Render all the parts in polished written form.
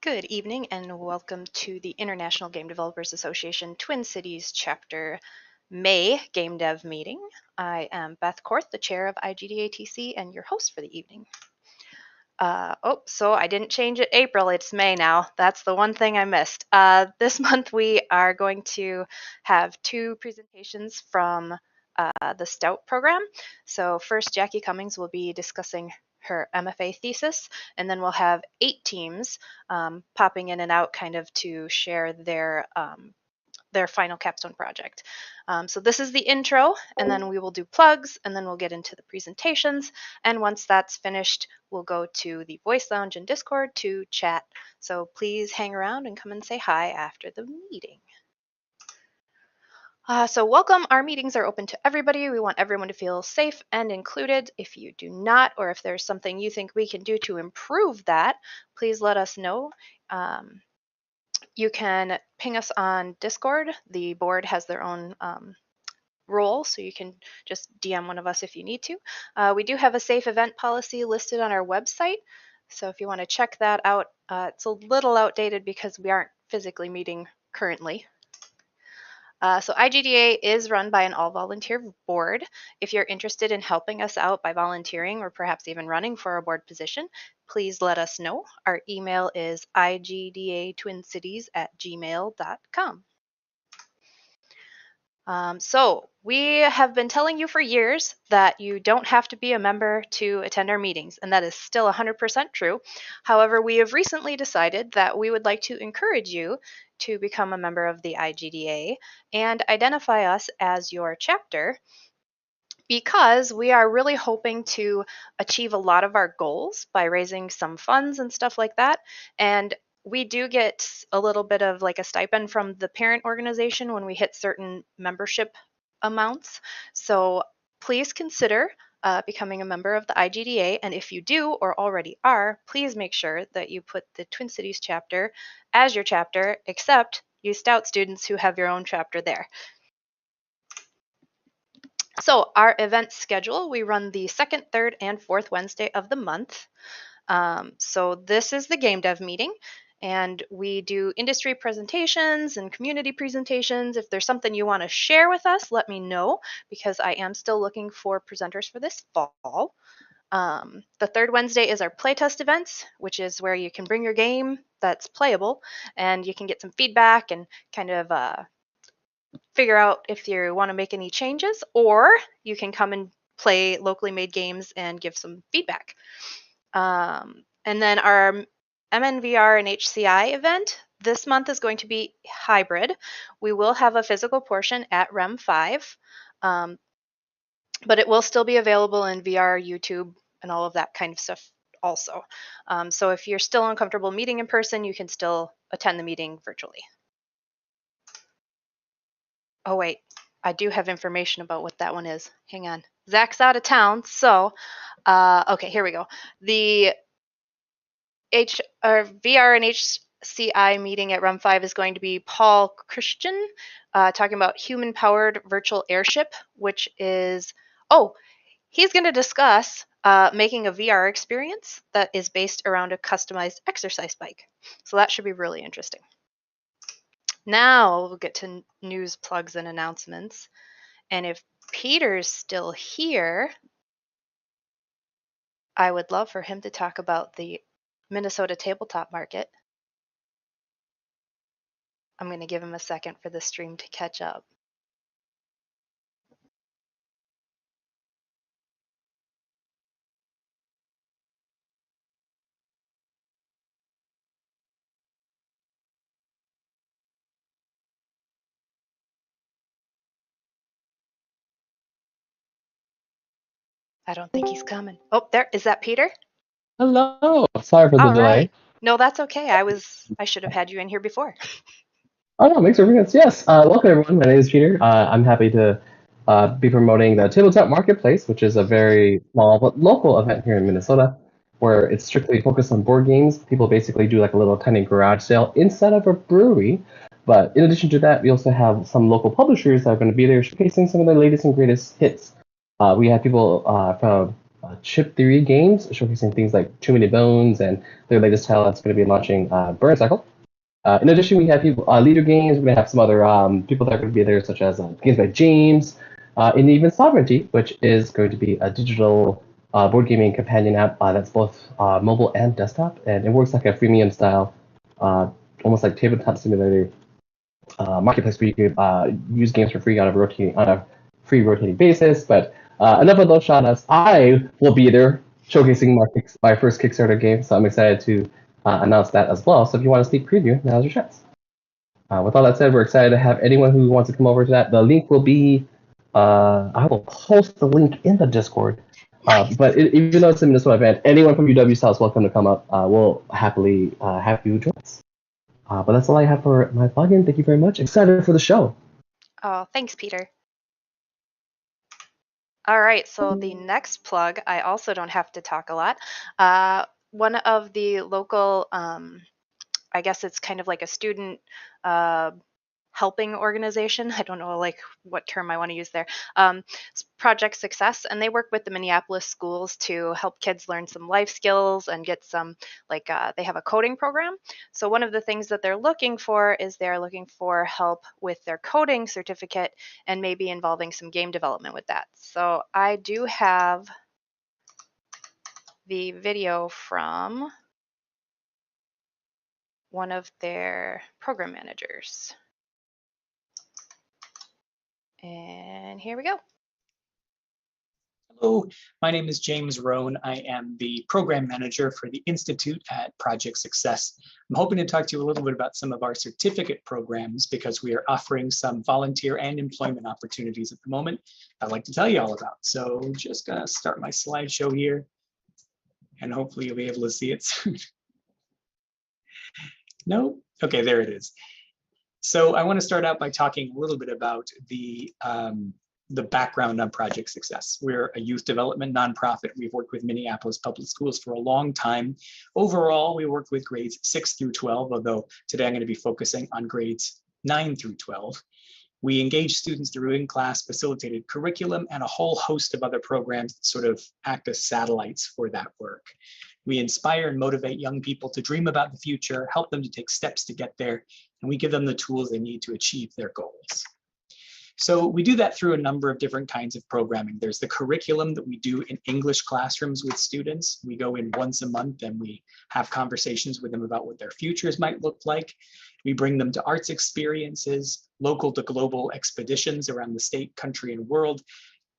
Good evening and welcome to the International Game Developers Association Twin Cities Chapter May Gamedev Meeting. I am Beth Korth, the chair of IGDATC and your host for the evening. So I didn't change it April, it's May now. That's the one thing I missed. This month we are going to have two presentations from the Stout program. So first, Jacquelyn Cummings will be discussing her MFA thesis, and then we'll have 8 teams popping in and out kind of to share their final capstone project. So this is the intro, and then we will do plugs, and then we'll get into the presentations. And once that's finished, we'll go to the Voice Lounge and Discord to chat. So please hang around and come and say hi after the meeting. So welcome. Our meetings are open to everybody. We want everyone to feel safe and included. If you do not, or if there's something you think we can do to improve that, please let us know. You can ping us on Discord. The board has their own role, so you can just DM one of us if you need to. We do have a safe event policy listed on our website, so if you want to check that out, it's a little outdated because we aren't physically meeting currently. So IGDA is run by an all-volunteer board. If you're interested in helping us out by volunteering or perhaps even running for a board position, please let us know. Our email is igdatwincities@gmail.com. So we have been telling you for years that you don't have to be a member to attend our meetings, and that is still 100% true. However, we have recently decided that we would like to encourage you to become a member of the IGDA and identify us as your chapter, because we are really hoping to achieve a lot of our goals by raising some funds and stuff like that. And we do get a little bit of like a stipend from the parent organization when we hit certain membership amounts. So please consider becoming a member of the IGDA. And if you do or already are, please make sure that you put the Twin Cities chapter as your chapter, except you Stout students who have your own chapter there. So our event schedule, we run the 2nd, 3rd, and 4th Wednesday of the month. So this is the Game Dev meeting, and we do industry presentations and community presentations. If there's something you want to share with us, let me know, because I am still looking for presenters for this fall. The 3rd Wednesday is our playtest events, which is where you can bring your game that's playable, and you can get some feedback and kind of figure out if you want to make any changes, or you can come and play locally made games and give some feedback. And then our MNVR and HCI event this month is going to be hybrid. We will have a physical portion at REM 5, but it will still be available in VR, YouTube, and all of that kind of stuff also. So if you're still uncomfortable meeting in person, you can still attend the meeting virtually. Oh, wait, I do have information about what that one is. Hang on. Zach's out of town, so, okay, here we go. The VR and HCI meeting at REM 5 is going to be Paul Christian talking about human-powered virtual airship, which is, he's going to discuss making a VR experience that is based around a customized exercise bike. So that should be really interesting. Now we'll get to news, plugs, and announcements. And if Peter's still here, I would love for him to talk about the Minnesota tabletop market. I'm going to give him a second for the stream to catch up. I don't think he's coming. Oh, there is that Peter? Hello. Sorry for the delay. Right. No, that's okay. I should have had you in here before. Oh no, makes perfect sense. Yes. Welcome everyone. My name is Peter. I'm happy to be promoting the Tabletop Marketplace, which is a very small but local event here in Minnesota, where it's strictly focused on board games. People basically do like a little tiny garage sale inside of a brewery. But in addition to that, we also have some local publishers that are going to be there showcasing some of their latest and greatest hits. We have people from chip theory games, showcasing things like Too Many Bones and their latest title that's going to be launching Burn Cycle. In addition, we have people, leader games. We're going to have some other people that are going to be there, such as games by James, and even Sovereignty, which is going to be a digital board gaming companion app that's both mobile and desktop, and it works like a freemium style, almost like tabletop simulator marketplace where you can use games for free on a free rotating basis. But enough of those shout outs. I will be there showcasing my first Kickstarter game, so I'm excited to announce that as well. So if you want a sneak preview, now's your chance. With all that said, we're excited to have anyone who wants to come over to that. The link will be, I will post the link in the Discord. But even though it's a Minnesota event, anyone from UW-Stout is welcome to come up. We'll happily have you join us. But that's all I have for my plugin. Thank you very much. Excited for the show. Oh, thanks, Peter. All right, so the next plug, I also don't have to talk a lot. One of the local, I guess it's kind of like a student helping organization. I don't know like what term I want to use there. It's Project Success, and they work with the Minneapolis schools to help kids learn some life skills and get some they have a coding program. So one of the things that they're looking for is they're looking for help with their coding certificate and maybe involving some game development with that. So I do have the video from one of their program managers. And here we go. Hello, my name is James Rohn. I am the program manager for the Institute at Project Success. I'm hoping to talk to you a little bit about some of our certificate programs because we are offering some volunteer and employment opportunities at the moment I'd like to tell you all about. So just gonna start my slideshow here and hopefully you'll be able to see it soon. No? Okay, there it is. So I want to start out by talking a little bit about the background on Project Success. We're a youth development nonprofit. We've worked with Minneapolis public schools for a long time. Overall, we work with grades 6 through 12, although today I'm going to be focusing on grades 9 through 12. We engage students through in-class facilitated curriculum and a whole host of other programs that sort of act as satellites for that work. We inspire and motivate young people to dream about the future, help them to take steps to get there, and we give them the tools they need to achieve their goals. So we do that through a number of different kinds of programming. There's the curriculum that we do in English classrooms with students. We go in once a month and we have conversations with them about what their futures might look like. We bring them to arts experiences, local to global expeditions around the state, country, and world.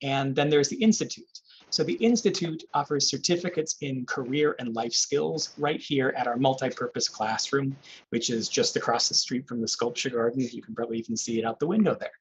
And then there's the Institute. So the Institute offers certificates in career and life skills right here at our multi-purpose classroom, which is just across the street from the sculpture garden. You can probably even see it out the window there.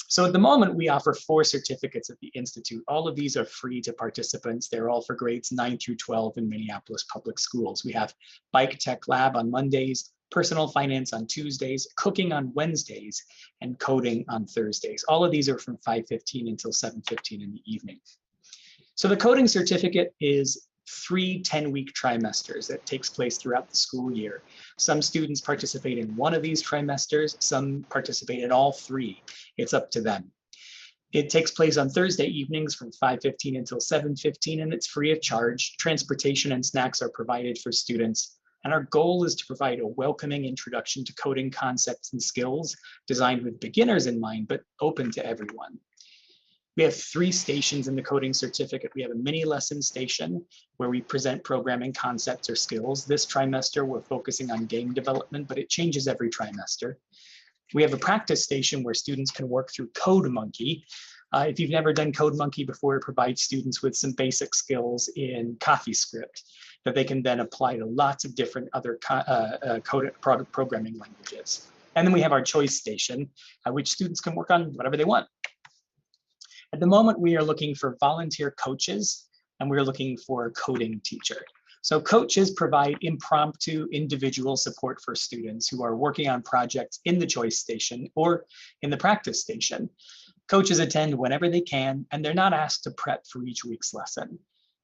So at the moment, we offer 4 certificates at the Institute. All of these are free to participants. They're all for grades 9 through 12 in Minneapolis public schools. We have Bike Tech Lab on Mondays, Personal Finance on Tuesdays, Cooking on Wednesdays, and Coding on Thursdays. All of these are from 5:15 until 7:15 in the evening. So the coding certificate is 3 10-week trimesters that takes place throughout the school year. Some students participate in one of these trimesters, some participate in all 3. It's up to them. It takes place on Thursday evenings from 5:15 until 7:15, and it's free of charge. Transportation and snacks are provided for students. And our goal is to provide a welcoming introduction to coding concepts and skills designed with beginners in mind, but open to everyone. We have 3 stations in the coding certificate. We have a mini lesson station where we present programming concepts or skills. This trimester, we're focusing on game development, but it changes every trimester. We have a practice station where students can work through CodeMonkey. If you've never done CodeMonkey before, it provides students with some basic skills in CoffeeScript that they can then apply to lots of different other programming languages. And then we have our choice station, which students can work on whatever they want. At the moment, we are looking for volunteer coaches, and we're looking for a coding teacher. So coaches provide impromptu individual support for students who are working on projects in the choice station or in the practice station. Coaches attend whenever they can, and they're not asked to prep for each week's lesson.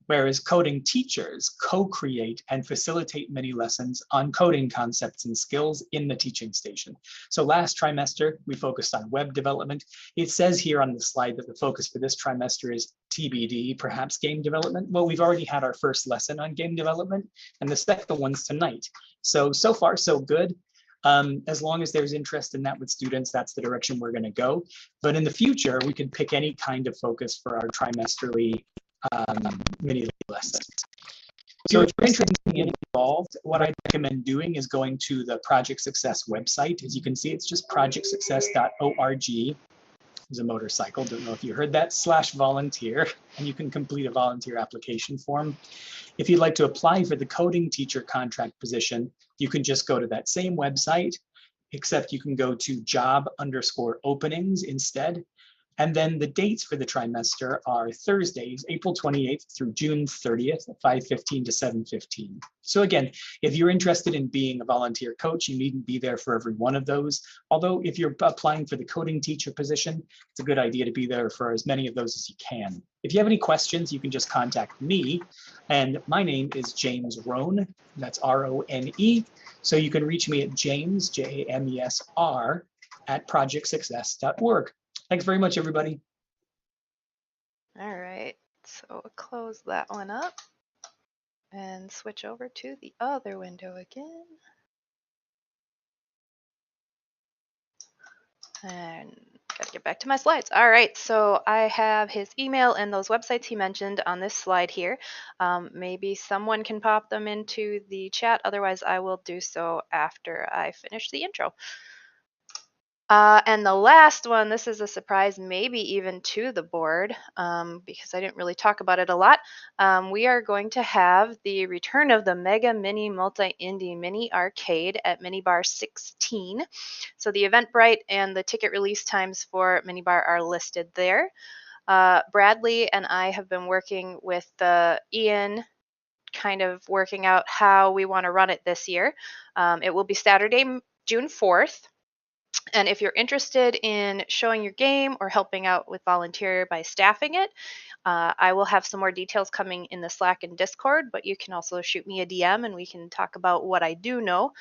whereas coding teachers co-create and facilitate mini lessons on coding concepts and skills in the teaching station. So last trimester, we focused on web development. It says here on the slide that the focus for this trimester is TBD, perhaps game development. Well, we've already had our first lesson on game development, and the second one's tonight. So far, so good. As long as there's interest in that with students, that's the direction we're going to go. But in the future, we could pick any kind of focus for our trimesterly mini lessons. So if you're interested in getting involved, what I recommend doing is going to the Project Success website. As you can see, it's just projectsuccess.org. There's a motorcycle, don't know if you heard that, /volunteer, and you can complete a volunteer application form. If you'd like to apply for the coding teacher contract position, you can just go to that same website, except you can go to job_openings instead. And then the dates for the trimester are Thursdays, April 28th through June 30th, 5:15 to 7:15. So again, if you're interested in being a volunteer coach, you needn't be there for every one of those. Although if you're applying for the coding teacher position, it's a good idea to be there for as many of those as you can. If you have any questions, you can just contact me. And my name is James Rohn, that's R-O-N-E. So you can reach me at James, J-A-M-E-S-R, at projectsuccess.org. Thanks very much, everybody. All right, so we'll close that one up and switch over to the other window again. And gotta get back to my slides. All right, so I have his email and those websites he mentioned on this slide here. Maybe someone can pop them into the chat. Otherwise, I will do so after I finish the intro. And the last one, this is a surprise, maybe even to the board, because I didn't really talk about it a lot. We are going to have the return of the Mega Mini Multi-Indie Mini Arcade at Minibar 16. So the Eventbrite and the ticket release times for Minibar are listed there. Bradley and I have been working with Ian, kind of working out how we want to run it this year. It will be Saturday, June 4th. And if you're interested in showing your game or helping out with volunteer by staffing it, I will have some more details coming in the Slack and Discord, but you can also shoot me a DM and we can talk about what I do know.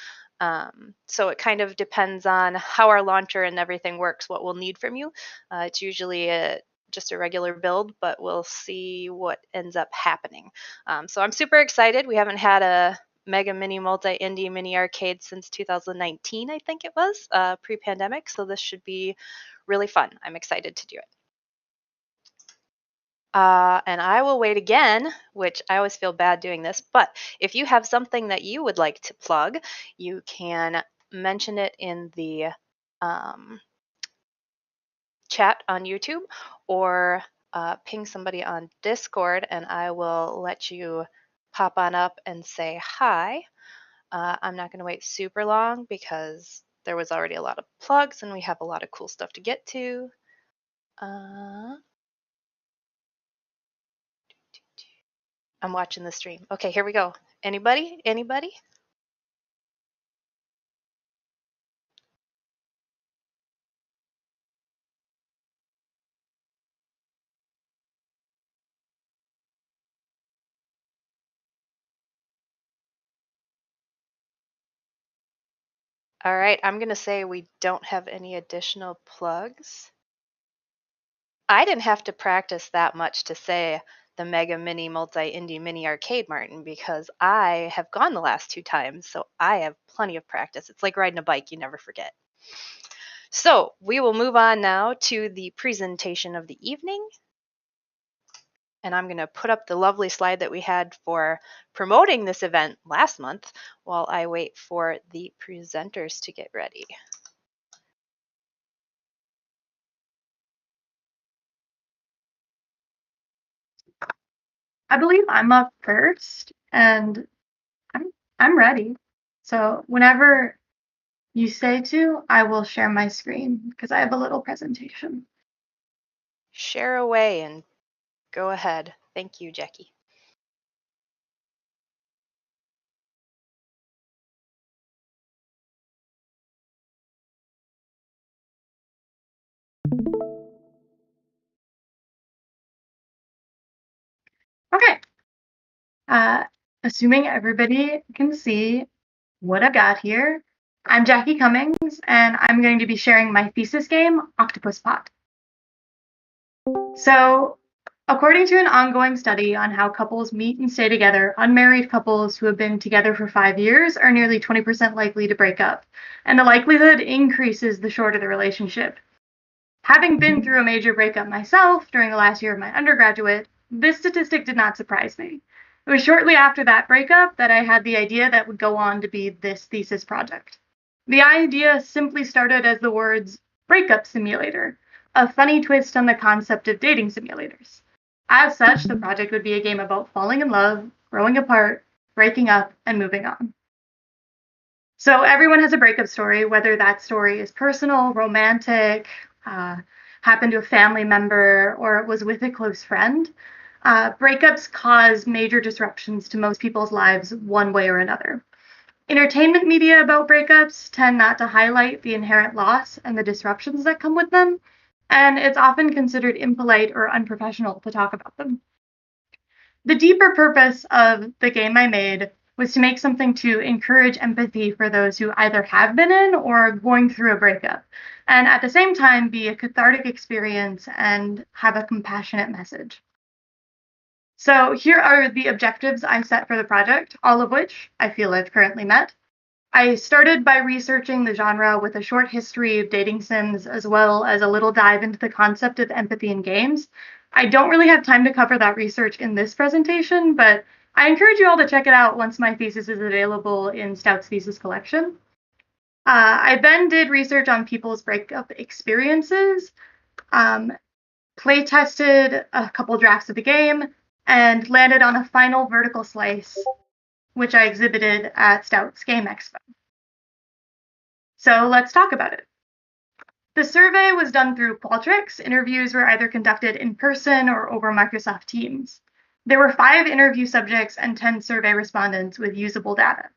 So it kind of depends on how our launcher and everything works, what we'll need from you. It's usually just a regular build, but we'll see what ends up happening. So I'm super excited. We haven't had a Mega Mini Multi-Indie Mini Arcade since 2019, I think it was, pre-pandemic. So this should be really fun. I'm excited to do it. And I will wait again, which I always feel bad doing this, but if you have something that you would like to plug, you can mention it in the chat on YouTube or ping somebody on Discord and I will let you pop on up and say hi. I'm not going to wait super long because there was already a lot of plugs and we have a lot of cool stuff to get to. I'm watching the stream. Okay, here we go. Anybody? Anybody? All right, I'm going to say we don't have any additional plugs. I didn't have to practice that much to say the Mega Mini Multi-Indie Mini Arcade, Martin, because I have gone the last 2 times, so I have plenty of practice. It's like riding a bike, you never forget. So we will move on now to the presentation of the evening. And I'm going to put up the lovely slide that we had for promoting this event last month while I wait for the presenters to get ready. I believe I'm up first, and I'm ready. So whenever you say to, I will share my screen because I have a little presentation. Share away and go ahead. Thank you, Jackie. Okay, Assuming everybody can see what I got here, I'm Jacquelyn Cummings, and I'm going to be sharing my thesis game, Octopus Pot. So, according to an ongoing study on how couples meet and stay together, unmarried couples who have been together for 5 years are nearly 20% likely to break up, and the likelihood increases the shorter the relationship. Having been through a major breakup myself during the last year of my undergraduate, this statistic did not surprise me. It was shortly after that breakup that I had the idea that would go on to be this thesis project. The idea simply started as the words breakup simulator, a funny twist on the concept of dating simulators. As such, the project would be a game about falling in love, growing apart, breaking up, and moving on. So everyone has a breakup story, whether that story is personal, romantic, happened to a family member, or it was with a close friend. Breakups cause major disruptions to most people's lives one way or another. Entertainment media about breakups tend not to highlight the inherent loss and the disruptions that come with them, and it's often considered impolite or unprofessional to talk about them. The deeper purpose of the game I made was to make something to encourage empathy for those who either have been in or are going through a breakup, and at the same time be a cathartic experience and have a compassionate message. So here are the objectives I set for the project, all of which I feel I've currently met. I started by researching the genre with a short history of dating sims, as well as a little dive into the concept of empathy in games. I don't really have time to cover that research in this presentation, but I encourage you all to check it out once my thesis is available in Stout's thesis collection. I then did research on people's breakup experiences, play tested a couple drafts of the game, and landed on a final vertical slice, which I exhibited at Stout's Game Expo. So let's talk about it. The survey was done through Qualtrics. Interviews were either conducted in person or over Microsoft Teams. There were 5 interview subjects and 10 survey respondents with usable data.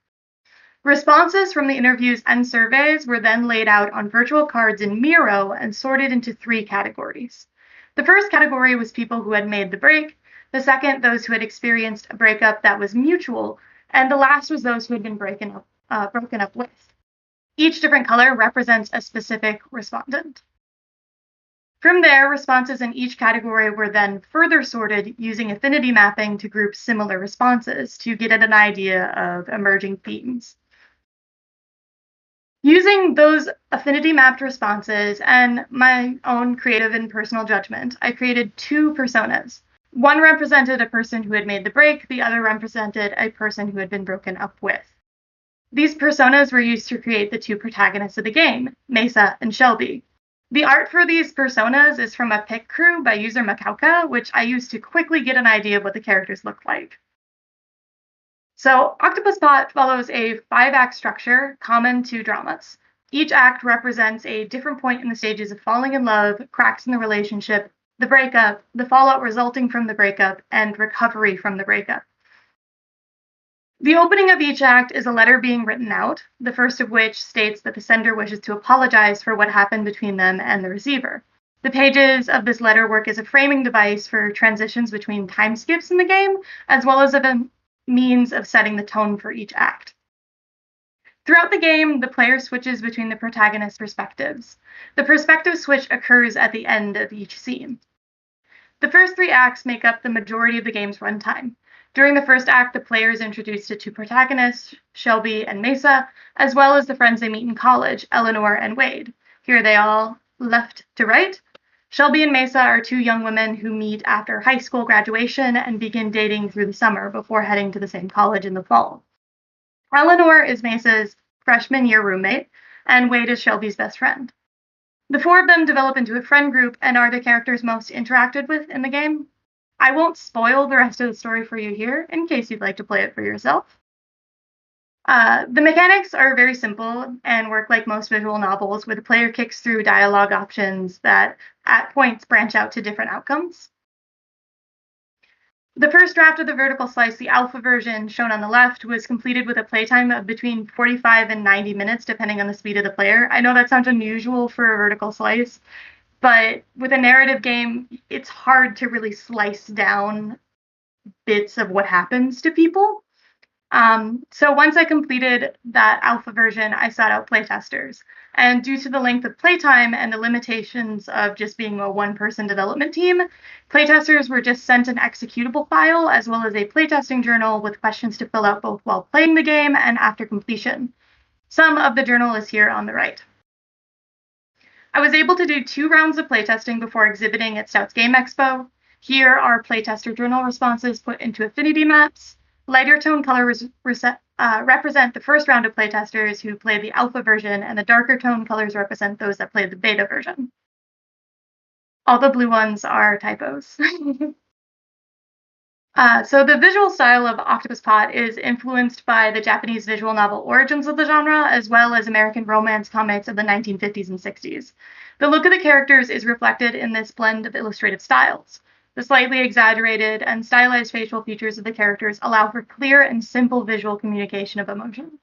Responses from the interviews and surveys were then laid out on virtual cards in Miro and sorted into 3 categories. The first category was people who had made the break, the second, those who had experienced a breakup that was mutual, and the last was those who had been broken up with. Each different color represents a specific respondent. From there, responses in each category were then further sorted using affinity mapping to group similar responses to get at an idea of emerging themes. Using those affinity mapped responses and my own creative and personal judgment, I created 2 personas. One represented a person who had made the break, the other represented a person who had been broken up with. These personas were used to create the 2 protagonists of the game, Mesa and Shelby. The art for these personas is from a pic crew by user Makauka, which I used to quickly get an idea of what the characters looked like. So Octopus Pot follows a 5-act structure common to dramas. Each act represents a different point in the stages of falling in love, cracks in the relationship, the breakup, the fallout resulting from the breakup, and recovery from the breakup. The opening of each act is a letter being written out, the first of which states that the sender wishes to apologize for what happened between them and the receiver. The pages of this letter work as a framing device for transitions between time skips in the game, as well as a means of setting the tone for each act. Throughout the game, the player switches between the protagonist's perspectives. The perspective switch occurs at the end of each scene. The first 3 acts make up the majority of the game's runtime. During the first act, the player is introduced to 2 protagonists, Shelby and Mesa, as well as the friends they meet in college, Eleanor and Wade. Here they all, left to right. Shelby and Mesa are 2 young women who meet after high school graduation and begin dating through the summer before heading to the same college in the fall. Eleanor is Mesa's freshman year roommate, and Wade is Shelby's best friend. The 4 of them develop into a friend group and are the characters most interacted with in the game. I won't spoil the rest of the story for you here, in case you'd like to play it for yourself. The mechanics are very simple and work like most visual novels, where the player kicks through dialogue options that at points branch out to different outcomes. The first draft of the vertical slice, the alpha version shown on the left, was completed with a playtime of between 45 and 90 minutes, depending on the speed of the player. I know that sounds unusual for a vertical slice, but with a narrative game, it's hard to really slice down bits of what happens to people. So once I completed that alpha version, I sought out playtesters. And due to the length of playtime and the limitations of just being a one-person development team, playtesters were just sent an executable file as well as a playtesting journal with questions to fill out both while playing the game and after completion. Some of the journal is here on the right. I was able to do 2 rounds of playtesting before exhibiting at Stout's Game Expo. Here are playtester journal responses put into affinity maps. Lighter tone colors represent the first round of playtesters who played the alpha version, and the darker tone colors represent those that played the beta version. All the blue ones are typos. So the visual style of Octopus Pot is influenced by the Japanese visual novel origins of the genre, as well as American romance comics of the 1950s and 60s. The look of the characters is reflected in this blend of illustrative styles. The slightly exaggerated and stylized facial features of the characters allow for clear and simple visual communication of emotions.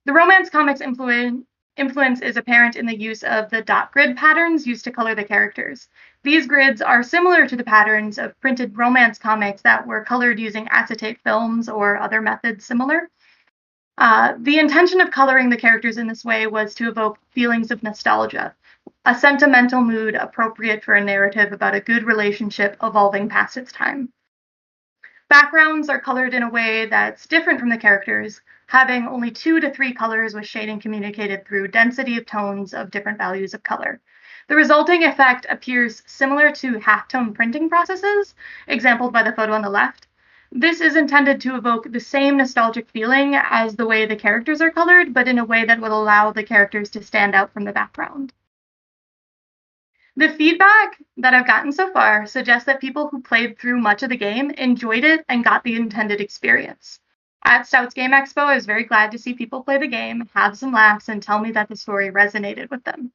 The romance comics influence is apparent in the use of the dot grid patterns used to color the characters. These grids are similar to the patterns of printed romance comics that were colored using acetate films or other methods similar. The intention of coloring the characters in this way was to evoke feelings of nostalgia, a sentimental mood appropriate for a narrative about a good relationship evolving past its time. Backgrounds are colored in a way that's different from the characters, having only 2 to 3 colors with shading communicated through density of tones of different values of color. The resulting effect appears similar to halftone printing processes, exampled by the photo on the left. This is intended to evoke the same nostalgic feeling as the way the characters are colored, but in a way that will allow the characters to stand out from the background. The feedback that I've gotten so far suggests that people who played through much of the game enjoyed it and got the intended experience. At Stout's Game Expo, I was very glad to see people play the game, have some laughs, and tell me that the story resonated with them.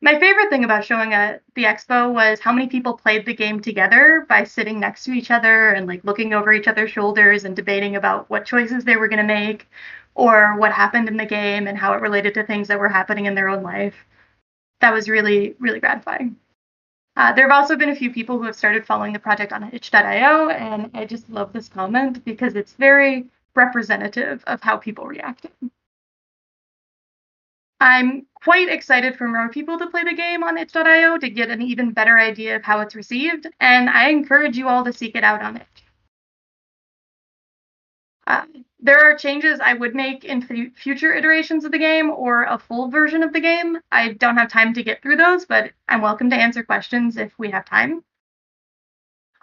My favorite thing about showing at the expo was how many people played the game together by sitting next to each other and like looking over each other's shoulders and debating about what choices they were going to make or what happened in the game and how it related to things that were happening in their own life. That was really, really gratifying. There have also been a few people who have started following the project on itch.io, and I just love this comment because it's very representative of how people reacted. I'm quite excited for more people to play the game on itch.io to get an even better idea of how it's received, and I encourage you all to seek it out on itch. There are changes I would make in future iterations of the game or a full version of the game. I don't have time to get through those, but I'm welcome to answer questions if we have time.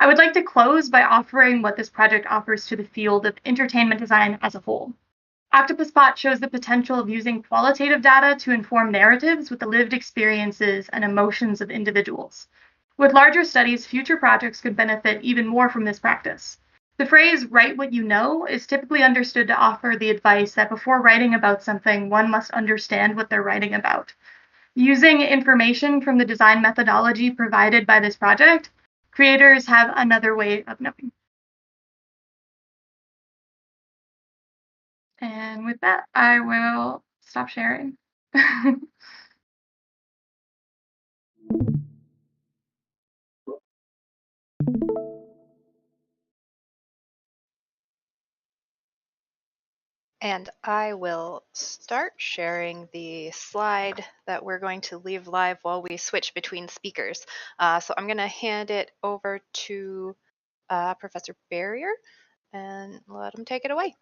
I would like to close by offering what this project offers to the field of entertainment design as a whole. Octopus Pot shows the potential of using qualitative data to inform narratives with the lived experiences and emotions of individuals. With larger studies, future projects could benefit even more from this practice. The phrase, write what you know, is typically understood to offer the advice that before writing about something, one must understand what they're writing about. Using information from the design methodology provided by this project, creators have another way of knowing. And with that, I will stop sharing. And I will start sharing the slide that we're going to leave live while we switch between speakers. So I'm going to hand it over to Professor Berrier and let him take it away.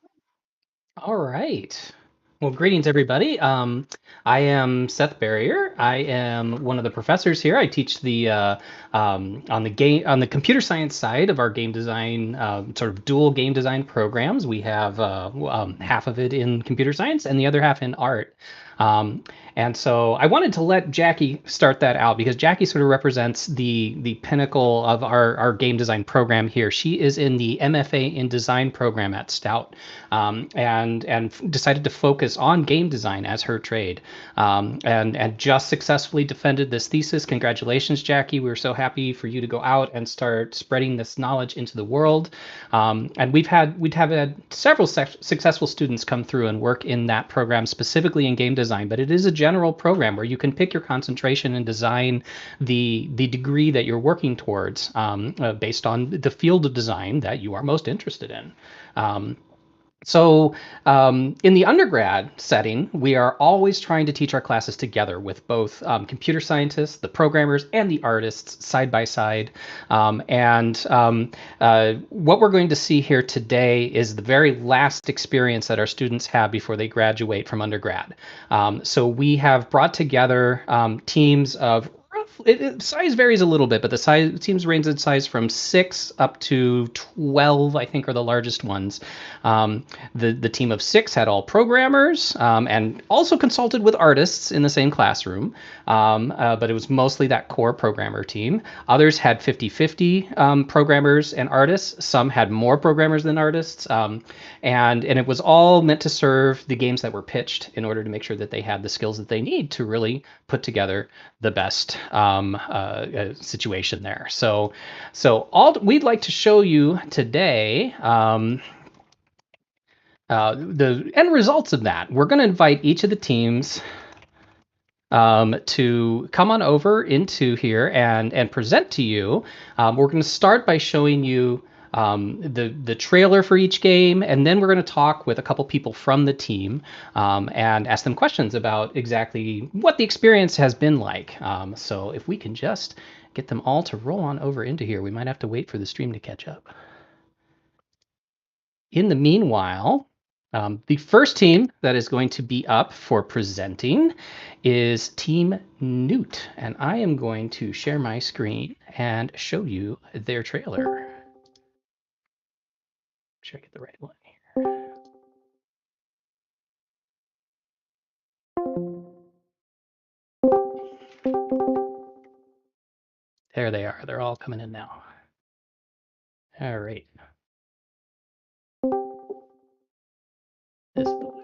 All right. Well, greetings, everybody. I am Seth Berrier. I am one of the professors here. I teach the on the computer science side of our game design, sort of dual game design programs. We have half of it in computer science and the other half in art. And so I wanted to let Jackie start that out because Jackie sort of represents the pinnacle of our game design program here. She is in the MFA in design program at Stout, and decided to focus on game design as her trade, and just successfully defended this thesis. Congratulations, Jackie. We're so happy for you to go out and start spreading this knowledge into the world. And we've had several successful students come through and work in that program, specifically in game design design, but it is a general program where you can pick your concentration and design the degree that you're working towards based on the field of design that you are most interested in. So in the undergrad setting, we are always trying to teach our classes together with both computer scientists, the programmers, and the artists side by side. What we're going to see here today is the very last experience that our students have before they graduate from undergrad. So we have brought together teams of size varies a little bit, but the size teams range in size from 6 up to 12, I think, are the largest ones. The team of 6 had all programmers and also consulted with artists in the same classroom, but it was mostly that core programmer team. Others had 50-50 programmers and artists. Some had more programmers than artists, and it was all meant to serve the games that were pitched in order to make sure that they had the skills that they need to really put together the best situation there. So all we'd like to show you today. The end results of that. We're going to invite each of the teams to come on over into here and present to you. We're going to start by showing you the trailer for each game, and then we're going to talk with a couple people from the team and ask them questions about exactly what the experience has been like. So if we can just get them all to roll on over into here, we might have to wait for the stream to catch up. In the meanwhile, the first team that is going to be up for presenting is Team Newt, and I am going to share my screen and show you their trailer. Make sure I get the right one here. There they are. They're all coming in now. All right. This is the one.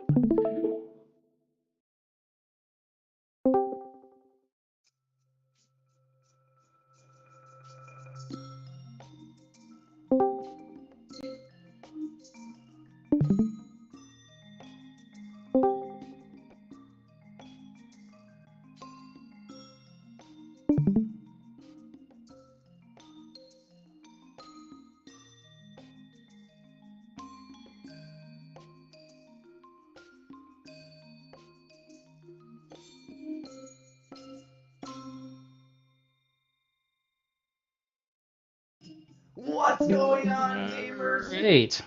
What's going on, gamers? Great.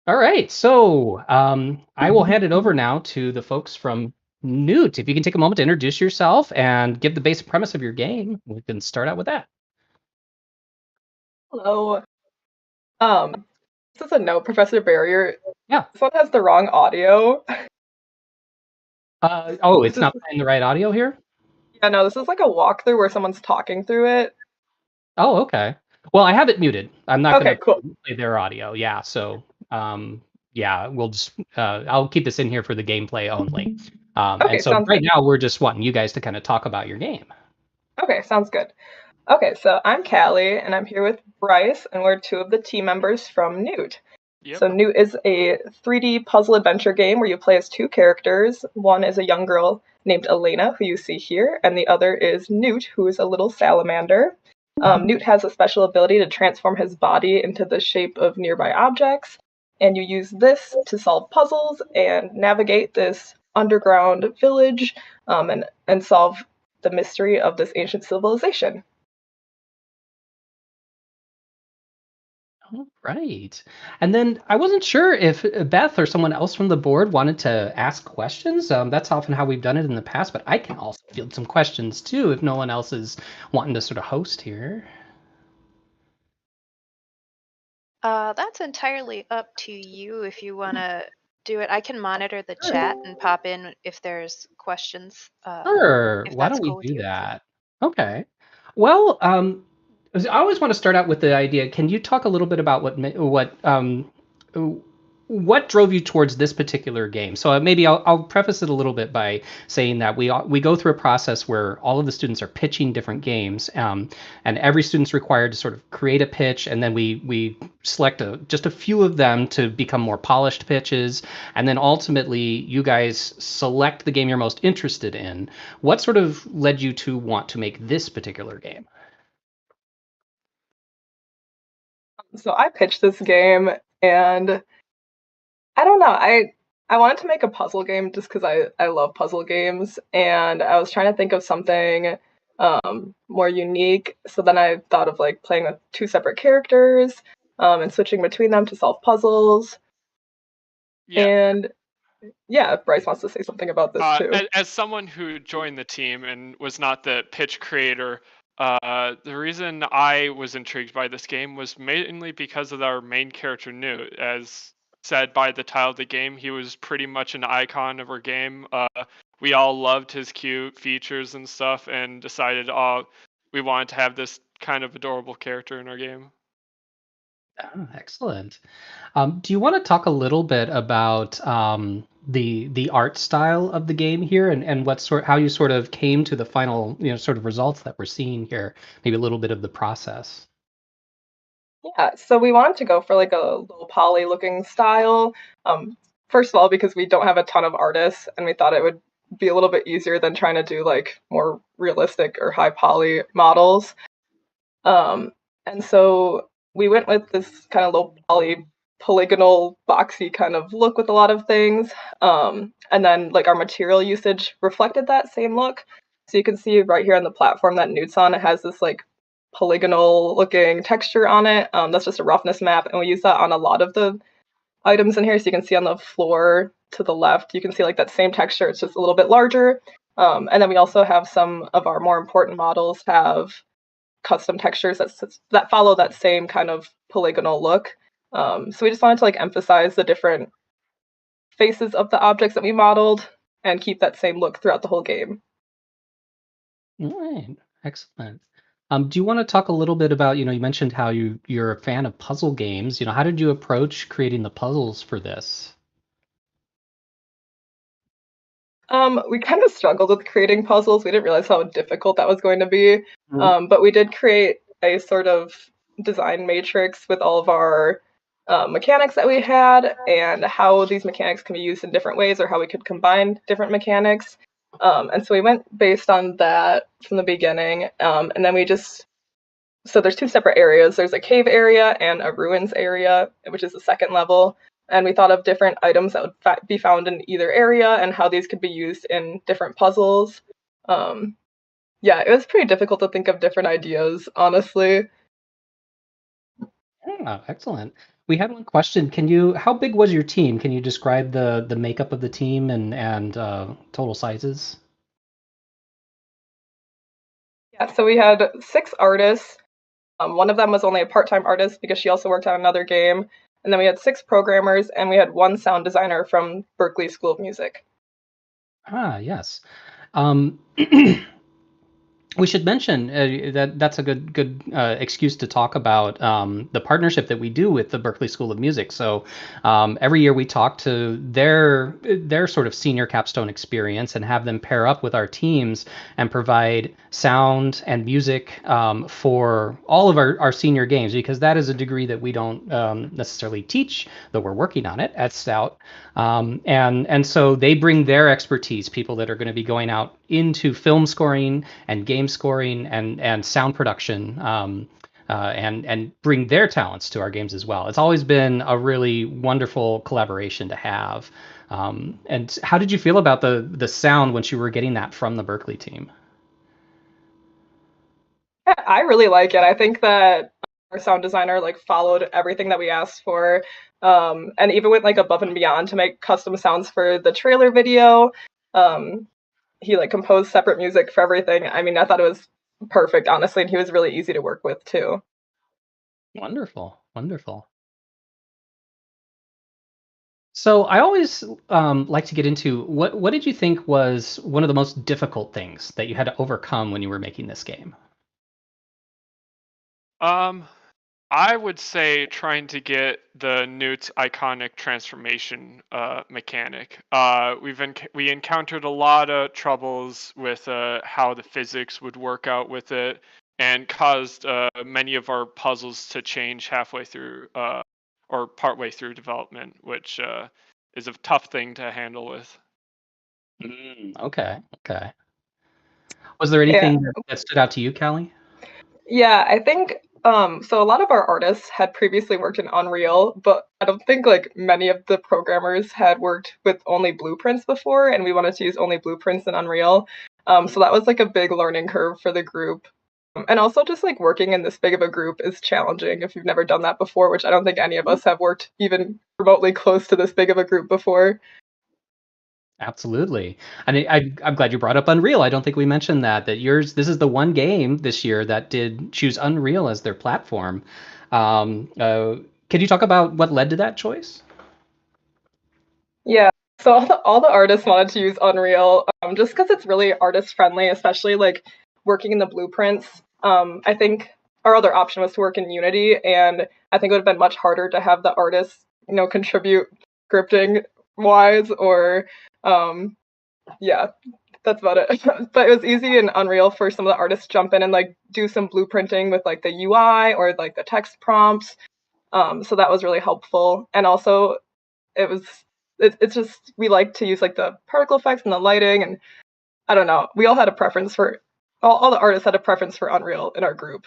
All right, so I will hand it over now to the folks from Newt. If you can take a moment to introduce yourself and give the basic premise of your game, we can start out with that. Hello. This is a note, Professor Berrier. Yeah. This one has the wrong audio. Oh, it's not playing the right audio here? Yeah, no, this is like a walkthrough where someone's talking through it. Oh, okay. Well, I have it muted. I'm not going to cool. play their audio. Yeah, so yeah, we'll just I'll keep this in here for the gameplay only. Okay, and so sounds right good. now we're just wanting you guys to kind of talk about your game. Okay, sounds good. Okay, so I'm Callie, and I'm here with Bryce, and we're 2 of the team members from Newt. Yep. So Newt is a 3D puzzle adventure game where you play as 2 characters. One is a young girl named Elena, who you see here, and the other is Newt, who is a little salamander. Newt has a special ability to transform his body into the shape of nearby objects, and you use this to solve puzzles and navigate this underground village and solve the mystery of this ancient civilization. All right. And then I wasn't sure if Beth or someone else from the board wanted to ask questions. That's often how we've done it in the past, but I can also field some questions too if no one else is wanting to sort of host here. That's entirely up to you if you want to do it. I can monitor the chat and pop in if there's questions. Sure. If Why that's don't we cool with do you. that? Okay. Well, I always want to start out with the idea. Can you talk a little bit about what drove you towards this particular game? So maybe I'll preface it a little bit by saying that we go through a process where all of the students are pitching different games, and every student's required to sort of create a pitch, and then we select just a few of them to become more polished pitches, and then ultimately you guys select the game you're most interested in. What sort of led you to want to make this particular game? So I pitched this game, and I don't know. I wanted to make a puzzle game just because I love puzzle games, and I was trying to think of something more unique. So then I thought of like playing with two separate characters and switching between them to solve puzzles. Yeah. And yeah, Bryce wants to say something about this too. As someone who joined the team and was not the pitch creator, the reason I was intrigued by this game was mainly because of our main character, Newt. As said by the title of the game, he was pretty much an icon of our game. We all loved his cute features and stuff, and decided we wanted to have this kind of adorable character in our game. Oh, excellent. Do you want to talk a little bit about the art style of the game here, and how you sort of came to the final sort of results that we're seeing here? Maybe a little bit of the process. Yeah, so we wanted to go for like a little poly looking style. First of all, because we don't have a ton of artists, and we thought it would be a little bit easier than trying to do like more realistic or high poly models. And so we went with this kind of low poly, polygonal, boxy kind of look with a lot of things. And then like our material usage reflected that same look. So you can see right here on the platform that Newt's on, it has this like polygonal looking texture on it. That's just a roughness map, and we use that on a lot of the items in here. So you can see on the floor to the left, you can see like that same texture. It's just a little bit larger. And then we also have some of our more important models have custom textures that follow that same kind of polygonal look. So we just wanted to like emphasize the different faces of the objects that we modeled and keep that same look throughout the whole game. All right, excellent. Do you want to talk a little bit about, you mentioned how you're a fan of puzzle games. How did you approach creating the puzzles for this? We kind of struggled with creating puzzles. We didn't realize how difficult that was going to be. But we did create a sort of design matrix with all of our mechanics that we had and how these mechanics can be used in different ways, or how we could combine different mechanics. And so we went based on that from the beginning. And then so there's two separate areas. There's a cave area and a ruins area, which is the second level. And we thought of different items that would be found in either area and how these could be used in different puzzles. Yeah, it was pretty difficult to think of different ideas, honestly. Oh, excellent. We had one question. How big was your team? Can you describe the makeup of the team and total sizes? Yeah, so we had 6 artists. One of them was only a part-time artist because she also worked on another game. And then we had 6 programmers, and we had 1 sound designer from Berklee School of Music. Ah, yes. We should mention that's a good excuse to talk about the partnership that we do with the Berklee School of Music. So every year we talk to their sort of senior capstone experience and have them pair up with our teams and provide sound and music for all of our senior games, because that is a degree that we don't necessarily teach, though we're working on it at Stout. And so they bring their expertise, people that are going to be going out into film scoring and game scoring and sound production, and bring their talents to our games as well. It's always been a really wonderful collaboration to have. And how did you feel about the sound once you were getting that from the Berklee team? I really like it. I think that our sound designer like followed everything that we asked for, and even went like above and beyond to make custom sounds for the trailer video. He like composed separate music for everything. I mean, I thought it was perfect, honestly, and he was really easy to work with too. Wonderful. So I always like to get into what did you think was one of the most difficult things that you had to overcome when you were making this game? I would say trying to get the Newt iconic transformation mechanic. We encountered a lot of troubles with how the physics would work out with it, and caused many of our puzzles to change halfway through or partway through development, which is a tough thing to handle with. Okay. Was there anything that stood out to you, Callie? Yeah, I think so a lot of our artists had previously worked in Unreal, but I don't think like many of the programmers had worked with only blueprints before, and we wanted to use only blueprints in Unreal. So that was like a big learning curve for the group. And also just like working in this big of a group is challenging if you've never done that before, which I don't think any of us have worked even remotely close to this big of a group before. Absolutely. And I'm glad you brought up Unreal. I don't think we mentioned that this is the one game this year that did choose Unreal as their platform. Can you talk about what led to that choice? Yeah, so all the artists wanted to use Unreal just because it's really artist friendly, especially like working in the blueprints. I think our other option was to work in Unity, and I think it would have been much harder to have the artists, contribute scripting wise or yeah, that's about it. But it was easy in Unreal for some of the artists to jump in and like do some blueprinting with like the UI or like the text prompts. So that was really helpful, and also it was it's just we like to use like the particle effects and the lighting, and I don't know, we all had a preference for all the artists had a preference for Unreal in our group,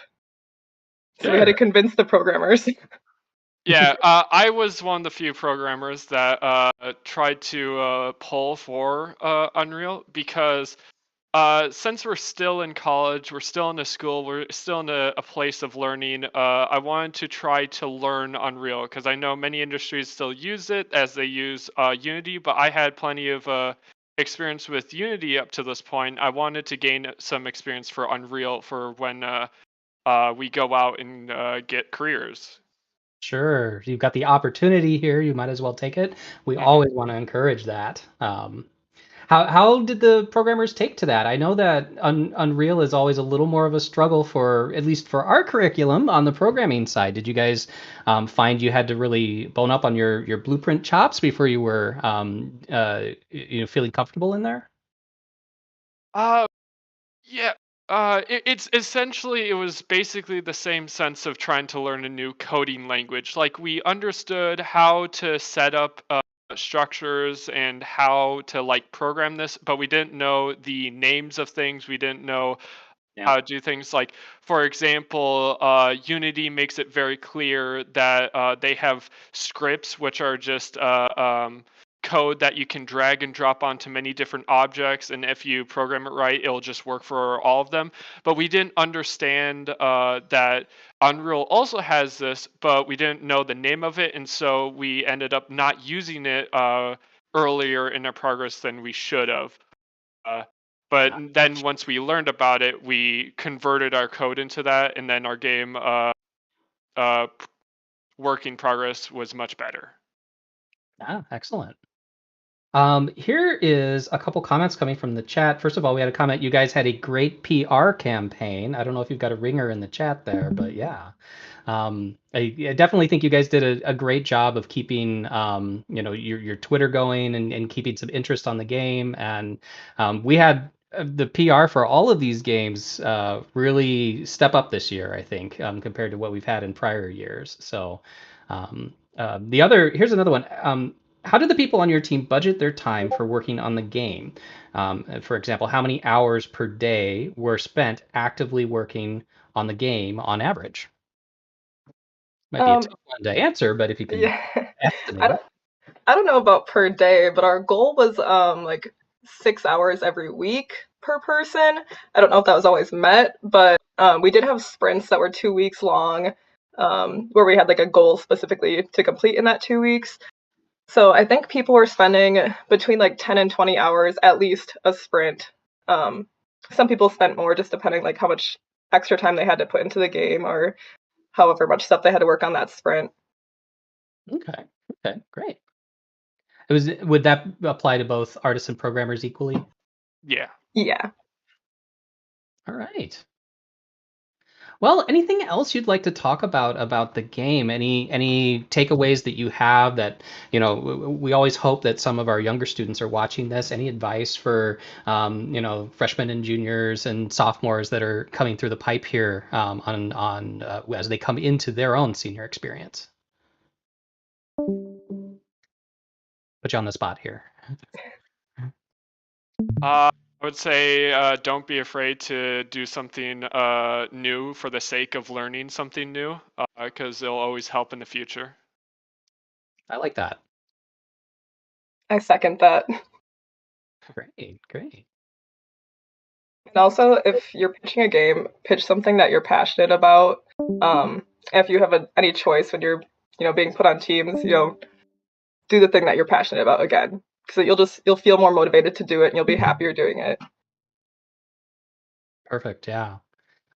so we had to convince the programmers. Yeah, I was one of the few programmers that tried to pull for Unreal because since we're still in college, we're still in a school, we're still in a place of learning, I wanted to try to learn Unreal because I know many industries still use it as they use Unity, but I had plenty of experience with Unity up to this point. I wanted to gain some experience for Unreal for when we go out and get careers. Sure. You've got the opportunity here. You might as well take it. We Mhm. always want to encourage that. How did the programmers take to that? I know that Unreal is always a little more of a struggle for, at least for our curriculum on the programming side. Did you guys find you had to really bone up on your blueprint chops before you were feeling comfortable in there? Uh, yeah. It's essentially, it was basically the same sense of trying to learn a new coding language. Like, we understood how to set up structures and how to like program this, but we didn't know the names of things. We didn't know how to do things. Like, for example, Unity makes it very clear that they have scripts which are just code that you can drag and drop onto many different objects, and if you program it right, it'll just work for all of them. But we didn't understand that Unreal also has this, but we didn't know the name of it, and so we ended up not using it earlier in our progress than we should have. But then once we learned about it, we converted our code into that, and then our game uh, working progress was much better. Excellent. Here is a couple comments coming from the chat. First of all, we had a comment. You guys had a great PR campaign. I don't know if you've got a ringer in the chat there, but yeah. I definitely think you guys did a great job of keeping your Twitter going and keeping some interest on the game. And we had the PR for all of these games really step up this year, I think, compared to what we've had in prior years. So here's another one. How did the people on your team budget their time for working on the game? For example, how many hours per day were spent actively working on the game on average? Might be a tough one to answer, but if you can Yeah, estimate it. I don't know about per day, but our goal was like 6 hours every week per person. I don't know if that was always met, but we did have sprints that were 2 weeks long, where we had like a goal specifically to complete in that 2 weeks. So I think people were spending between like 10 and 20 hours at least a sprint. Some people spent more, just depending like how much extra time they had to put into the game or however much stuff they had to work on that sprint. Okay, great. Would that apply to both artists and programmers equally? Yeah. Yeah. All right. Well, anything else you'd like to talk about the game? Any takeaways that you have that, we always hope that some of our younger students are watching this. Any advice for, freshmen and juniors and sophomores that are coming through the pipe here on as they come into their own senior experience? Put you on the spot here. I would say don't be afraid to do something new for the sake of learning something new, because it'll always help in the future. I like that. I second that. Great. And also, if you're pitching a game, pitch something that you're passionate about. If you have any choice when you're, being put on teams, do the thing that you're passionate about again, because you'll feel more motivated to do it, and you'll be happier doing it. Perfect. Yeah.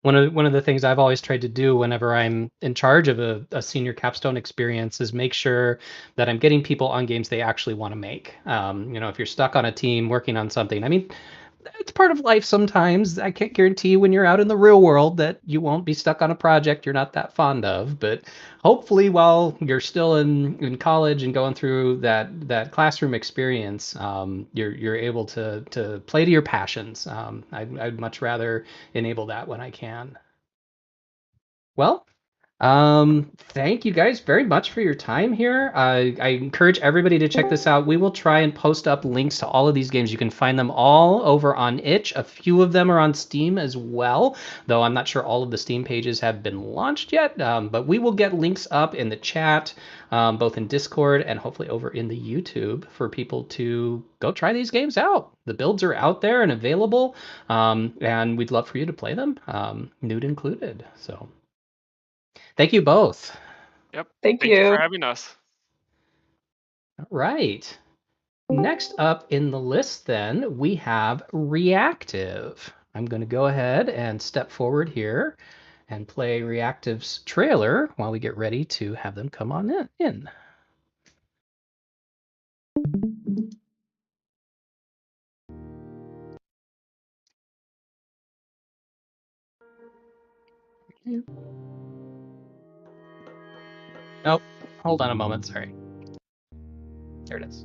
One of the things I've always tried to do whenever I'm in charge of a senior capstone experience is make sure that I'm getting people on games they actually want to make. If you're stuck on a team working on something, I mean, it's part of life sometimes. I can't guarantee when you're out in the real world that you won't be stuck on a project you're not that fond of. But hopefully, while you're still in college and going through that classroom experience, you're able to play to your passions. I'd much rather enable that when I can. Well, thank you guys very much for your time here. I encourage everybody to check this out. We will try and post up links to all of these games. You can find them all over on itch. A few of them are on Steam as well, though I'm not sure all of the Steam pages have been launched yet. But we will get links up in the chat, both in Discord and hopefully over in the YouTube for people to go try these games out. The builds are out there and available, and we'd love for you to play them, Newt included. So. Thank you both. Yep. Thank you you for having us. All right. Next up in the list, then, we have ReActive. I'm going to go ahead and step forward here and play ReActive's trailer while we get ready to have them come on in. Nope. Hold on a moment. Sorry. There it is.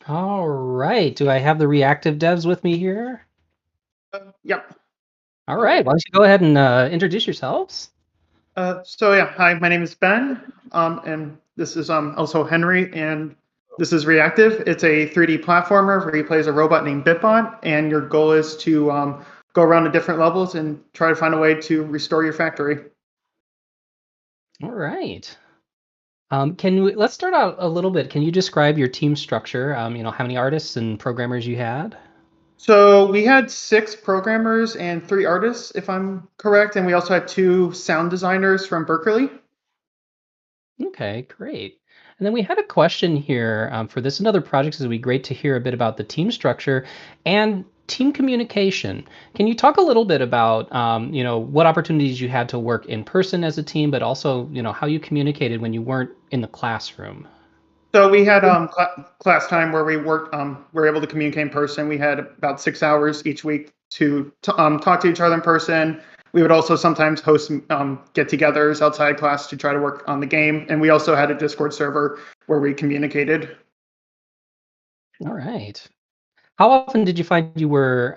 All right. Do I have the ReActive devs with me here? Yep. All right. Why don't you go ahead and introduce yourselves? Hi, my name is Ben, and this is also Henry, and this is ReActive. It's a 3D platformer where you play as a robot named Bitbot, and your goal is to go around to different levels and try to find a way to restore your factory. All right. Let's start out a little bit. Can you describe your team structure? How many artists and programmers you had? So we had 6 programmers and 3 artists, if I'm correct, and we also had 2 sound designers from Berkeley. Okay, great. And then we had a question here for this and other projects. It would be great to hear a bit about the team structure and team communication. Can you talk a little bit about, what opportunities you had to work in person as a team, but also, how you communicated when you weren't in the classroom? So we had class time where we worked. We were able to communicate in person. We had about 6 hours each week to talk to each other in person. We would also sometimes host get-togethers outside class to try to work on the game. And we also had a Discord server where we communicated. All right. How often did you find you were,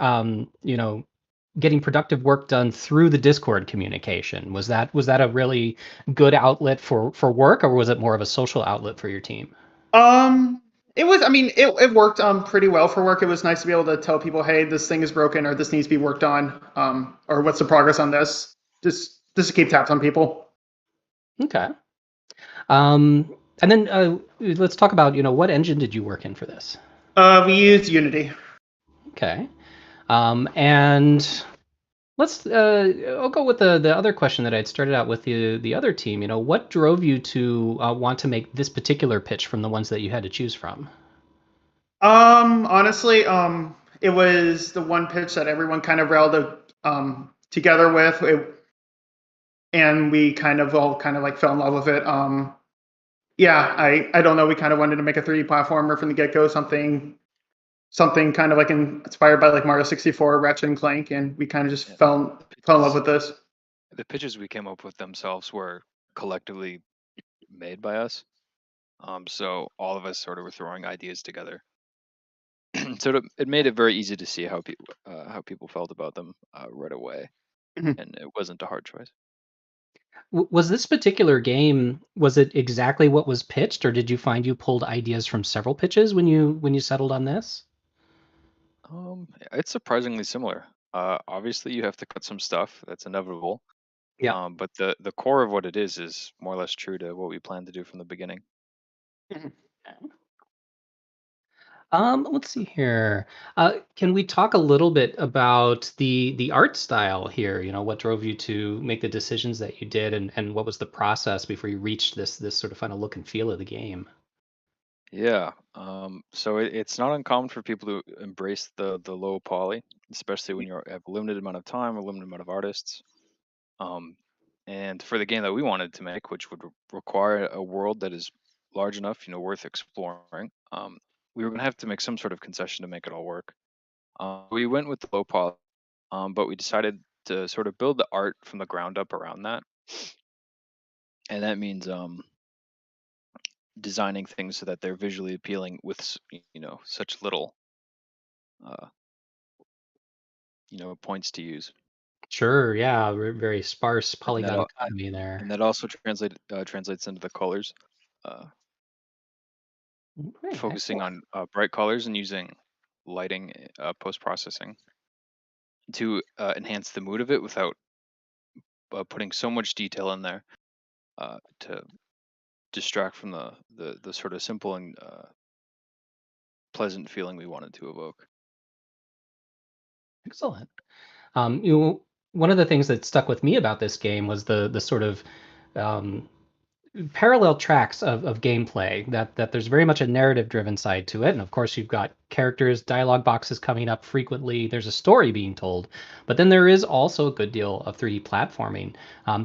getting productive work done through the Discord communication? Was that a really good outlet for work, or was it more of a social outlet for your team? It was. I mean, it worked pretty well for work. It was nice to be able to tell people, hey, this thing is broken, or this needs to be worked on, or what's the progress on this. Just to keep tabs on people. Okay. And then let's talk about, what engine did you work in for this? We used Unity. Okay. And let's I'll go with the other question that I'd started out with the other team. What drove you to want to make this particular pitch from the ones that you had to choose from? Honestly, it was the one pitch that everyone kind of rallied together with, and we kind of all kind of like fell in love with it. Yeah, I don't know. We kind of wanted to make a 3D platformer from the get go, something kind of like inspired by like Mario 64, Ratchet and Clank, and we kind of just fell in love with this. The pitches we came up with themselves were collectively made by us. So all of us sort of were throwing ideas together. So it made it very easy to see how people felt about them right away, Mhm. and it wasn't a hard choice. Was this particular game, was it exactly what was pitched, or did you find you pulled ideas from several pitches when you settled on this? It's surprisingly similar. Obviously, you have to cut some stuff. That's inevitable. Yeah. But the core of what it is more or less true to what we planned to do from the beginning. Mhm. Let's see here. Can we talk a little bit about the art style here? What drove you to make the decisions that you did, and what was the process before you reached this sort of final look and feel of the game? Yeah. So it's not uncommon for people to embrace the low poly, especially when you have a limited amount of time, a limited amount of artists. Um, and for the game that we wanted to make, which would require a world that is large enough, worth exploring, we were going to have to make some sort of concession to make it all work. We went with the low poly, but we decided to sort of build the art from the ground up around that, and that means designing things so that they're visually appealing with such little uh, points to use. Sure, yeah, very sparse And that polygon al- economy there. and that also translates into the colors, uh, Okay, focusing excellent. on bright colors and using lighting post processing to enhance the mood of it without putting so much detail in there to distract from the sort of simple and pleasant feeling we wanted to evoke. Excellent. One of the things that stuck with me about this game was the sort of um, parallel tracks of gameplay, that there's very much a narrative driven side to it, and of course you've got characters, dialogue boxes coming up frequently, there's a story being told, but then there is also a good deal of 3D platforming.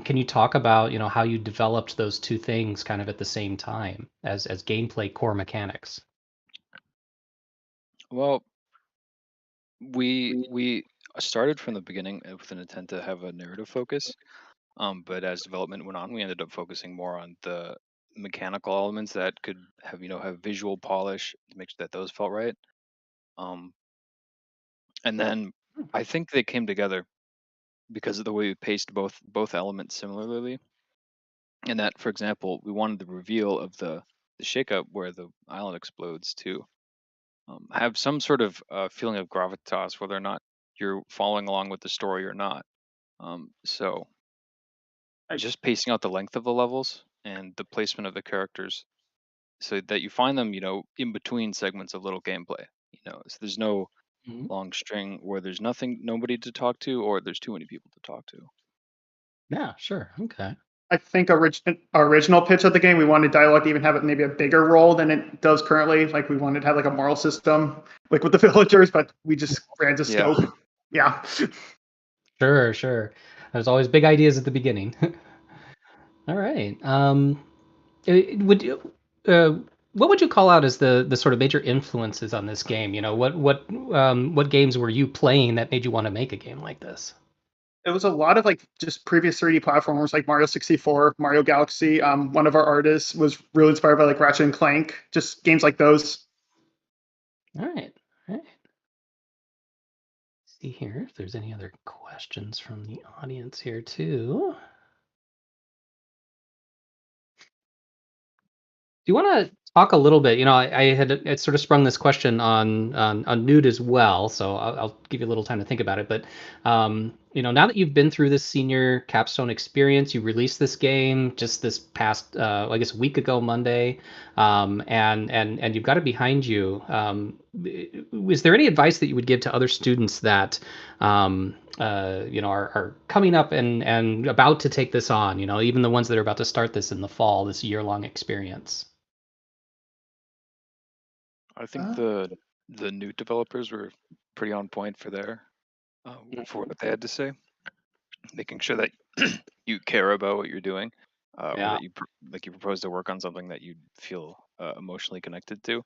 Can you talk about how you developed those two things kind of at the same time as gameplay core mechanics? Well, we started from the beginning with an intent to have a narrative focus. But as development went on, we ended up focusing more on the mechanical elements that could have visual polish to make sure that those felt right. Um, and then I think they came together because of the way we paced both elements similarly. And that, for example, we wanted the reveal of the shakeup where the island explodes to have some sort of feeling of gravitas, whether or not you're following along with the story or not. So just pacing out the length of the levels and the placement of the characters so that you find them, in between segments of little gameplay. So there's no Mhm. long string where there's nobody to talk to, or there's too many people to talk to. Yeah, sure. Okay. I think original pitch of the game, we wanted dialogue to even have it maybe a bigger role than it does currently. Like we wanted to have like a moral system, like with the villagers, but we just ran to Yeah. scope. Yeah. Sure. There's always big ideas at the beginning. All right. Would you, what would you call out as the sort of major influences on this game? You know, what games were you playing that made you want to make a game like this? It was a lot of like just previous 3D platformers like Mario 64, Mario Galaxy. One of our artists was really inspired by like Ratchet and Clank, just games like those. All right. See here if there's any other questions from the audience here too. Do you want to talk a little bit? You know, I had sort of sprung this question on Newt as well, so I'll give you a little time to think about it. But you know, now that you've been through this senior capstone experience, you released this game just this past, I guess, a week ago Monday, and you've got it behind you. Is there any advice that you would give to other students that you know are coming up and about to take this on? You know, even the ones that are about to start this in the fall, this year-long experience. I think the new developers were pretty on point for for what they had to say, making sure that you care about what you're doing, or that you propose to work on something that you feel emotionally connected to.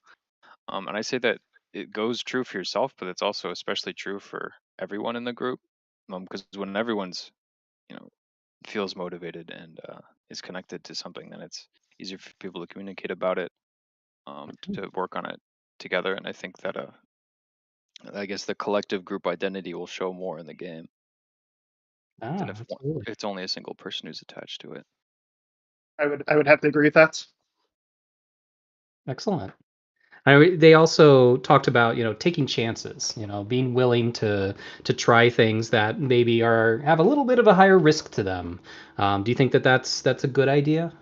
And I say that it goes true for yourself, but it's also especially true for everyone in the group, because when everyone's feels motivated and is connected to something, then it's easier for people to communicate about it, to work on it together. And I think that I guess the collective group identity will show more in the game than if it's only a single person who's attached to it. I would have to agree with that. Excellent. They also talked about taking chances, being willing to try things that maybe have a little bit of a higher risk to them. Do you think that that's a good idea?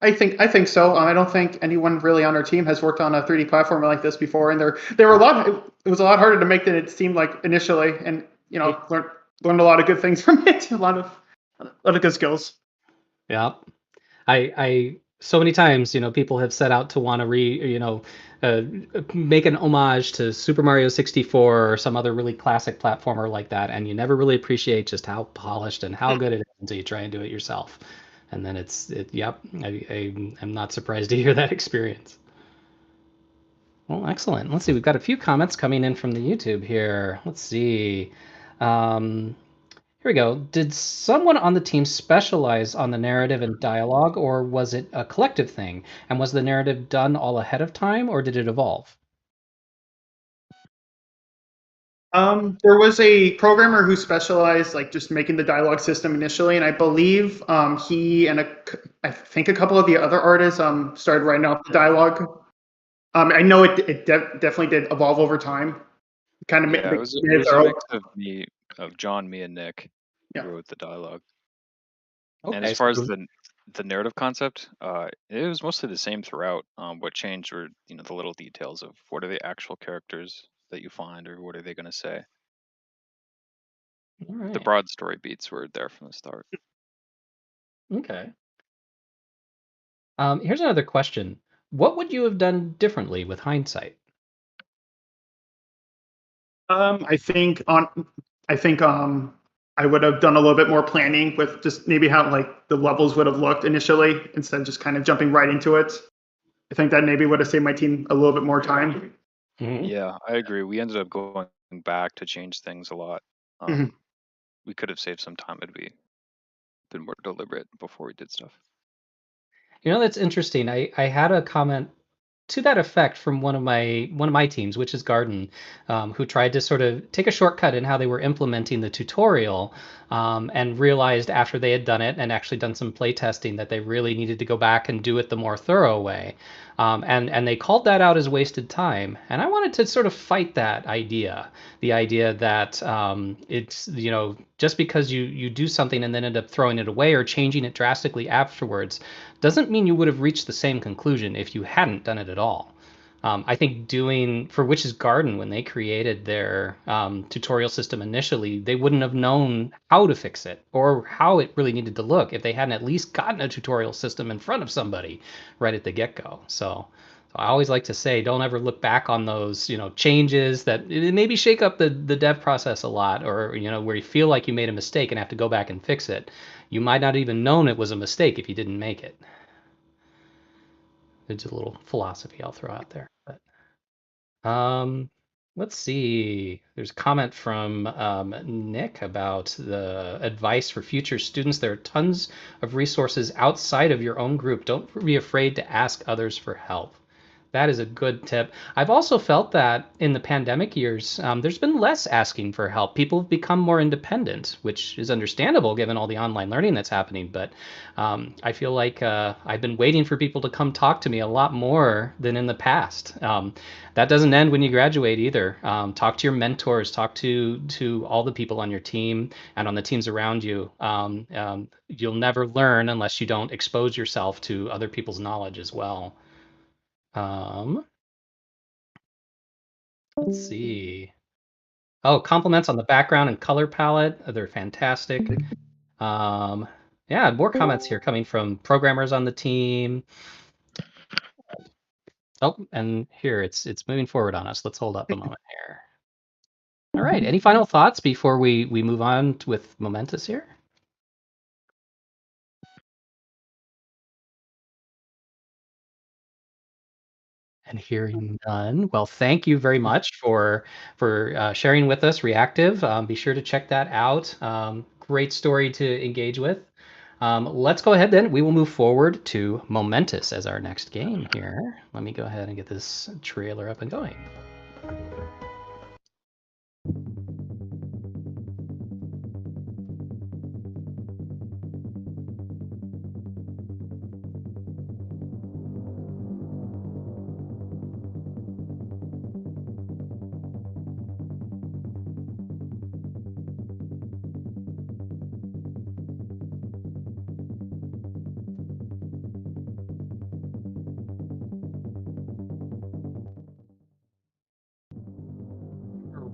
I think so. I don't think anyone really on our team has worked on a 3D platformer like this before, and there were a lot. It was a lot harder to make than it seemed like initially, and learned a lot of good things from it. A lot of good skills. Yeah, I so many times people have set out to want to make an homage to Super Mario 64 or some other really classic platformer like that, and you never really appreciate just how polished and how good it is until you try and do it yourself. And then I'm not surprised to hear that experience. Well, excellent. Let's see. We've got a few comments coming in from the YouTube here. Let's see. Here we go. Did someone on the team specialize on the narrative and dialogue, or was it a collective thing? And was the narrative done all ahead of time, or did it evolve? There was a programmer who specialized like just making the dialogue system initially, and I believe he and I think a couple of the other artists started writing out the dialogue. I know it definitely did evolve over time. Kind of it was a mix of John, me, and Nick who wrote the dialogue. Okay, and as far as the narrative concept, it was mostly the same throughout. What changed were the little details of what are the actual characters that you find, or what are they going to say. Right. The broad story beats were there from the start. Okay. Here's another question. What would you have done differently with hindsight? I think I would have done a little bit more planning with just maybe how like the levels would have looked initially instead of just kind of jumping right into it. I think that maybe would have saved my team a little bit more time. Mm-hmm. Yeah, I agree. We ended up going back to change things a lot. We could have saved some time. It'd been more deliberate before we did stuff. That's interesting. I had a comment to that effect from one of my teams, which is Garden, who tried to sort of take a shortcut in how they were implementing the tutorial, and realized after they had done it and actually done some play testing that they really needed to go back and do it the more thorough way. And they called that out as wasted time. And I wanted to sort of fight that idea, the idea that it's, just because you do something and then end up throwing it away or changing it drastically afterwards doesn't mean you would have reached the same conclusion if you hadn't done it at all. I think for Witch's Garden, when they created their tutorial system initially, they wouldn't have known how to fix it or how it really needed to look if they hadn't at least gotten a tutorial system in front of somebody right at the get-go. So I always like to say, don't ever look back on those, changes that maybe shake up the dev process a lot, or where you feel like you made a mistake and have to go back and fix it. You might not even known it was a mistake if you didn't make it. It's a little philosophy I'll throw out there. But let's see. There's a comment from Nick about the advice for future students. There are tons of resources outside of your own group. Don't be afraid to ask others for help. That is a good tip. I've also felt that in the pandemic years, there's been less asking for help. People have become more independent, which is understandable given all the online learning that's happening. But I feel like I've been waiting for people to come talk to me a lot more than in the past. That doesn't end when you graduate either. Talk to your mentors, talk to all the people on your team and on the teams around you. You'll never learn unless you don't expose yourself to other people's knowledge as well. Let's see. Oh, compliments on the background and color palette. They're fantastic. Yeah, more comments here coming from programmers on the team. Oh, and here it's moving forward on us. Let's hold up a moment here. All right. Any final thoughts before we move on with Momentus here? And hearing none, well, thank you very much for sharing with us ReActive. Be sure to check that out. Great story to engage with. Let's go ahead then. We will move forward to Momentus as our next game here. Let me go ahead and get this trailer up and going.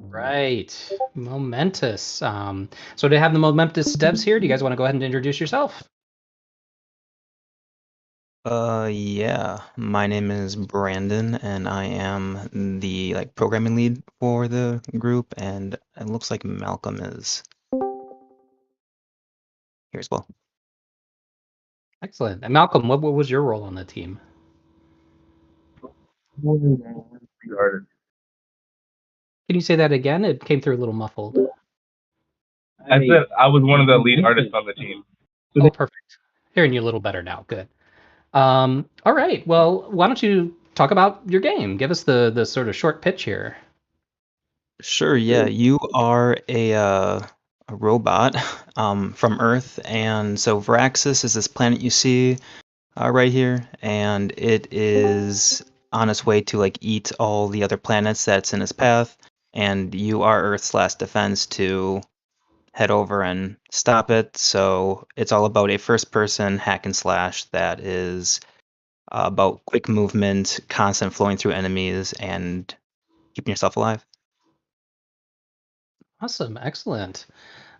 Right, Momentus. So to have the Momentus devs here, do you guys want to go ahead and introduce yourself? Yeah. My name is Brandon, and I am the programming lead for the group, and it looks like Malcolm is here as well. Excellent. And Malcolm, what was your role on the team? Can you say that again? It came through a little muffled. I said I was one of the lead artists on the team. Oh, perfect. Hearing you a little better now. Good. All right. Well, why don't you talk about your game? Give us the sort of short pitch here. Sure, yeah. You are a robot from Earth, and so Veraxis is this planet you see right here, and it is on its way to eat all the other planets that's in its path, and you are Earth's last defense to head over and stop it. So it's all about a first-person hack and slash that is about quick movement, constant flowing through enemies, and keeping yourself alive. Awesome. Excellent.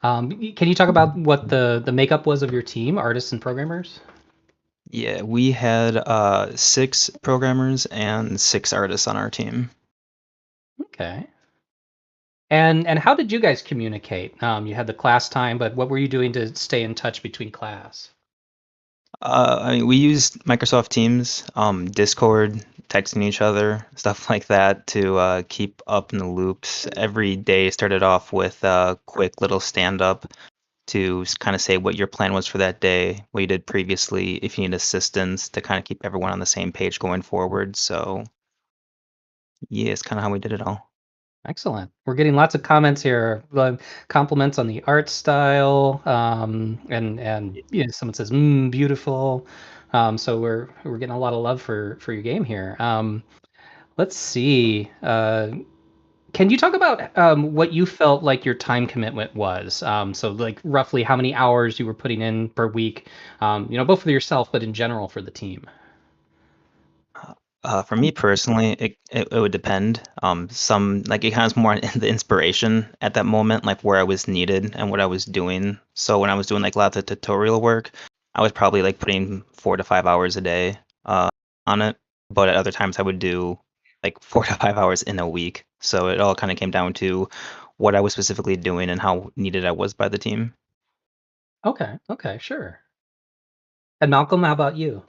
Can you talk about what the makeup was of your team, artists and programmers? Yeah, we had 6 programmers and 6 artists on our team. Okay. And how did you guys communicate? You had the class time, but what were you doing to stay in touch between class? We used Microsoft Teams, Discord, texting each other, stuff like that to keep up in the loops. Every day started off with a quick little stand-up to kind of say what your plan was for that day, what you did previously, if you need assistance, to kind of keep everyone on the same page going forward. So, yeah, it's kind of how we did it all. Excellent. We're getting lots of comments here, compliments on the art style, and someone says, beautiful. So we're getting a lot of love for your game here. Let's see. Can you talk about what you felt like your time commitment was? So roughly how many hours you were putting in per week, both for yourself, but in general for the team? For me personally, it would depend. Some like it kind of more on the inspiration at that moment, like where I was needed and what I was doing. So when I was doing like a lot of the tutorial work, I was probably like putting 4 to 5 hours a day on it. But at other times, I would do like 4 to 5 hours in a week. So it all kind of came down to what I was specifically doing and how needed I was by the team. Okay, sure. And Malcolm, how about you?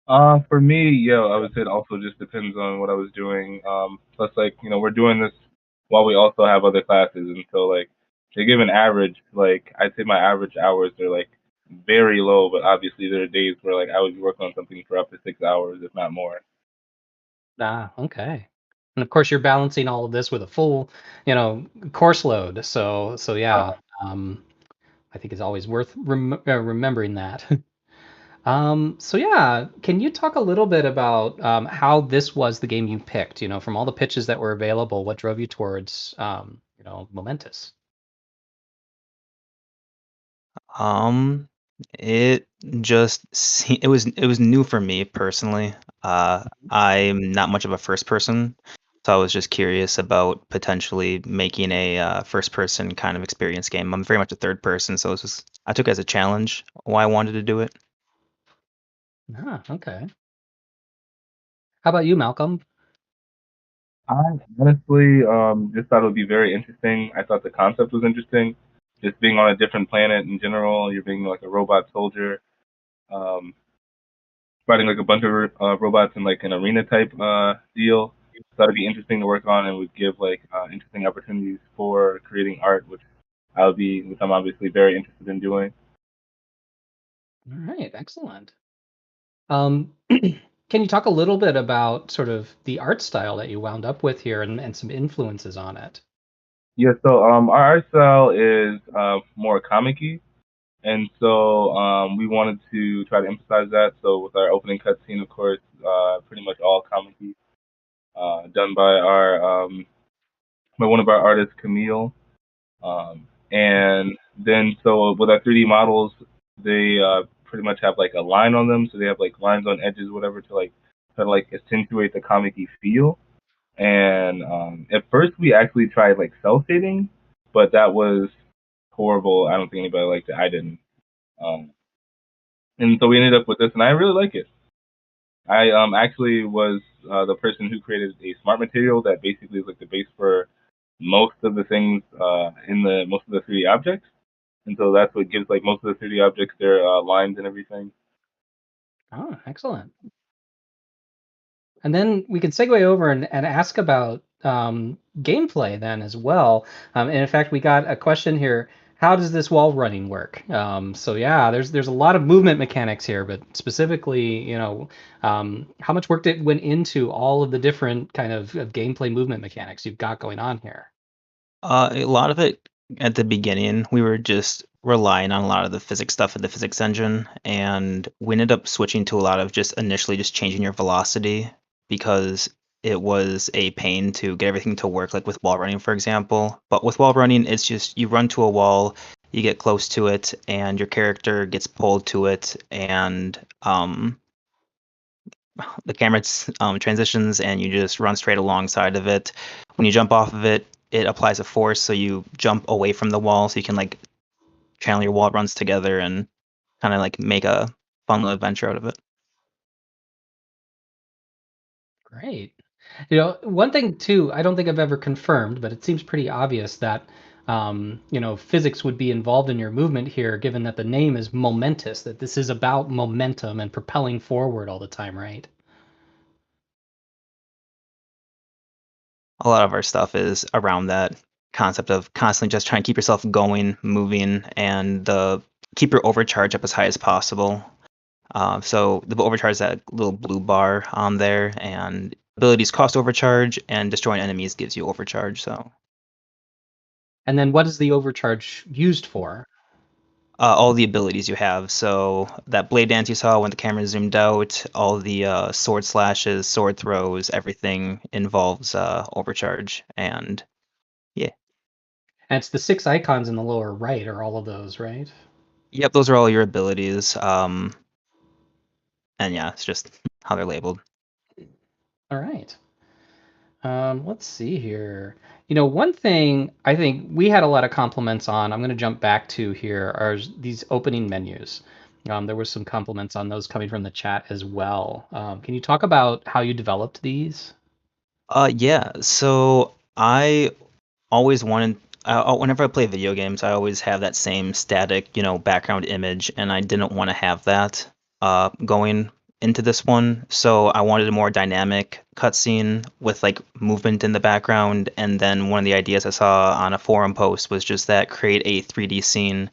For me, yeah, I would say it also just depends on what I was doing. Plus, like, we're doing this while we also have other classes, and so like to give an average, like I'd say my average hours are like very low, but obviously there are days where like I would be working on something for up to 6 hours, if not more. Ah, okay. And of course, you're balancing all of this with a full, course load. So yeah, I think it's always worth remembering that. So yeah, can you talk a little bit about how this was the game you picked? From all the pitches that were available, what drove you towards, Momentus? Um, it it was new for me personally. I'm not much of a first person, so I was just curious about potentially making a first person kind of experience game. I'm very much a third person, so I took it as a challenge why I wanted to do it. Ah, okay. How about you, Malcolm? I honestly just thought it would be very interesting. I thought the concept was interesting. Just being on a different planet in general, you're being like a robot soldier, um, fighting like a bunch of robots in like an arena type deal. Thought it'd be interesting to work on and would give like interesting opportunities for creating art, which I'm obviously very interested in doing. All right, excellent. Can you talk a little bit about sort of the art style that you wound up with here and some influences on it? Yeah, so our art style is more comic-y, and so we wanted to try to emphasize that. So with our opening cutscene, of course, pretty much all comic-y, done by one of our artists, Camille. And then so with our 3D models, they pretty much have like a line on them, so they have like lines on edges, whatever, to like try to like accentuate the comic-y feel. And at first we actually tried like cell shading, but that was horrible. I don't think anybody liked it. I didn't. Um, and so we ended up with this, and I really like it. I actually was the person who created a smart material that basically is like the base for most of the things in the most of the 3D objects, and so that's what gives like most of the 3D objects their lines and everything. Oh, excellent. And then we can segue over and ask about gameplay then as well. And in fact, we got a question here. How does this wall running work? So yeah, there's a lot of movement mechanics here, but specifically, how much work went into all of the different kind of gameplay movement mechanics you've got going on here? A lot of it at the beginning, we were just relying on a lot of the physics stuff in the physics engine, and we ended up switching to a lot of just initially just changing your velocity because it was a pain to get everything to work, like with wall running, for example. But with wall running, it's just you run to a wall, you get close to it, and your character gets pulled to it, and the camera transitions, and you just run straight alongside of it. When you jump off of it, it applies a force, so you jump away from the wall, so you can like channel your wall runs together and kind of like make a fun little adventure out of it. Great. One thing too, I don't think I've ever confirmed, but it seems pretty obvious that physics would be involved in your movement here, given that the name is Momentus, that this is about momentum and propelling forward all the time, right? A lot of our stuff is around that concept of constantly just trying to keep yourself going, moving, and keep your overcharge up as high as possible. So the overcharge is that little blue bar on there, and abilities cost overcharge, and destroying enemies gives you overcharge. So And then what is the overcharge used for? all the abilities you have. So that blade dance you saw when the camera zoomed out, all the sword slashes, sword throws, everything involves overcharge. And yeah. And it's the 6 icons in the lower right are all of those, right? Yep, those are all your abilities. And yeah, it's just how they're labeled. All right. Let's see here. One thing I think we had a lot of compliments on, I'm going to jump back to here, are these opening menus. There was some compliments on those coming from the chat as well. Can you talk about how you developed these? Yeah. So I always wanted, whenever I play video games, I always have that same static, background image, and I didn't want to have that going into this one. So I wanted a more dynamic cutscene with like movement in the background. And then one of the ideas I saw on a forum post was just that create a 3D scene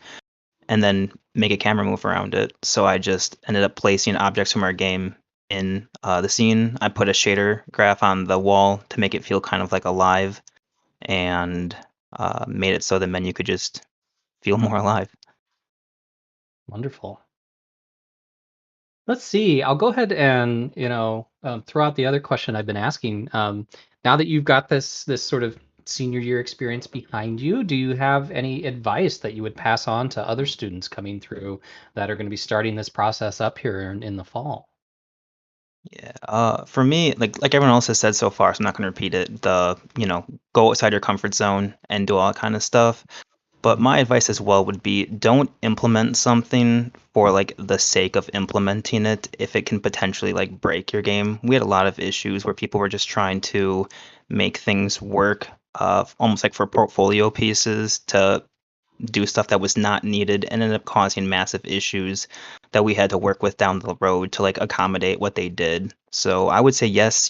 and then make a camera move around it. So I just ended up placing objects from our game in the scene. I put a shader graph on the wall to make it feel kind of like alive, and made it so the menu could just feel more alive. Wonderful. Let's see. I'll go ahead and throw out the other question I've been asking. Now that you've got this sort of senior year experience behind you, do you have any advice that you would pass on to other students coming through that are going to be starting this process up here in the fall? Yeah. For me, like everyone else has said so far, so I'm not going to repeat it. Go outside your comfort zone and do all that kind of stuff. But my advice as well would be don't implement something for like the sake of implementing it if it can potentially like break your game. We had a lot of issues where people were just trying to make things work, almost like for portfolio pieces to do stuff that was not needed and ended up causing massive issues that we had to work with down the road to like accommodate what they did. So I would say yes,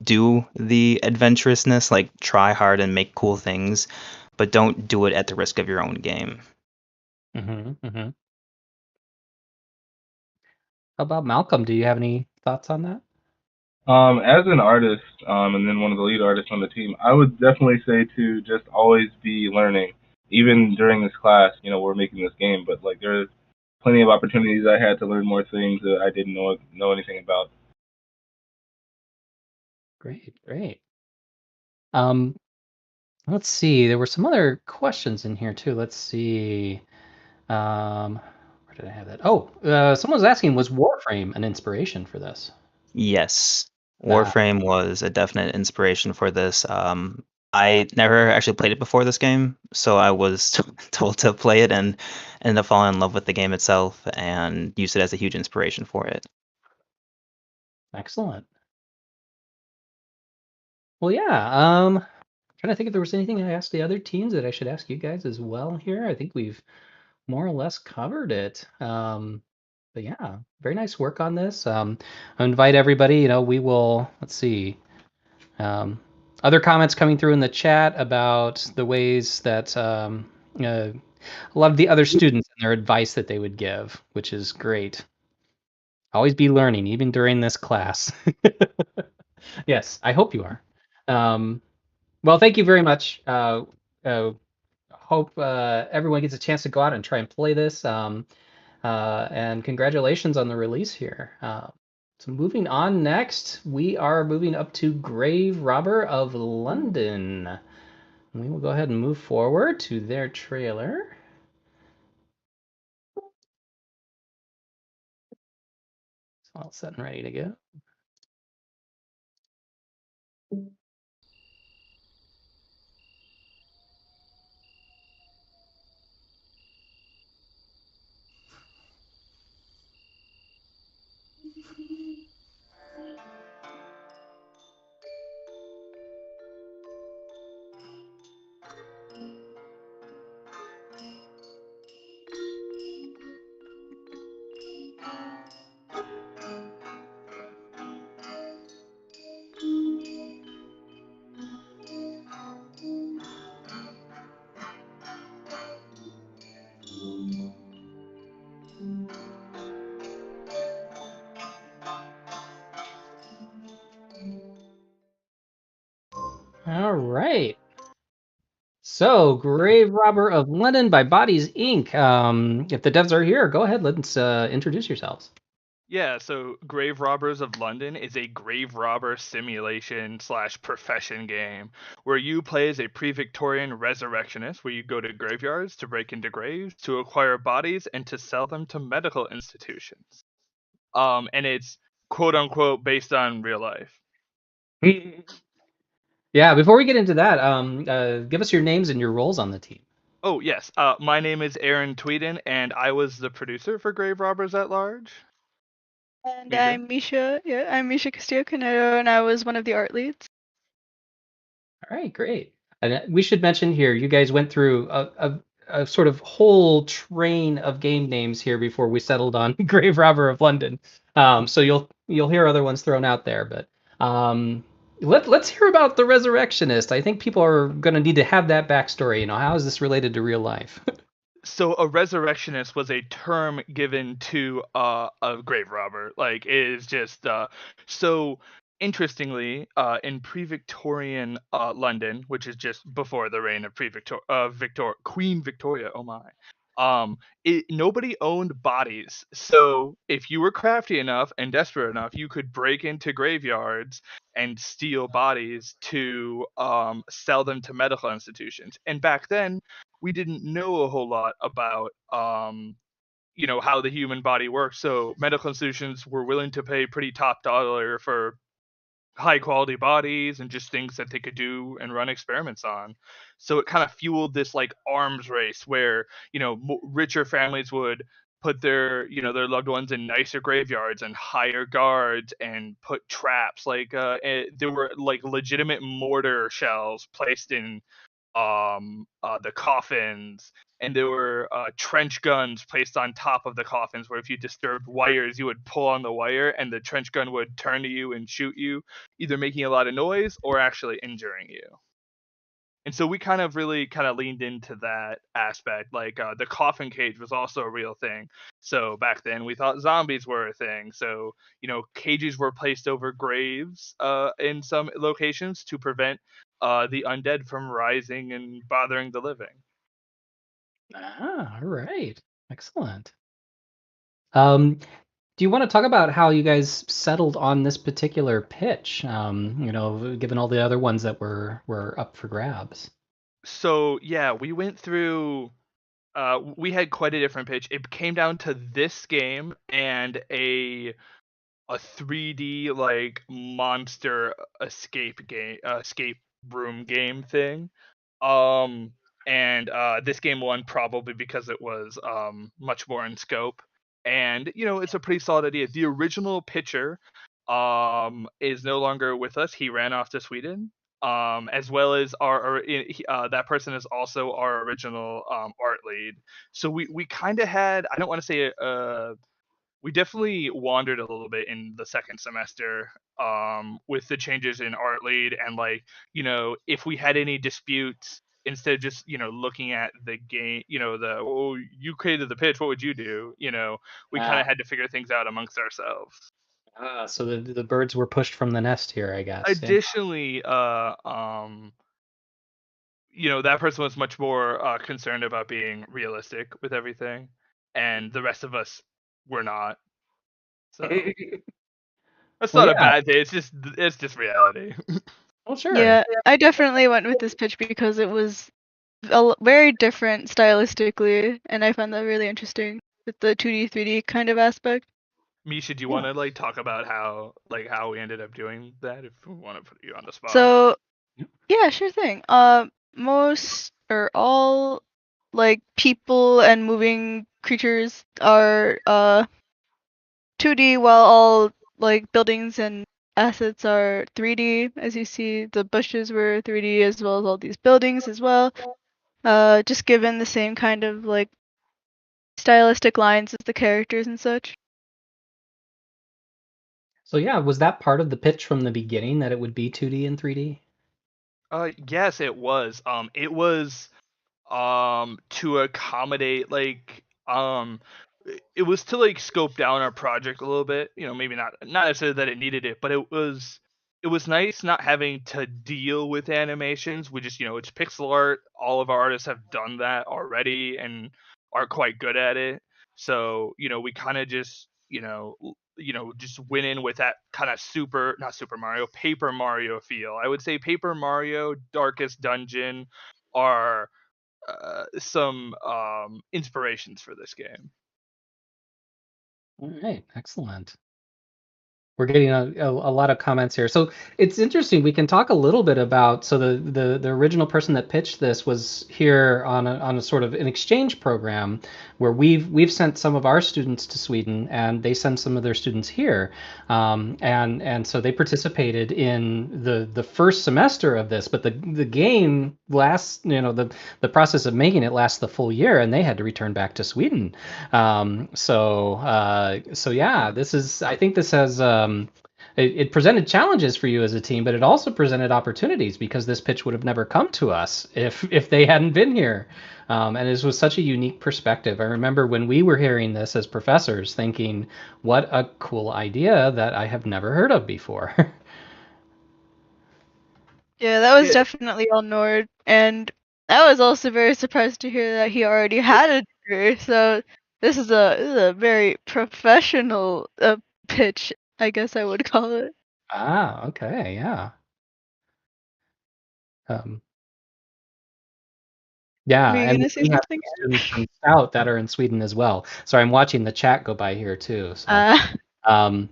do the adventurousness, like try hard and make cool things, but don't do it at the risk of your own game. Mm-hmm. How about Malcolm? Do you have any thoughts on that? As an artist, and then one of the lead artists on the team, I would definitely say to just always be learning. Even during this class, we're making this game, but like there's plenty of opportunities I had to learn more things that I didn't know anything about. Great. Let's see. There were some other questions in here too. Let's see. Where did I have that? Oh, someone was asking, was Warframe an inspiration for this? Yes, Ah, Warframe was a definite inspiration for this. I never actually played it before this game, so I was told to play it and ended up falling in love with the game itself and used it as a huge inspiration for it. excellent. Well, yeah. Trying to think if there was anything I asked the other teams that I should ask you guys as well here. I think we've more or less covered it. But yeah, very nice work on this. I invite everybody. We will. Let's see. Other comments coming through in the chat about the ways that a lot of the other students and their advice that they would give, which is great. Always be learning, even during this class. Yes, I hope you are. Well, thank you very much. Hope everyone gets a chance to go out and try and play this. And congratulations on the release here. So moving on next, we are moving up to Grave Robber of London. We will go ahead and move forward to their trailer. It's all set and ready to go. All right. So, Grave Robber of London by Bodies Inc. If the devs are here, go ahead. Let's introduce yourselves. Yeah, so Grave Robbers of London is a grave robber simulation / profession game where you play as a pre-Victorian resurrectionist where you go to graveyards to break into graves, to acquire bodies, and to sell them to medical institutions. And it's quote unquote based on real life. Yeah, before we get into that, give us your names and your roles on the team. Oh, yes. My name is Aaron Tweeden, and I was the producer for Grave Robbers at Large. And Misha? I'm Misha. Yeah, I'm Misha Castillo-Canero, and I was one of the art leads. All right, great. And we should mention here, you guys went through a sort of whole train of game names here before we settled on Grave Robber of London. So you'll hear other ones thrown out there, but let's hear about the Resurrectionist. I think people are going to need to have that backstory. How is this related to real life? So a resurrectionist was a term given to a grave robber. Like, it is just so interestingly, in pre-Victorian London, which is just before the reign of Queen Victoria. Oh my. Nobody owned bodies. So if you were crafty enough and desperate enough, you could break into graveyards and steal bodies to sell them to medical institutions. And back then, we didn't know a whole lot about how the human body works. So medical institutions were willing to pay pretty top dollar for high quality bodies and just things that they could do and run experiments on. So it kind of fueled this like arms race where richer families would put their their loved ones in nicer graveyards and hire guards and put traps. Like there were like legitimate mortar shells placed in the coffins, and there were trench guns placed on top of the coffins where if you disturbed wires, you would pull on the wire and the trench gun would turn to you and shoot you, either making a lot of noise or actually injuring you. And so we kind of really leaned into that aspect. Like the coffin cage was also a real thing. So back then we thought zombies were a thing. So, cages were placed over graves in some locations to prevent the undead from rising and bothering the living. All right. Excellent. Do you want to talk about how you guys settled on this particular pitch? Given all the other ones that were up for grabs. So yeah, we went through. We had quite a different pitch. It came down to this game and a 3D like monster escape room game thing. And this game won probably because it was much more in scope. And it's a pretty solid idea. The original pitcher is no longer with us. He ran off to Sweden. As well as that person is also our original art lead. So we kind of had, I don't want to say we definitely wandered a little bit in the second semester with the changes in art lead, and if we had any disputes, instead of just looking at the game, you created the pitch, what would you do, we kind of had to figure things out amongst ourselves. So the birds were pushed from the nest here, I guess. Additionally, that person was much more concerned about being realistic with everything, and the rest of us were not. So that's not a bad thing. It's just reality. Well, sure. Yeah, I definitely went with this pitch because it was very different stylistically, and I found that really interesting with the 2D, 3D kind of aspect. Misha, do you want to talk about how we ended up doing that? If we want to put you on the spot. So, yeah, sure thing. Most or all people and moving creatures are 2D, while all buildings and assets are 3D. As you see, the bushes were 3D as well as all these buildings as well. Just given the same kind of stylistic lines as the characters and such. So yeah, was that part of the pitch from the beginning that it would be 2D and 3D? Yes, it was. It was to accommodate it was to scope down our project a little bit. Maybe not necessarily that it needed it, but it was nice not having to deal with animations. We just it's pixel art. All of our artists have done that already and are quite good at it. So we kind of just just went in with that kind of Paper Mario feel. I would say Paper Mario, Darkest Dungeon are some inspirations for this game. All right, excellent. We're getting a lot of comments here. So it's interesting. We can talk a little bit about, so the original person that pitched this was here on a sort of an exchange program where we've sent some of our students to Sweden and they send some of their students here. And so they participated in the first semester of this, but the game lasts, the process of making it lasts the full year, and they had to return back to Sweden. So yeah, I think this has, it presented challenges for you as a team, but it also presented opportunities because this pitch would have never come to us if they hadn't been here. And this was such a unique perspective. I remember when we were hearing this as professors thinking, what a cool idea that I have never heard of before. Yeah, that was definitely all Nord, and I was also very surprised to hear that he already had a degree. So this is a very professional pitch, I guess I would call it. Okay, yeah. Yeah, Were you and gonna say we have something? students from Stout that are in Sweden as well. Sorry, I'm watching the chat go by here too. So,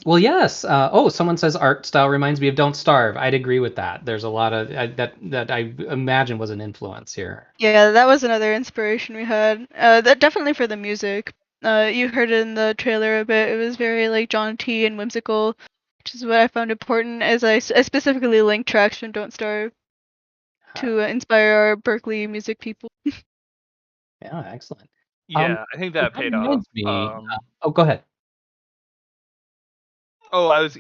well, yes. Someone says art style reminds me of Don't Starve. I'd agree with that. There's a lot of that I imagine was an influence here. Yeah, that was another inspiration we had. That definitely for the music. You heard it in the trailer a bit. It was very like John T and whimsical, which is what I found important. As I specifically linked tracks from Don't Starve to inspire our Berkeley music people. Yeah, excellent. Yeah, I think that paid off. Reminds me. Go ahead. Oh, I was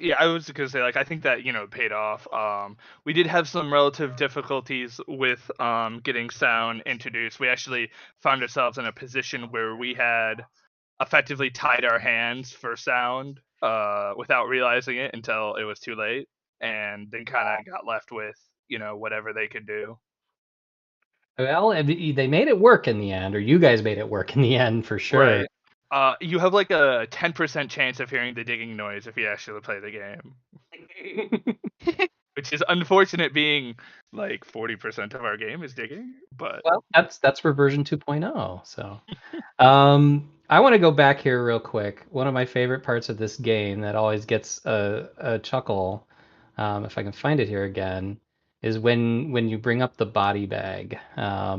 gonna say, like, I think that paid off. We did have some relative difficulties with getting sound introduced. We actually found ourselves in a position where we had effectively tied our hands for sound without realizing it until it was too late, and then kind of got left with whatever they could do. Well, they made it work in the end, or you guys made it work in the end for sure. Right. You have like a 10% chance of hearing the digging noise if you actually play the game. Which is unfortunate, being like 40% of our game is digging, but well, that's for version 2.0. So I want to go back here real quick. One of my favorite parts of this game that always gets a chuckle, if I can find it here again, is when you bring up the body bag. Here, I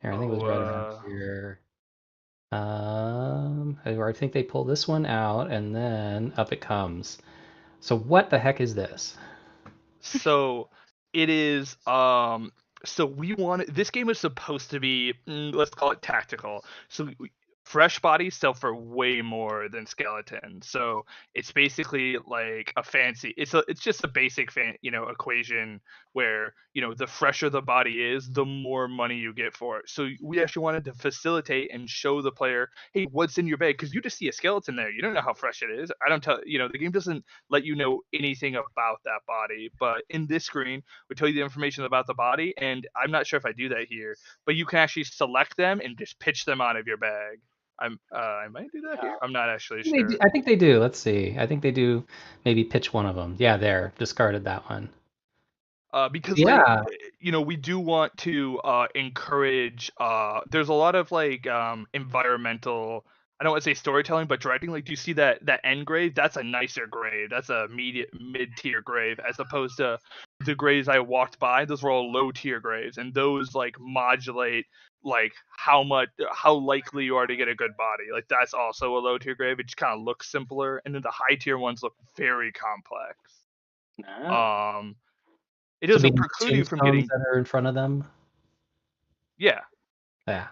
think it was right around here. Or I think they pull this one out and then up it comes. So what the heck is this? So it is so this game is supposed to be, let's call it tactical. So fresh bodies sell for way more than skeletons. So it's basically like a fancy, it's just a basic equation where the fresher the body is, the more money you get for it. So we actually wanted to facilitate and show the player, hey, what's in your bag? Because you just see a skeleton there, you don't know how fresh it is. I don't tell the game doesn't let you know anything about that body, but in this screen we tell you the information about the body. And I'm not sure if I do that here, but you can actually select them and just pitch them out of your bag. I might do that here. I'm not actually sure. I think they do. Let's see. I think they do. Maybe pitch one of them. Yeah, there, discarded that one. Because we do want to encourage. There's a lot of like environmental. I don't want to say storytelling, but directing. Like, do you see that end grave? That's a nicer grave. That's a mid-tier grave, as opposed to the graves I walked by. Those were all low-tier graves, and those like modulate like how likely you are to get a good body. Like, that's also a low-tier grave. It just kind of looks simpler, and then the high-tier ones look very complex. It doesn't preclude you from getting that are in front of them. Yeah. Yeah.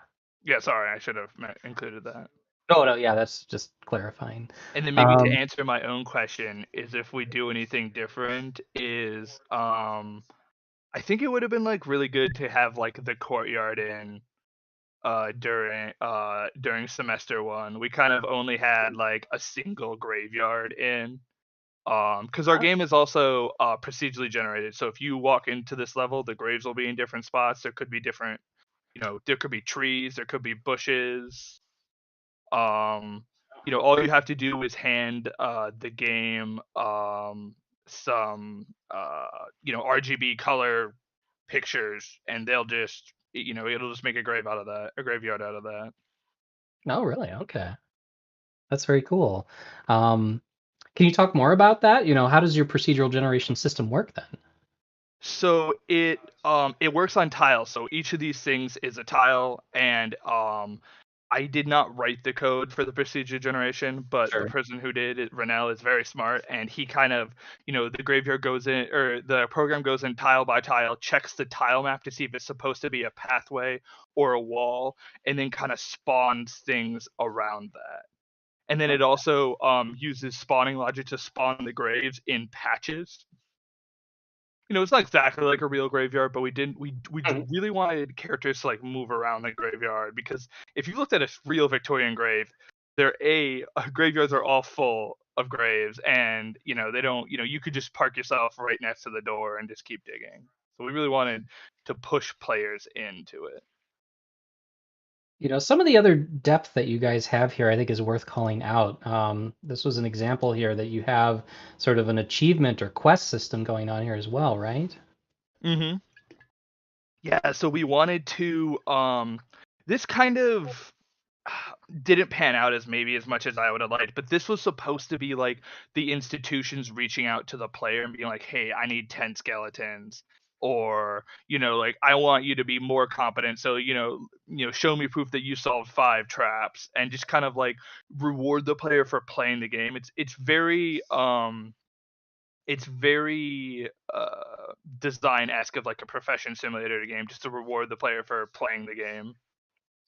Yeah. Sorry, I should have included that. No. Yeah, that's just clarifying. And then maybe to answer my own question is if we do anything different is I think it would have been like really good to have like the courtyard in during semester 1. We kind of only had like a single graveyard in. Because our game is also procedurally generated. So if you walk into this level, the graves will be in different spots. There could be different, there could be trees, there could be bushes. All you have to do is hand the game some RGB color pictures, and they'll just it'll just make a graveyard out of that. Oh, really? Okay. That's very cool. Can you talk more about that? How does your procedural generation system work then? So it works on tiles. So each of these things is a tile, and I did not write the code for the procedure generation, but the person who did it, Renell, is very smart, and he kind of, the graveyard goes in, or the program goes in tile by tile, checks the tile map to see if it's supposed to be a pathway or a wall, and then kind of spawns things around that. And then it also uses spawning logic to spawn the graves in patches. It's not exactly like a real graveyard, but we really wanted characters to like move around the graveyard, because if you looked at a real Victorian grave, graveyards are all full of graves, and they don't, you could just park yourself right next to the door and just keep digging. So we really wanted to push players into it. Some of the other depth that you guys have here, I think, is worth calling out. This was an example here that you have sort of an achievement or quest system going on here as well, right? Mm-hmm. Yeah, so we wanted to, this kind of didn't pan out as much as I would have liked, but this was supposed to be like the institutions reaching out to the player and being like, hey, I need 10 skeletons, or like, I want you to be more competent, so show me proof that you solved 5 traps, and just kind of like reward the player for playing the game. It's very design-esque of like a profession simulator game, just to reward the player for playing the game.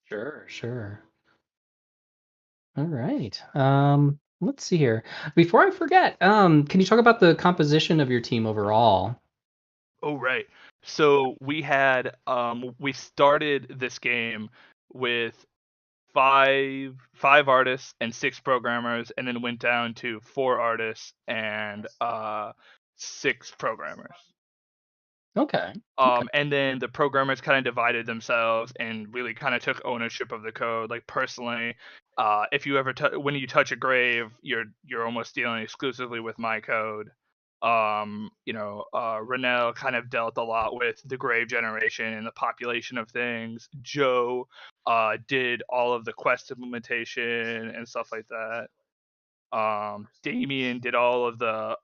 Sure. All right. Let's see here. Before I forget, can you talk about the composition of your team overall? Oh, right. So we started this game with five artists and 6 programmers, and then went down to 4 artists and 6 programmers. Okay. And then the programmers kind of divided themselves and really kind of took ownership of the code. Like, personally, if you ever when you touch a grave, you're almost dealing exclusively with my code. Renell kind of dealt a lot with the grave generation and the population of things. Joe did all of the quest implementation and stuff like that. Damien did all of the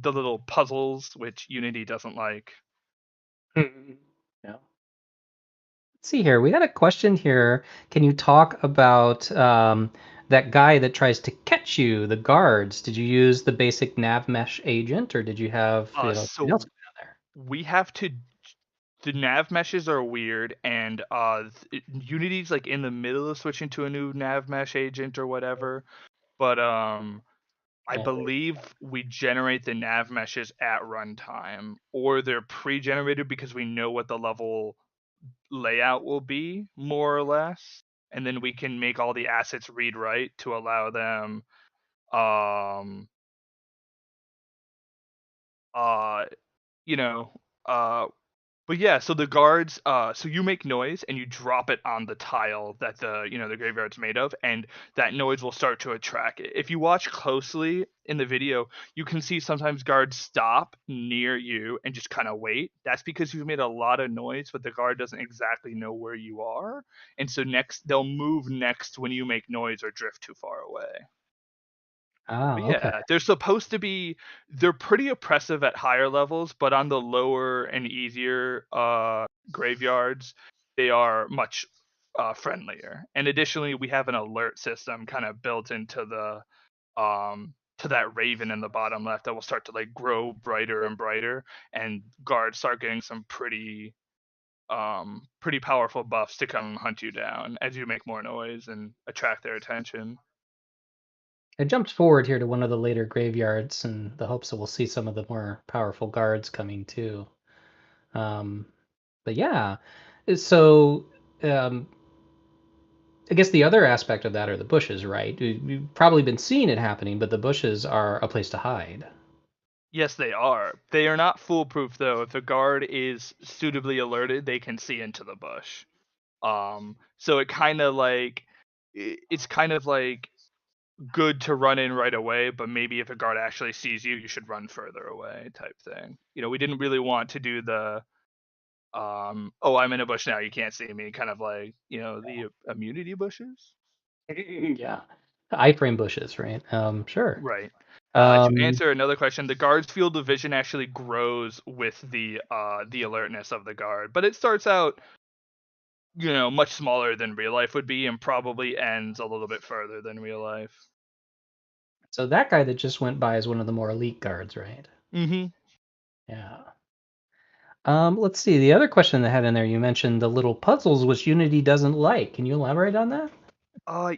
little puzzles, which Unity doesn't like. Yeah. Let's see here. We got a question here. Can you talk about that guy that tries to catch you, the guards? Did you use the basic nav mesh agent, or did you have something else going on there? We have to. The nav meshes are weird, and Unity's like in the middle of switching to a new nav mesh agent or whatever. But I believe we generate the nav meshes at runtime, or they're pre-generated because we know what the level layout will be, more or less, and then we can make all the assets read write to allow them but yeah, so the guards, so you make noise and you drop it on the tile that the graveyard's made of, and that noise will start to attract it. If you watch closely in the video, you can see sometimes guards stop near you and just kind of wait. That's because you've made a lot of noise, but the guard doesn't exactly know where you are, and so they'll move next when you make noise or drift too far away. But yeah, they're pretty oppressive at higher levels, but on the lower and easier graveyards, they are much friendlier. And additionally, we have an alert system kind of built into the to that raven in the bottom left that will start to like grow brighter and brighter, and guards start getting some pretty powerful buffs to come hunt you down as you make more noise and attract their attention. I jumped forward here to one of the later graveyards in the hopes that we'll see some of the more powerful guards coming too. But yeah, so I guess the other aspect of that are the bushes, right? You've probably been seeing it happening, but the bushes are a place to hide. Yes, they are. They are not foolproof, though. If a guard is suitably alerted, they can see into the bush. So it's kind of like good to run in right away, but maybe if a guard actually sees you, you should run further away type thing. We didn't really want to do the oh, I'm in a bush now, you can't see me, kind of like, the immunity bushes. Yeah. iframe bushes, right? Sure. Right. To Um, answer another question, the guard's field of vision actually grows with the alertness of the guard, but it starts out, much smaller than real life would be, and probably ends a little bit further than real life. so that guy that just went by is one of the more elite guards, right? Mm-hmm. Yeah. Let's see. The other question that had in there, you mentioned the little puzzles, which Unity doesn't like. Can you elaborate on that?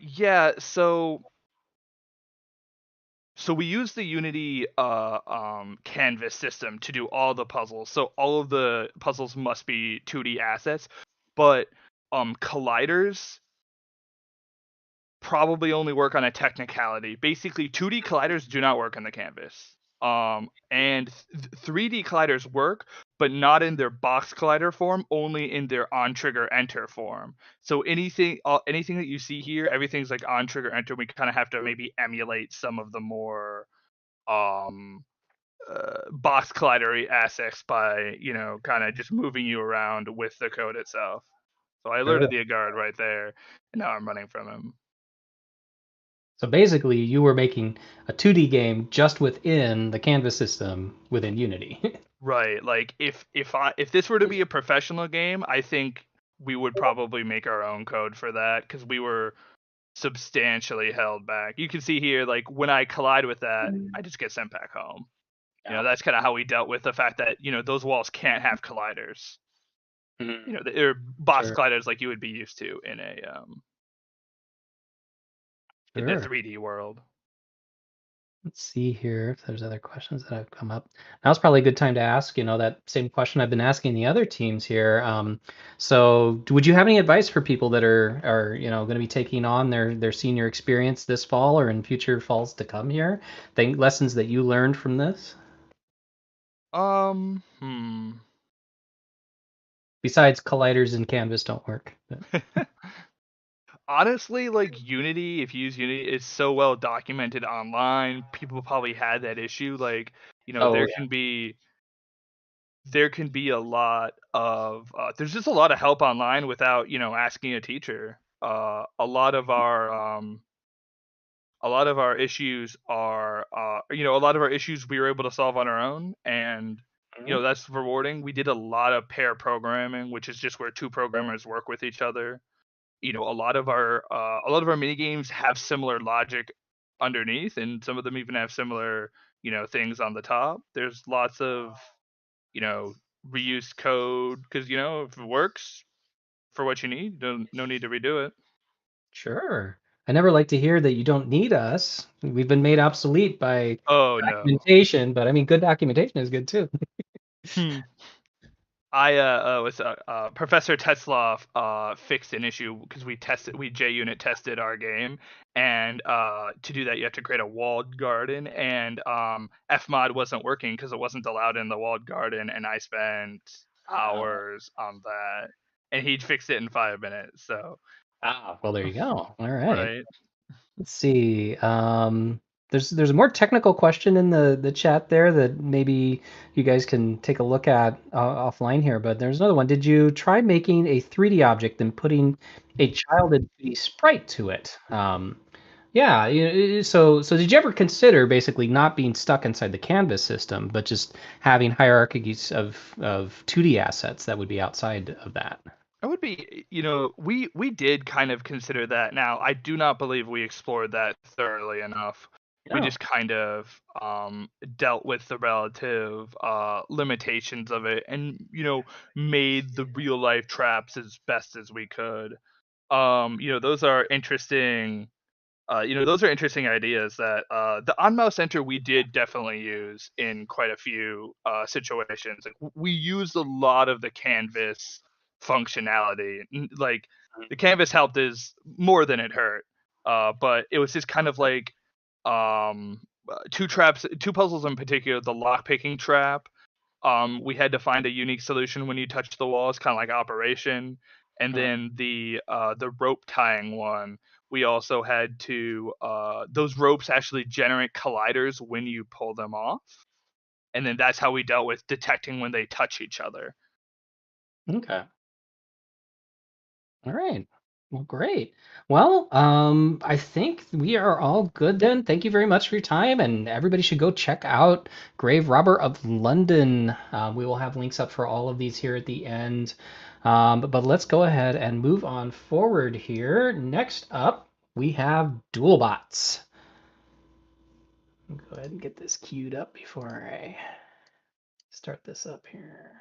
Yeah. So we use the Unity canvas system to do all the puzzles. So all of the puzzles must be 2D assets, but colliders probably only work on a technicality. Basically, 2D colliders do not work on the canvas. And 3D colliders work, but not in their box collider form, only in their on trigger enter form. So anything that you see here, everything's like on trigger enter. We kind of have to maybe emulate some of the more box collider aspects by kind of just moving you around with the code itself. So I alerted the guard right there, and now I'm running from him. So basically, you were making a 2D game just within the canvas system within Unity. Right. Like if this were to be a professional game, I think we would probably make our own code for that, because we were substantially held back. You can see here, like when I collide with that, I just get sent back home. That's kind of how we dealt with the fact that those walls can't have colliders. They're box colliders like you would be used to in in the 3D world. Let's see here if there's other questions that have come up. Now's probably a good time to ask, that same question I've been asking the other teams here. So would you have any advice for people that are going to be taking on their senior experience this fall or in future falls to come here? Lessons that you learned from this? Besides colliders and canvas don't work. Honestly, like Unity, if you use Unity, it's so well documented online. People probably had that issue. Like, there can be a lot of there's just a lot of help online without asking a teacher. A lot of our issues are a lot of our issues we were able to solve on our own, and that's rewarding. We did a lot of pair programming, which is just where two programmers work with each other. A lot of our mini games have similar logic underneath, and some of them even have similar things on the top. There's lots of reused code, because if it works for what you need, no need to redo it. Sure. I never like to hear that you don't need us. We've been made obsolete by documentation, but I mean, good documentation is good too. Professor Tetzloff fixed an issue because we JUnit tested our game, and to do that you have to create a walled garden, and fmod wasn't working because it wasn't allowed in the walled garden, and I spent hours on that, and he fixed it in 5 minutes. So well, there you go. All right. Right. Let's see. There's a more technical question in the chat there that maybe you guys can take a look at offline here, but there's another one. Did you try making a 3D object and putting a childhood sprite to it? Yeah. So did you ever consider basically not being stuck inside the canvas system, but just having hierarchies of 2D assets that would be outside of that? It would be, we did kind of consider that. Now, I do not believe we explored that thoroughly enough. We just kind of dealt with the relative limitations of it, and made the real life traps as best as we could. Those are interesting. Those are interesting ideas that the on-mouse enter we did definitely use in quite a few situations. We used a lot of the canvas functionality. Like the canvas helped is more than it hurt, but it was just kind of like two puzzles in particular. The lock picking trap, we had to find a unique solution when you touch the walls, kind of like Operation, and then the rope tying one, we also had to those ropes actually generate colliders when you pull them off, and then that's how we dealt with detecting when they touch each other. Okay. All right. Well, great. Well, I think we are all good then. Thank you very much for your time, and everybody should go check out Grave Robber of London. We will have links up for all of these here at the end. But let's go ahead and move on forward here. Next up, we have DuolBots. Go ahead and get this queued up before I start this up here.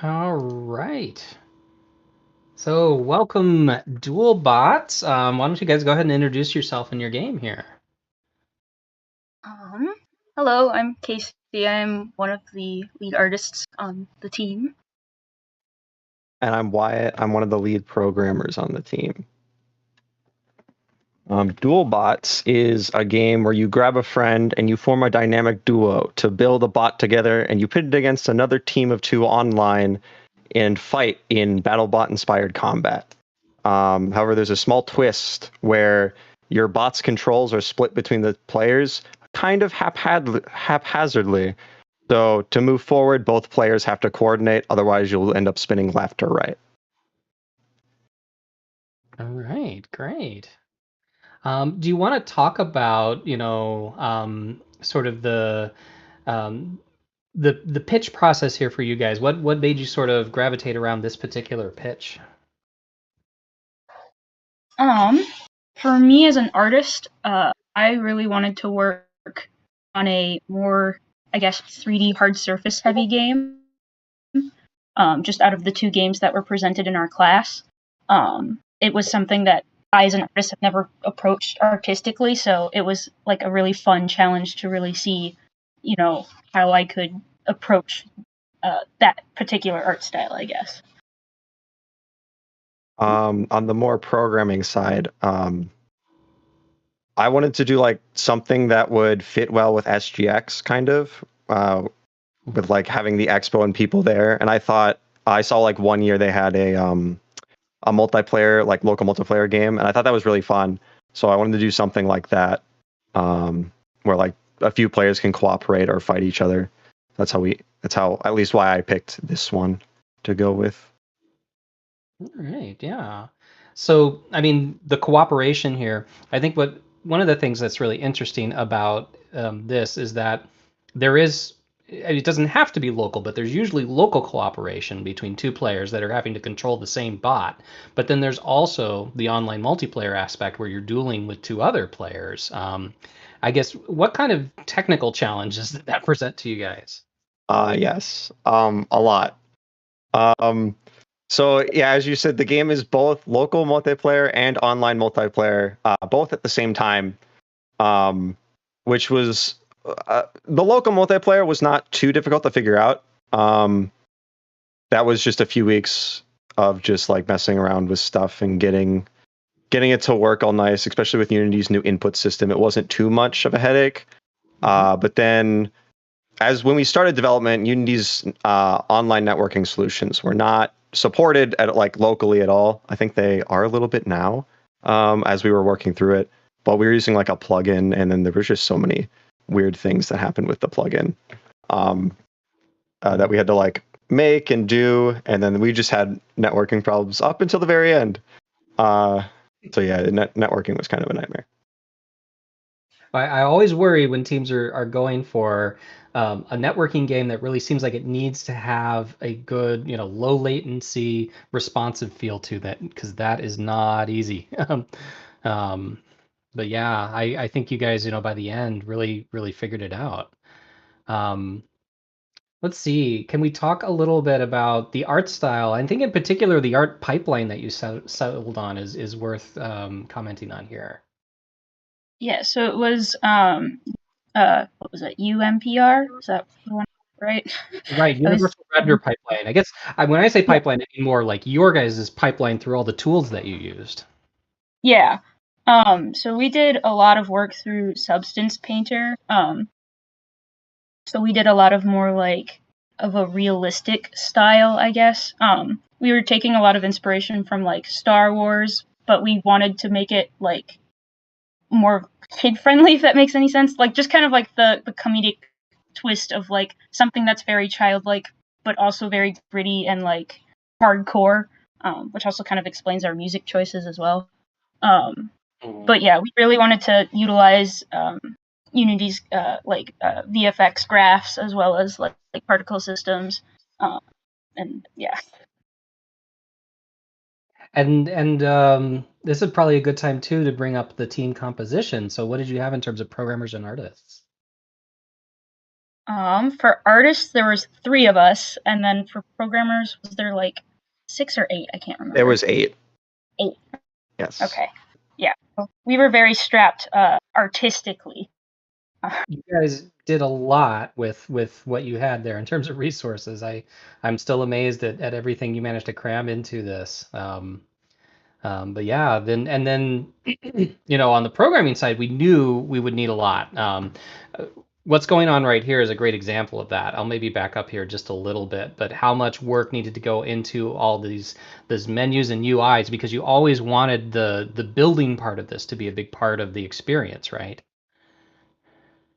All right. So welcome, DuolBots. Why don't you guys go ahead and introduce yourself in your game here? Hello, I'm Casey. I'm one of the lead artists on the team. And I'm Wyatt. I'm one of the lead programmers on the team. DuolBots is a game where you grab a friend and you form a dynamic duo to build a bot together, and you pit it against another team of two online and fight in BattleBot-inspired combat. However, there's a small twist where your bot's controls are split between the players kind of haphazardly. So to move forward, both players have to coordinate, otherwise you'll end up spinning left or right. All right, great. Do you want to talk about, sort of the pitch process here for you guys? What made you sort of gravitate around this particular pitch? For me as an artist, I really wanted to work on a more, 3D hard surface heavy game. Just out of the two games that were presented in our class, it was something that I as an artist have never approached artistically, so it was like a really fun challenge to really see, how I could approach that particular art style, I guess. On the more programming side, I wanted to do like something that would fit well with SGX, kind of, with like having the expo and people there. And I saw like one year they had a multiplayer, like local multiplayer game, and I thought that was really fun. So I wanted to do something like that, where like a few players can cooperate or fight each other. That's how at least why I picked this one to go with. All right, yeah. So, I mean, the cooperation here, I think one of the things that's really interesting about this is that it doesn't have to be local, but there's usually local cooperation between two players that are having to control the same bot. But then there's also the online multiplayer aspect where you're dueling with two other players. I guess, what kind of technical challenges did that present to you guys? Yes, a lot. So yeah, as you said, the game is both local multiplayer and online multiplayer, both at the same time, which was the local multiplayer was not too difficult to figure out. That was just a few weeks of just like messing around with stuff and getting it to work all nice, especially with Unity's new input system. It wasn't too much of a headache. But then when we started development, Unity's online networking solutions were not supported locally at all. I think they are a little bit now, as we were working through it. But we were using like a plugin, and then there was just so many weird things that happened with the plugin that we had to like make and do, and then we just had networking problems up until the very end. So yeah, networking was kind of a nightmare. I always worry when teams are going for a networking game that really seems like it needs to have a good, low latency, responsive feel to that, because that is not easy. But yeah, I think you guys, by the end, really, really figured it out. Let's see. Can we talk a little bit about the art style? I think in particular the art pipeline that you settled on is worth commenting on here. Yeah, so it was what was it? UMPR? Is that the one, right? Right, Universal Render Pipeline. I guess when I say pipeline, I mean more like your guys' pipeline through all the tools that you used. Yeah. So we did a lot of work through Substance Painter. So we did a lot of more like of a realistic style, I guess. We were taking a lot of inspiration from like Star Wars, but we wanted to make it like more kid friendly, if that makes any sense. Like just kind of like the comedic twist of like something that's very childlike, but also very gritty and like hardcore, which also kind of explains our music choices as well. But yeah, we really wanted to utilize Unity's VFX graphs as well as like particle systems, and yeah. And this is probably a good time too to bring up the team composition. So what did you have in terms of programmers and artists? For artists, there was 3 of us, and then for programmers, was there like 6 or 8? I can't remember. There was 8. 8. Yes. Okay. Yeah. We were very strapped artistically. You guys did a lot with what you had there in terms of resources. I'm still amazed at everything you managed to cram into this. But yeah, then on the programming side, we knew we would need a lot. What's going on right here is a great example of that. I'll maybe back up here just a little bit, but how much work needed to go into all these menus and UIs, because you always wanted the building part of this to be a big part of the experience, right?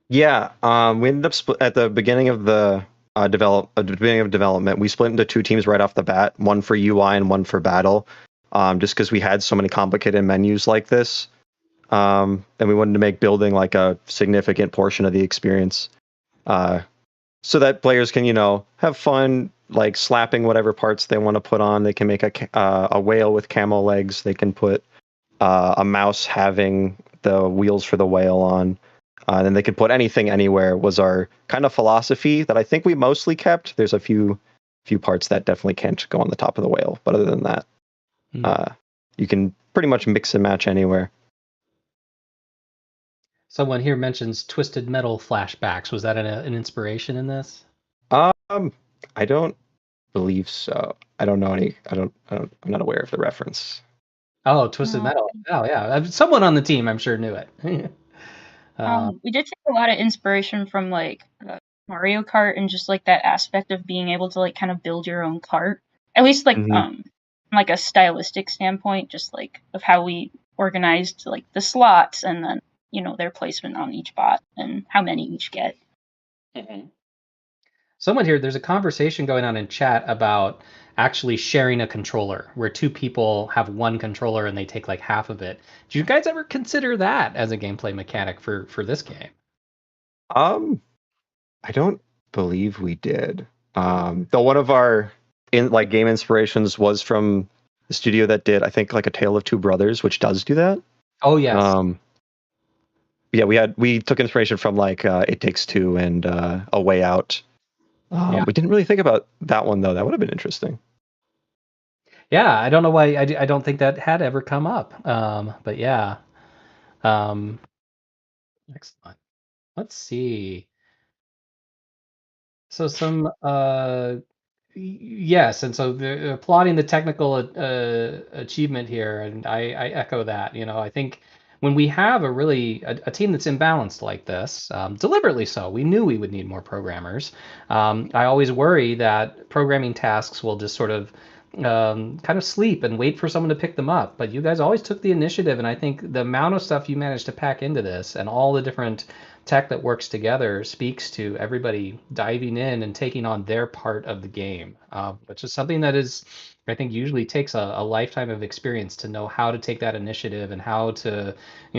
Yeah, we ended up at the beginning of the development. We split into 2 teams right off the bat, one for UI and one for battle, just because we had so many complicated menus like this. And we wanted to make building like a significant portion of the experience, so that players can, have fun, like slapping whatever parts they want to put on. They can make a whale with camel legs. They can put a mouse having the wheels for the whale on. And then they could put anything anywhere was our kind of philosophy that I think we mostly kept. There's a few parts that definitely can't go on the top of the whale, but other than that, you can pretty much mix and match anywhere. Someone here mentions Twisted Metal flashbacks. Was that an inspiration in this? I don't believe so. I don't know any. I'm not aware of the reference. Oh, Twisted Metal. Oh yeah, someone on the team I'm sure knew it. We did take a lot of inspiration from like Mario Kart and just like that aspect of being able to like kind of build your own kart. At least like from like a stylistic standpoint, just like of how we organized like the slots and then their placement on each bot and how many each get. Someone here, there's a conversation going on in chat about actually sharing a controller where 2 people have one controller and they take like half of it. Do you guys ever consider that as a gameplay mechanic for this game? I don't believe we did. Though one of our game inspirations was from the studio that did, I think, like A Tale of Two Brothers, which does do that. Oh yes. Yeah, we took inspiration from like It Takes Two and A Way Out. We didn't really think about that one though. That would have been interesting. Yeah, I don't know why. I don't think that had ever come up. But yeah. Excellent. Let's see. So some yes, and so they're applauding the technical achievement here, and I echo that. I think when we have a team that's imbalanced like this, deliberately so, we knew we would need more programmers. I always worry that programming tasks will just sort of kind of sleep and wait for someone to pick them up. But you guys always took the initiative, and I think the amount of stuff you managed to pack into this and all the different tech that works together speaks to everybody diving in and taking on their part of the game, which is something that is, I think, usually takes a lifetime of experience to know how to take that initiative and how to,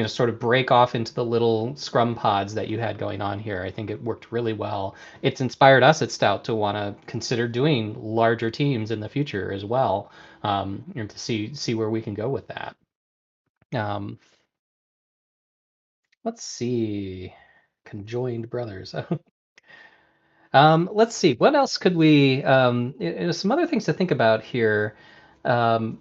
sort of break off into the little scrum pods that you had going on here. I think it worked really well. It's inspired us at Stout to want to consider doing larger teams in the future as well, and to see where we can go with that. Let's see. Conjoined brothers. Let's see. What else could we? Some other things to think about here. Um,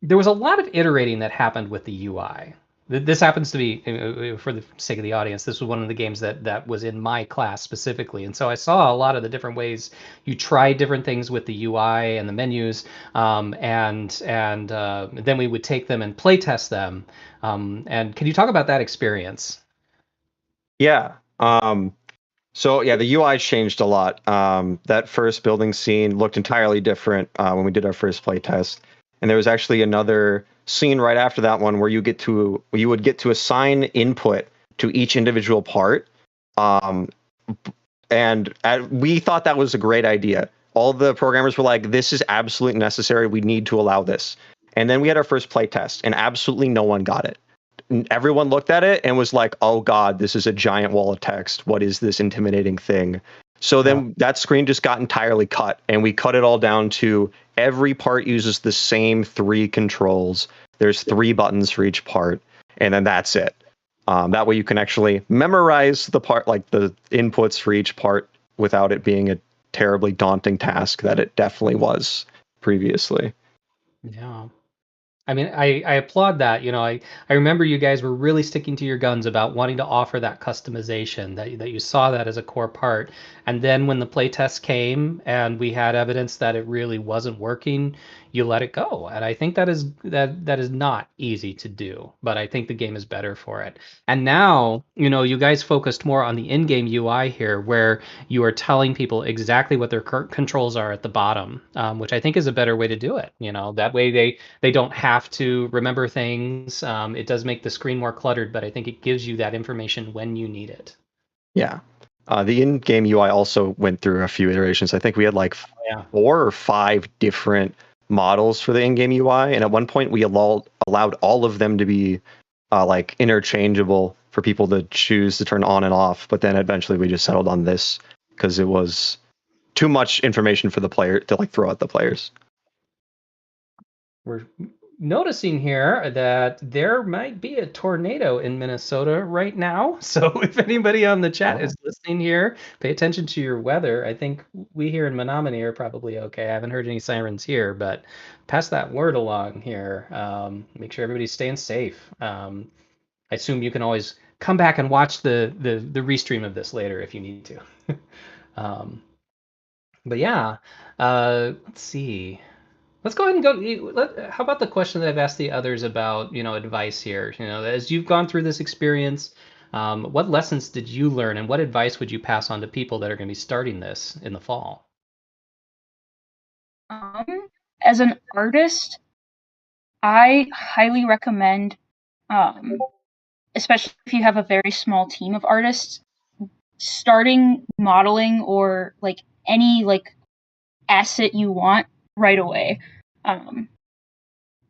there was a lot of iterating that happened with the UI. This happens to be, for the sake of the audience, this was one of the games that was in my class specifically. And so I saw a lot of the different ways you tried different things with the UI and the menus, and then we would take them and play test them. And can you talk about that experience? Yeah. So yeah, the UI changed a lot. That first building scene looked entirely different when we did our first play test. And there was actually another scene right after that one where you would get to assign input to each individual part. We thought that was a great idea. All the programmers were like, this is absolutely necessary. We need to allow this. And then we had our first play test and absolutely no one got it. Everyone looked at it and was like, oh God, this is a giant wall of text. What is this intimidating thing? So then that screen just got entirely cut, and we cut it all down to every part uses the same 3 controls. There's 3 buttons for each part, and then that's it. That way you can actually memorize the part, like the inputs for each part, without it being a terribly daunting task that it definitely was previously. Yeah. I mean, I applaud that. I remember you guys were really sticking to your guns about wanting to offer that customization, that you saw that as a core part. And then when the playtest came and we had evidence that it really wasn't working, you let it go. And I think that is not easy to do, but I think the game is better for it. And now, you guys focused more on the in-game UI here, where you are telling people exactly what their controls are at the bottom, which I think is a better way to do it. That way they don't have to remember things. It does make the screen more cluttered, but I think it gives you that information when you need it. Yeah. The in-game UI also went through a few iterations. I think we had like 4 or 5 different models for the in-game UI, and at one point we allowed all of them to be like interchangeable for people to choose to turn on and off. But then eventually we just settled on this because it was too much information for the player to like throw at the players. We're noticing here that there might be a tornado in Minnesota right now. So if anybody on the chat is listening here, pay attention to your weather. I think we here in Menominee are probably okay. I haven't heard any sirens here, but pass that word along here. Make sure everybody's staying safe. I assume you can always come back and watch the restream of this later if you need to. But yeah, let's see. Let's go ahead and go. How about the question that I've asked the others about, advice here? As you've gone through this experience, what lessons did you learn, and what advice would you pass on to people that are going to be starting this in the fall? As an artist, I highly recommend, especially if you have a very small team of artists, starting modeling or like any like asset you want right away.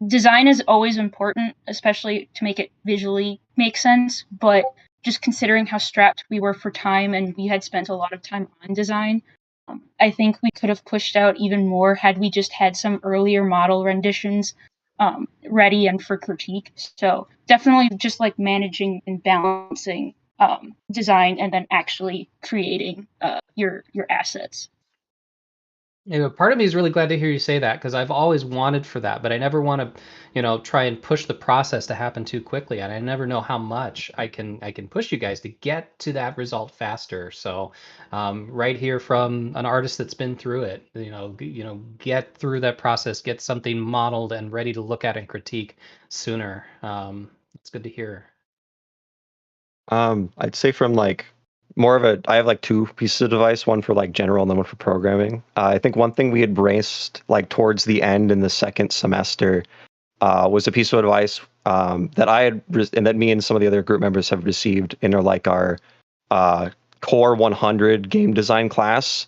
Design is always important, especially to make it visually make sense, but just considering how strapped we were for time and we had spent a lot of time on design, I think we could have pushed out even more had we just had some earlier model renditions ready and for critique. So definitely just like managing and balancing design and then actually creating your assets. Part of me is really glad to hear you say that, because I've always wanted for that, but I never want to, try and push the process to happen too quickly, and I never know how much I can push you guys to get to that result faster. So, right here from an artist that's been through it, get through that process, get something modeled and ready to look at and critique sooner. It's good to hear. I'd say from like I have like two pieces of advice, one for like general and then one for programming. I think one thing we had braced like towards the end in the second semester was a piece of advice that I had and that me and some of the other group members have received in our core 100 game design class,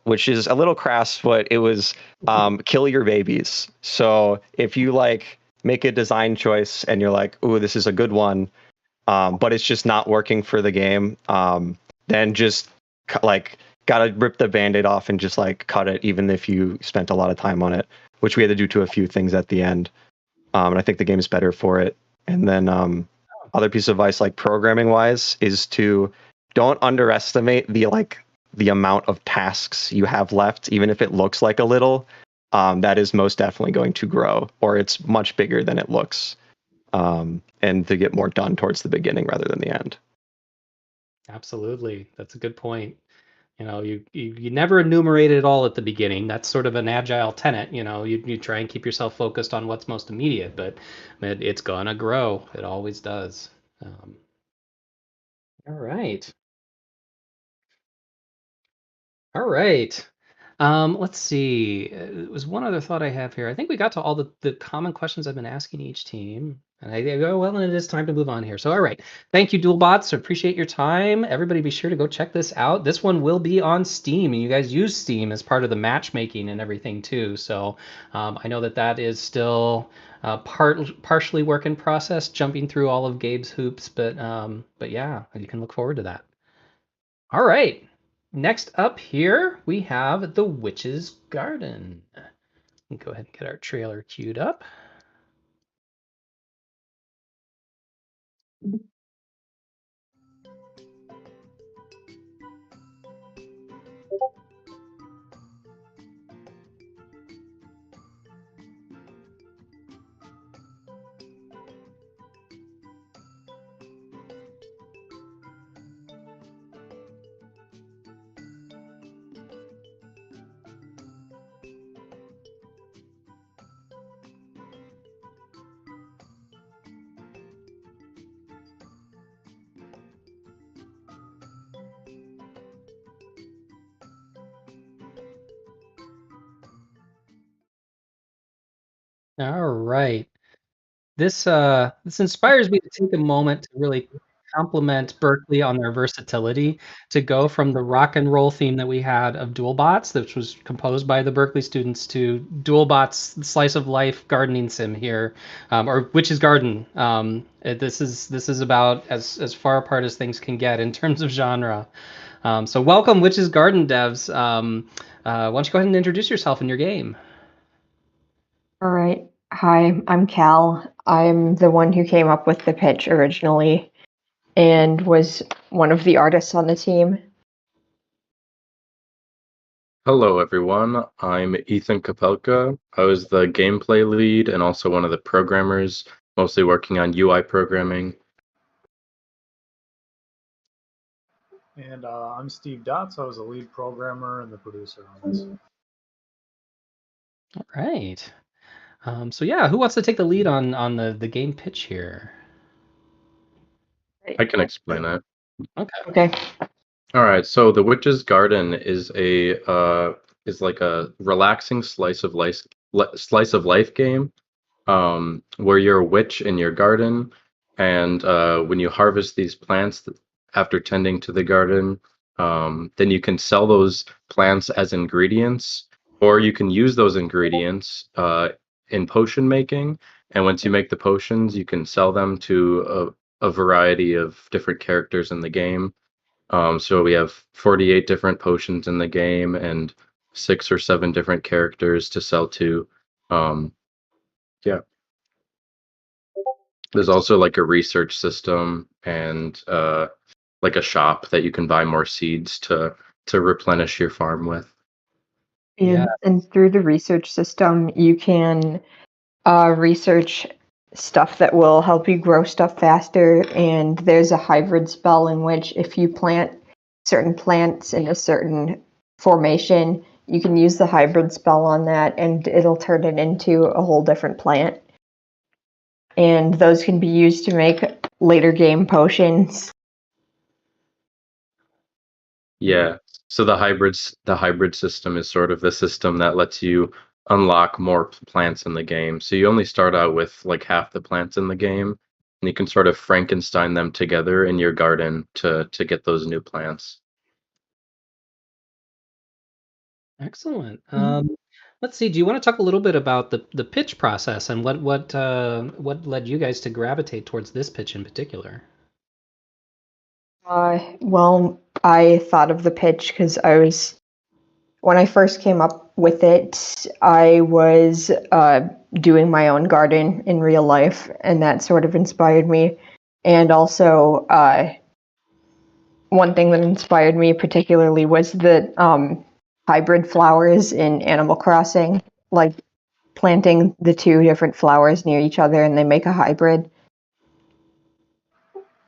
which is a little crass, but it was kill your babies. So if you like make a design choice and you're like, ooh, this is a good one, but it's just not working for the game, then just like gotta rip the band-aid off and just like cut it, even if you spent a lot of time on it, which we had to do to a few things at the end. And I think the game is better for it. And then other piece of advice, like programming wise, is to don't underestimate the amount of tasks you have left, even if it looks like a little. That is most definitely going to grow, or it's much bigger than it looks. And to get more done towards the beginning rather than the end. Absolutely, that's a good point. You never enumerate it all at the beginning. That's sort of an agile tenet. You try and keep yourself focused on what's most immediate, but it's gonna grow. It always does. All right. All right. Let's see. There was one other thought I have here. I think we got to all the common questions I've been asking each team. And I go, well, and it is time to move on here. So, all right. Thank you, DuolBots. I appreciate your time. Everybody be sure to go check this out. This one will be on Steam, and you guys use Steam as part of the matchmaking and everything, too. So I know that is still partially work in process, jumping through all of Gabe's hoops. But yeah, you can look forward to that. All right. Next up here, we have The Witch's Garden. Go ahead and get our trailer queued up. All right. This inspires me to take a moment to really compliment Berkeley on their versatility to go from the rock and roll theme that we had of DuolBots, which was composed by the Berkeley students, to DuolBots slice of life gardening sim here, or Witch's Garden. This is about as far apart as things can get in terms of genre. So welcome, Witch's Garden devs. Why don't you go ahead and introduce yourself and your game? All right. Hi, I'm Cal. I'm the one who came up with the pitch originally and was one of the artists on the team. Hello, everyone. I'm Ethan Kapelka. I was the gameplay lead and also one of the programmers, mostly working on UI programming. And I'm Steve Dotz. I was the lead programmer and the producer on this. All right. So yeah, who wants to take the lead on the game pitch here? I can explain it. Okay. All right. So the Witch's Garden is like a relaxing slice of life game, where you're a witch in your garden, and when you harvest these plants after tending to the garden, then you can sell those plants as ingredients, or you can use those ingredients in potion making. And once you make the potions, you can sell them to a variety of different characters in the game. So we have 48 different potions in the game and 6 or 7 different characters to sell to. Yeah. There's also like a research system and like a shop that you can buy more seeds to replenish your farm with. And through the research system, you can research stuff that will help you grow stuff faster. And there's a hybrid spell in which if you plant certain plants in a certain formation, you can use the hybrid spell on that and it'll turn it into a whole different plant. And those can be used to make later game potions. Yeah. So the hybrid system is sort of the system that lets you unlock more plants in the game. So you only start out with like half the plants in the game, and you can sort of Frankenstein them together in your garden to get those new plants. Excellent. Let's see. Do you want to talk a little bit about the pitch process and what led you guys to gravitate towards this pitch in particular? Well, I thought of the pitch because when I first came up with it, I was doing my own garden in real life, and that sort of inspired me. And also, one thing that inspired me particularly was the hybrid flowers in Animal Crossing, like planting the two different flowers near each other and they make a hybrid.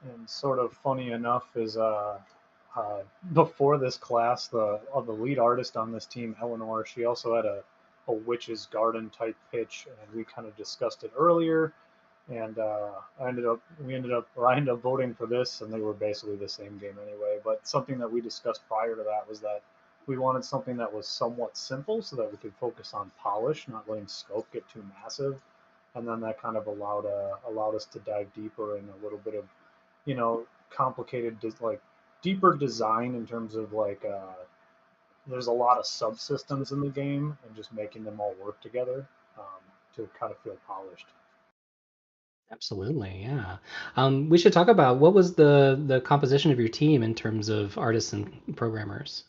And sort of funny enough is before this class, the lead artist on this team, Eleanor, she also had a witch's garden type pitch, and we kind of discussed it earlier. And I ended up voting for this, and they were basically the same game anyway. But something that we discussed prior to that was that we wanted something that was somewhat simple, so that we could focus on polish, not letting scope get too massive. And then that kind of allowed us to dive deeper in a little bit of, complicated, like deeper design in terms of like there's a lot of subsystems in the game, and just making them all work together to kind of feel polished. Absolutely, yeah. We should talk about what was the composition of your team in terms of artists and programmers.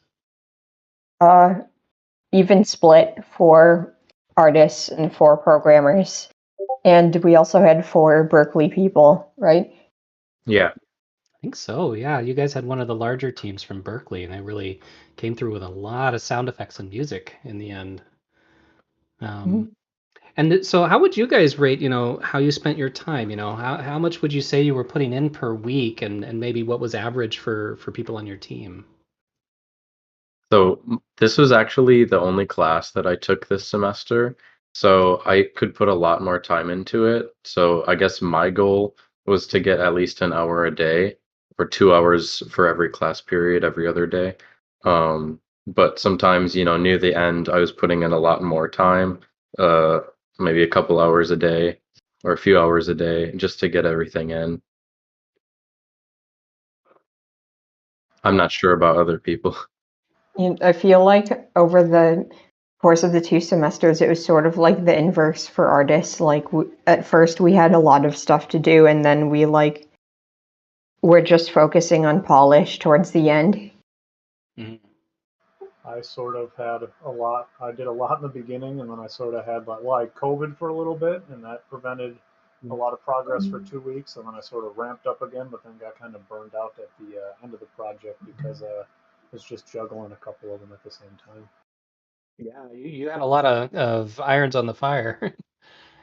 Even split 4 artists and 4 programmers. And we also had 4 Berkeley people, right? Yeah. I think so, yeah. You guys had one of the larger teams from Berkeley, and they really came through with a lot of sound effects and music in the end. And so how would you guys rate, how you spent your time? How much would you say you were putting in per week, and maybe what was average for people on your team? So this was actually the only class that I took this semester, so I could put a lot more time into it. So I guess my goal was to get at least an hour a day, or 2 hours for every class period every other day. But sometimes, near the end, I was putting in a lot more time, maybe a couple hours a day or a few hours a day just to get everything in. I'm not sure about other people. I feel like over the course of the 2 semesters, it was sort of like the inverse for artists. Like at first we had a lot of stuff to do, and then we're just focusing on polish towards the end. I sort of had a lot. I did a lot in the beginning, and then I sort of had I had COVID for a little bit, and that prevented a lot of progress for 2 weeks. And then I sort of ramped up again, but then got kind of burned out at the end of the project because I was just juggling a couple of them at the same time. Yeah, you had a lot of irons on the fire.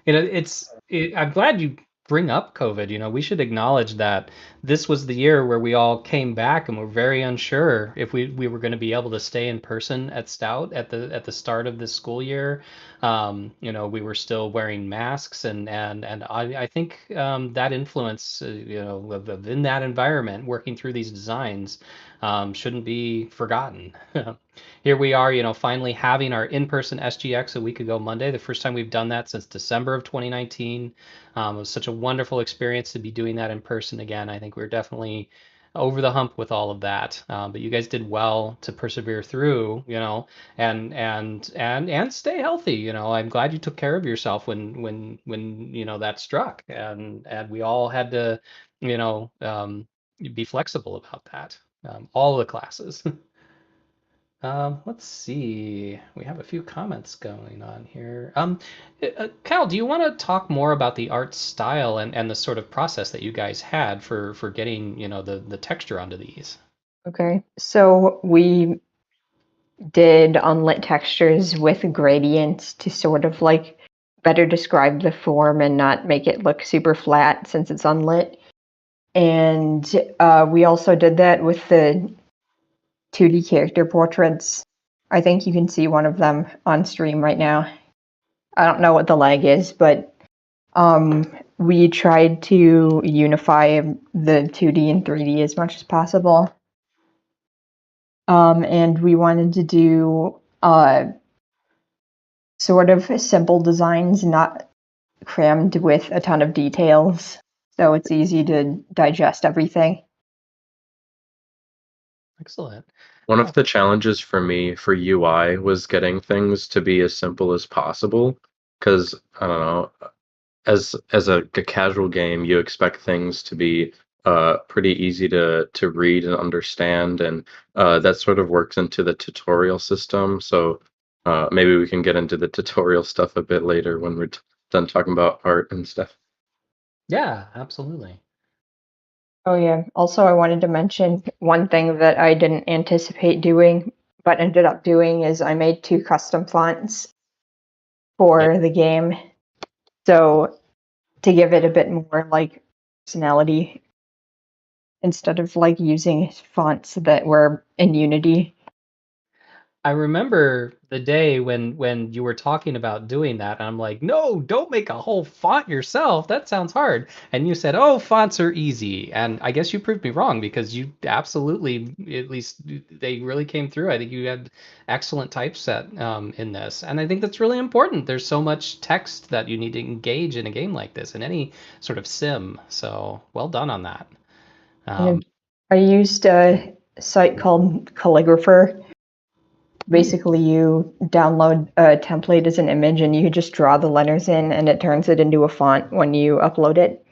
I'm glad you bring up COVID. We should acknowledge that this was the year where we all came back and were very unsure if we were going to be able to stay in person at Stout at the start of this school year. We were still wearing masks, and I think that influence, in that environment, working through these designs, shouldn't be forgotten. Here we are, finally having our in-person SGX a week ago Monday, the first time we've done that since December of 2019. It was such a wonderful experience to be doing that in person again. I think we're definitely over the hump with all of that. But you guys did well to persevere through, and stay healthy. I'm glad you took care of yourself when that struck, and we all had to, be flexible about that. All the classes. Let's see. We have a few comments going on here. Cal, do you want to talk more about the art style and the sort of process that you guys had for getting, the texture onto these? Okay, so we did unlit textures with gradients to sort of better describe the form and not make it look super flat since it's unlit. And we also did that with the 2D character portraits. I think you can see one of them on stream right now. I don't know what the lag is, but we tried to unify the 2D and 3D as much as possible. and we wanted to do sort of simple designs, not crammed with a ton of details, so it's easy to digest everything. Excellent. One of the challenges for me for UI was getting things to be as simple as possible, because I don't know, as a casual game, you expect things to be pretty easy to read and understand, and that sort of works into the tutorial system. So maybe we can get into the tutorial stuff a bit later when we're done talking about art and stuff. Yeah, absolutely. Oh yeah. Also, I wanted to mention one thing that I didn't anticipate doing, but ended up doing is I made 2 custom fonts for the game. So to give it a bit more like personality instead of like using fonts that were in Unity. I remember the day when you were talking about doing that, and I'm like, no, don't make a whole font yourself. That sounds hard. And you said, oh, fonts are easy. And I guess you proved me wrong because you absolutely, at least they really came through. I think you had excellent typeset in this. And I think that's really important. There's so much text that you need to engage in a game like this, in any sort of sim. So well done on that. And I used a site called Calligrapher. Basically, you download a template as an image and you just draw the letters in and it turns it into a font when you upload it.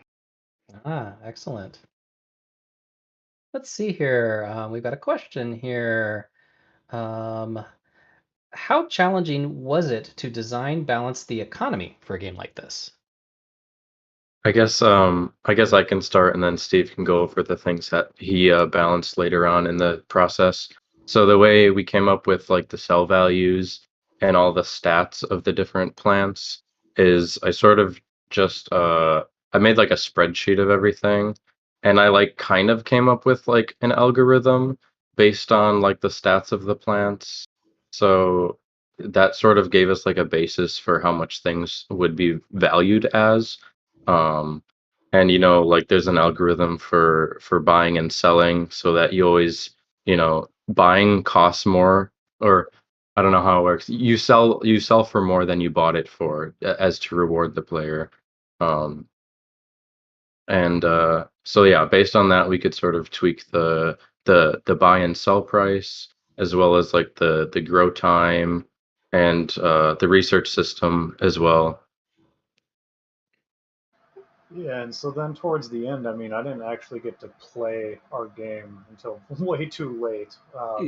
Ah, excellent. Let's see here. We've got a question here. How challenging was it to design balance the economy for a game like this? I guess I can start and then Steve can go over the things that he balanced later on in the process. So the way we came up with like the cell values and all the stats of the different plants is I sort of just I made like a spreadsheet of everything, and I like kind of came up with like an algorithm based on like the stats of the plants. So that sort of gave us like a basis for how much things would be valued as. um and like there's an algorithm for buying and selling, so that you always, buying costs more, or I don't know how it works. You sell for more than you bought it for, as to reward the player. um and so yeah, based on that we could sort of tweak the buy and sell price, as well as like the grow time, and the research system as well. Yeah, and so then towards the end, I mean, I didn't actually get to play our game until way too late.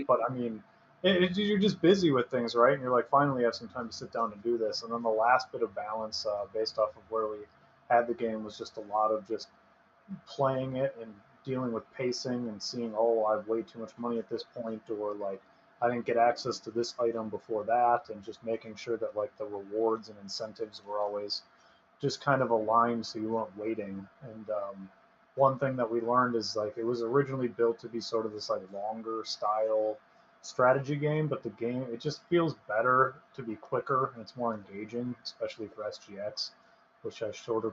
But I mean, you're just busy with things, right? And you're like, finally have some time to sit down and do this. And then the last bit of balance, based off of where we had the game, was just a lot of just playing it and dealing with pacing and seeing, oh, I have way too much money at this point, or like I didn't get access to this item before that, and just making sure that like the rewards and incentives were always just kind of aligned so you weren't waiting. And one thing that we learned is like it was originally built to be sort of this like longer style strategy game, but the game, it just feels better to be quicker and it's more engaging, especially for SGX, which has shorter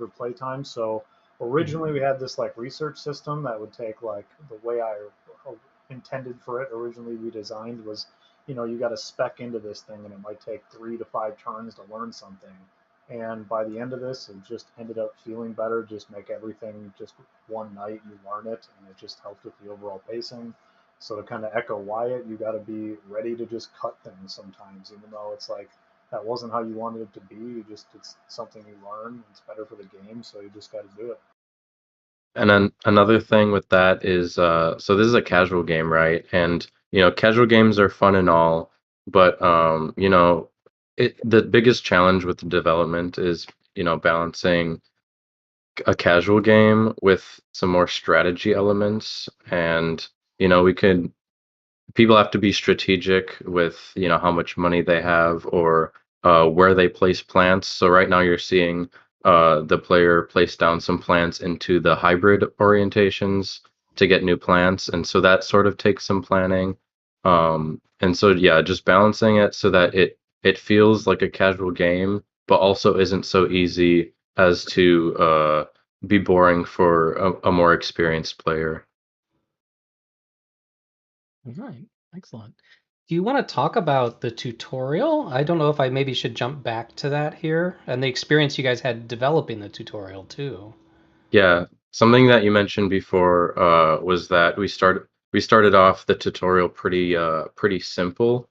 play time. So originally we had this like research system that would take like the way I intended for it originally we designed was, you got to spec into this thing and it might take 3 to 5 turns to learn something. And by the end of this, it just ended up feeling better. Just make everything just one night, you learn it, and it just helped with the overall pacing. So to kind of echo Wyatt, you got to be ready to just cut things sometimes, even though it's like that wasn't how you wanted it to be. It's something you learn. It's better for the game, so you just got to do it. And then another thing with that is, so this is a casual game, right? And casual games are fun and all, but the biggest challenge with the development is, balancing a casual game with some more strategy elements. And we could people have to be strategic with how much money they have, or where they place plants. So right now you're seeing the player place down some plants into the hybrid orientations to get new plants, and so that sort of takes some planning. And so yeah, just balancing it so that it feels like a casual game, but also isn't so easy as to be boring for a more experienced player. All right, excellent. Do you want to talk about the tutorial? I don't know if I maybe should jump back to that here and the experience you guys had developing the tutorial too. Yeah, something that you mentioned before was that we started off the tutorial pretty simple,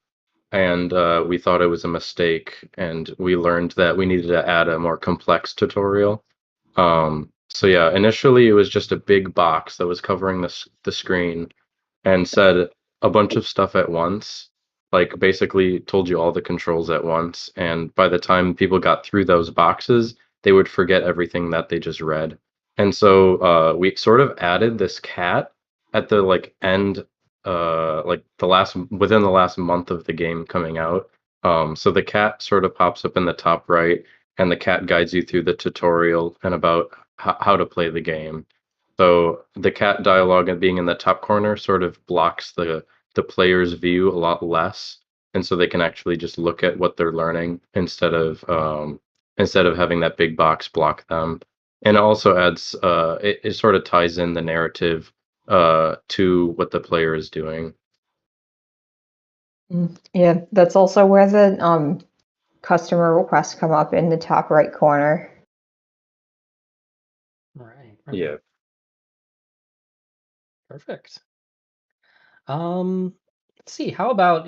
and we thought it was a mistake, and we learned that we needed to add a more complex tutorial. So yeah, initially it was just a big box that was covering the screen and said a bunch of stuff at once, like basically told you all the controls at once. And by the time people got through those boxes, they would forget everything that they just read. And so we sort of added this cat at the end, like within the last month of the game coming out. So the cat sort of pops up in the top right, and the cat guides you through the tutorial and about how to play the game. So the cat dialogue and being in the top corner sort of blocks the player's view a lot less, and so they can actually just look at what they're learning instead of having that big box block them. And it also adds it sort of ties in the narrative to what the player is doing. Yeah, that's also where the customer requests come up in the top right corner. Right. Yeah. Perfect. Let's see. How about,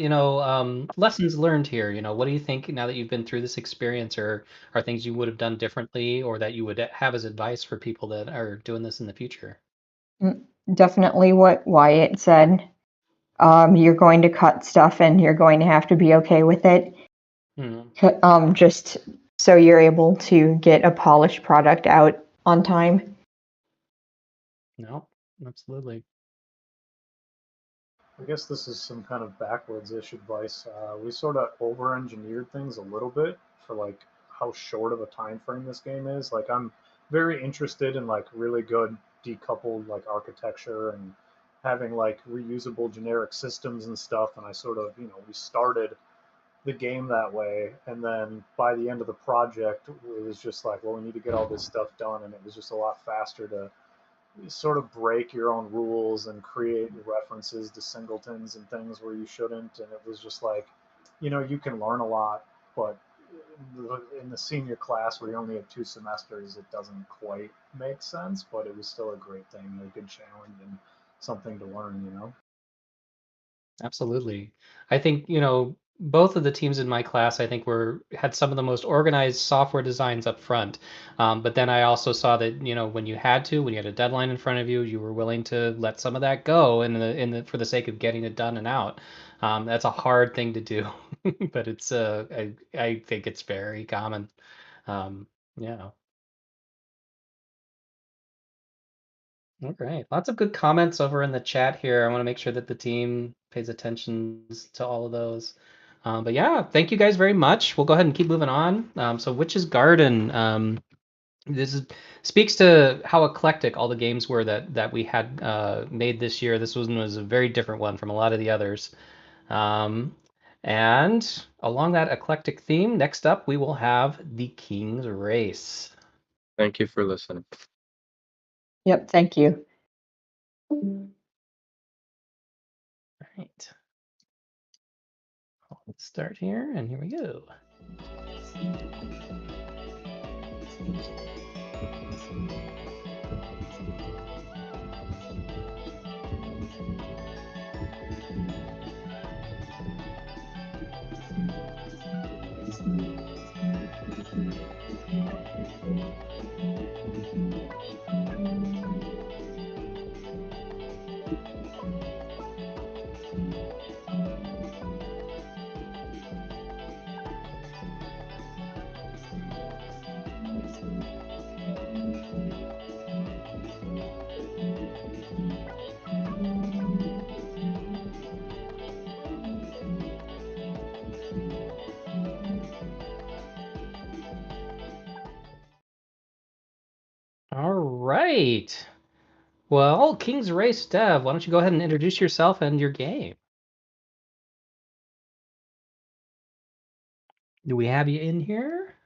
lessons learned here? What do you think now that you've been through this experience, or are things you would have done differently, or that you would have as advice for people that are doing this in the future? Definitely what Wyatt said. You're going to cut stuff and you're going to have to be okay with it. Just so you're able to get a polished product out on time. No, absolutely. I guess this is some kind of backwards-ish advice. We sort of over-engineered things a little bit for like how short of a time frame this game is. Like I'm very interested in like really good decoupled like architecture and having like reusable generic systems and stuff. And I sort of, we started the game that way, and then by the end of the project, it was just like, well, we need to get all this stuff done, and it was just a lot faster to sort of break your own rules and create references to singletons and things where you shouldn't. And it was just like, you can learn a lot, but in the senior class where you only have 2 semesters, it doesn't quite make sense, but it was still a great thing, a good challenge and something to learn. Absolutely. I think, both of the teams in my class, I think had some of the most organized software designs up front. But then I also saw that, when you had a deadline in front of you, you were willing to let some of that go for the sake of getting it done and out. That's a hard thing to do, but it's I think it's very common. Yeah. All right. Lots of good comments over in the chat here. I want to make sure that the team pays attention to all of those. But yeah, thank you guys very much. We'll go ahead and keep moving on. So Witch's Garden, speaks to how eclectic all the games were that we had made this year. This one was a very different one from a lot of the others. And along that eclectic theme, next up we will have the King's Race. Thank you for listening. Yep, thank you. Right. Let's start here, and here we go. All right. Well, King's Race Dev, why don't you go ahead and introduce yourself and your game? Do we have you in here?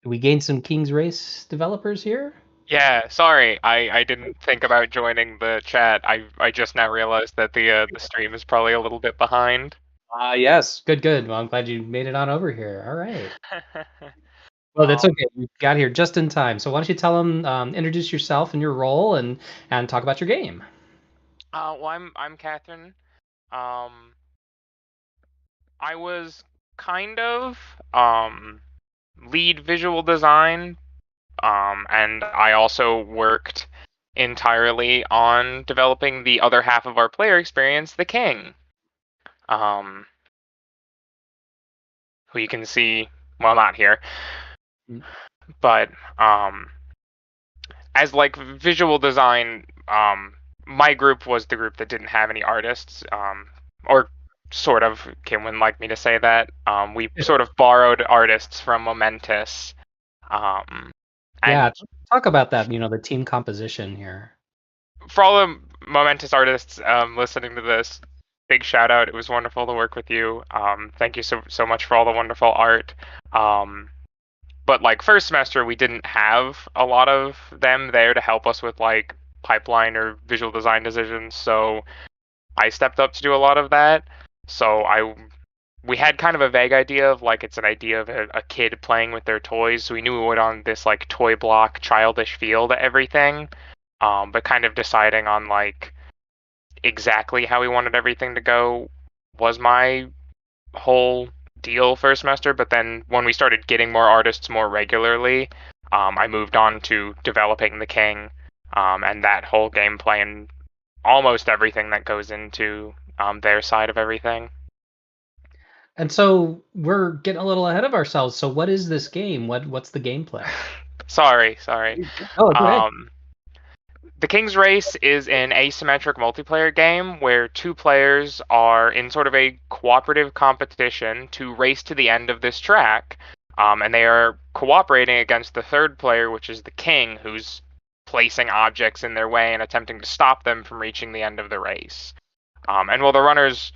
Do we gain some King's Race developers here? Yeah, sorry, I didn't think about joining the chat. I just now realized that the stream is probably a little bit behind. Yes. Good. Well, I'm glad you made it on over here. All right. Well, that's okay. You got here just in time. So why don't you tell them, introduce yourself and your role, and talk about your game. Well, I'm Catherine. I was kind of lead visual design, and I also worked entirely on developing the other half of our player experience, the King. Who you can see, well, not here, but as like visual design, my group was the group that didn't have any artists, or sort of. Kim wouldn't like me to say that. We sort of borrowed artists from Momentus. Yeah, talk about that. The team composition here. For all the Momentus artists listening to this, big shout out. It was wonderful to work with you. Thank you so much for all the wonderful art. But like first semester, we didn't have a lot of them there to help us with like pipeline or visual design decisions. So I stepped up to do a lot of that. So we had kind of a vague idea of like it's an idea of a kid playing with their toys. So we knew we would on this like toy block, childish feel to everything. But kind of deciding on like exactly how we wanted everything to go was my whole deal first semester. But then when we started getting more artists more regularly, I moved on to developing the King, and that whole gameplay and almost everything that goes into their side of everything. And so we're getting a little ahead of ourselves. So what is this game? What's the gameplay? Sorry. Oh, go ahead. The King's Race is an asymmetric multiplayer game where two players are in sort of a cooperative competition to race to the end of this track, and they are cooperating against the third player, which is the King, who's placing objects in their way and attempting to stop them from reaching the end of the race. And while the runners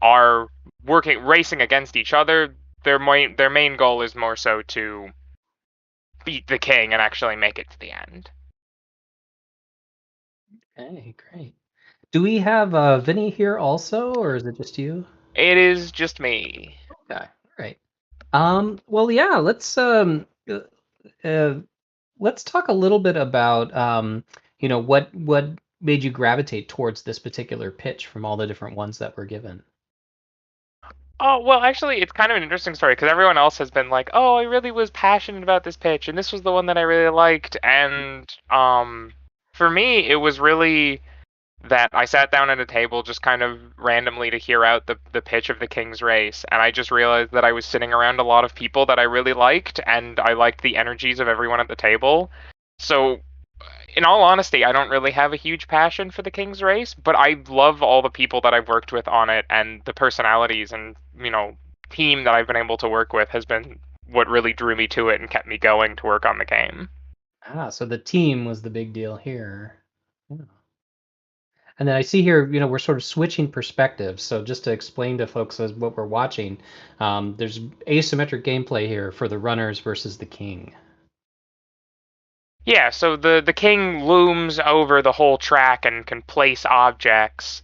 are racing against each other, their main goal is more so to beat the King and actually make it to the end. Okay, great. Do we have Vinny here also, or is it just you? It is just me. Okay, great. Well, yeah. Let's talk a little bit about what made you gravitate towards this particular pitch from all the different ones that were given. Oh, well, actually, it's kind of an interesting story because everyone else has been like, oh, I really was passionate about this pitch, and this was the one that I really liked. And for me, it was really that I sat down at a table just kind of randomly to hear out the pitch of the King's Race, and I just realized that I was sitting around a lot of people that I really liked, and I liked the energies of everyone at the table. So in all honesty, I don't really have a huge passion for the King's Race, but I love all the people that I've worked with on it, and the personalities and, team that I've been able to work with has been what really drew me to it and kept me going to work on the game. So the team was the big deal here. Yeah. And then I see here, we're sort of switching perspectives. So just to explain to folks as what we're watching, there's asymmetric gameplay here for the runners versus the King. Yeah, so the King looms over the whole track and can place objects.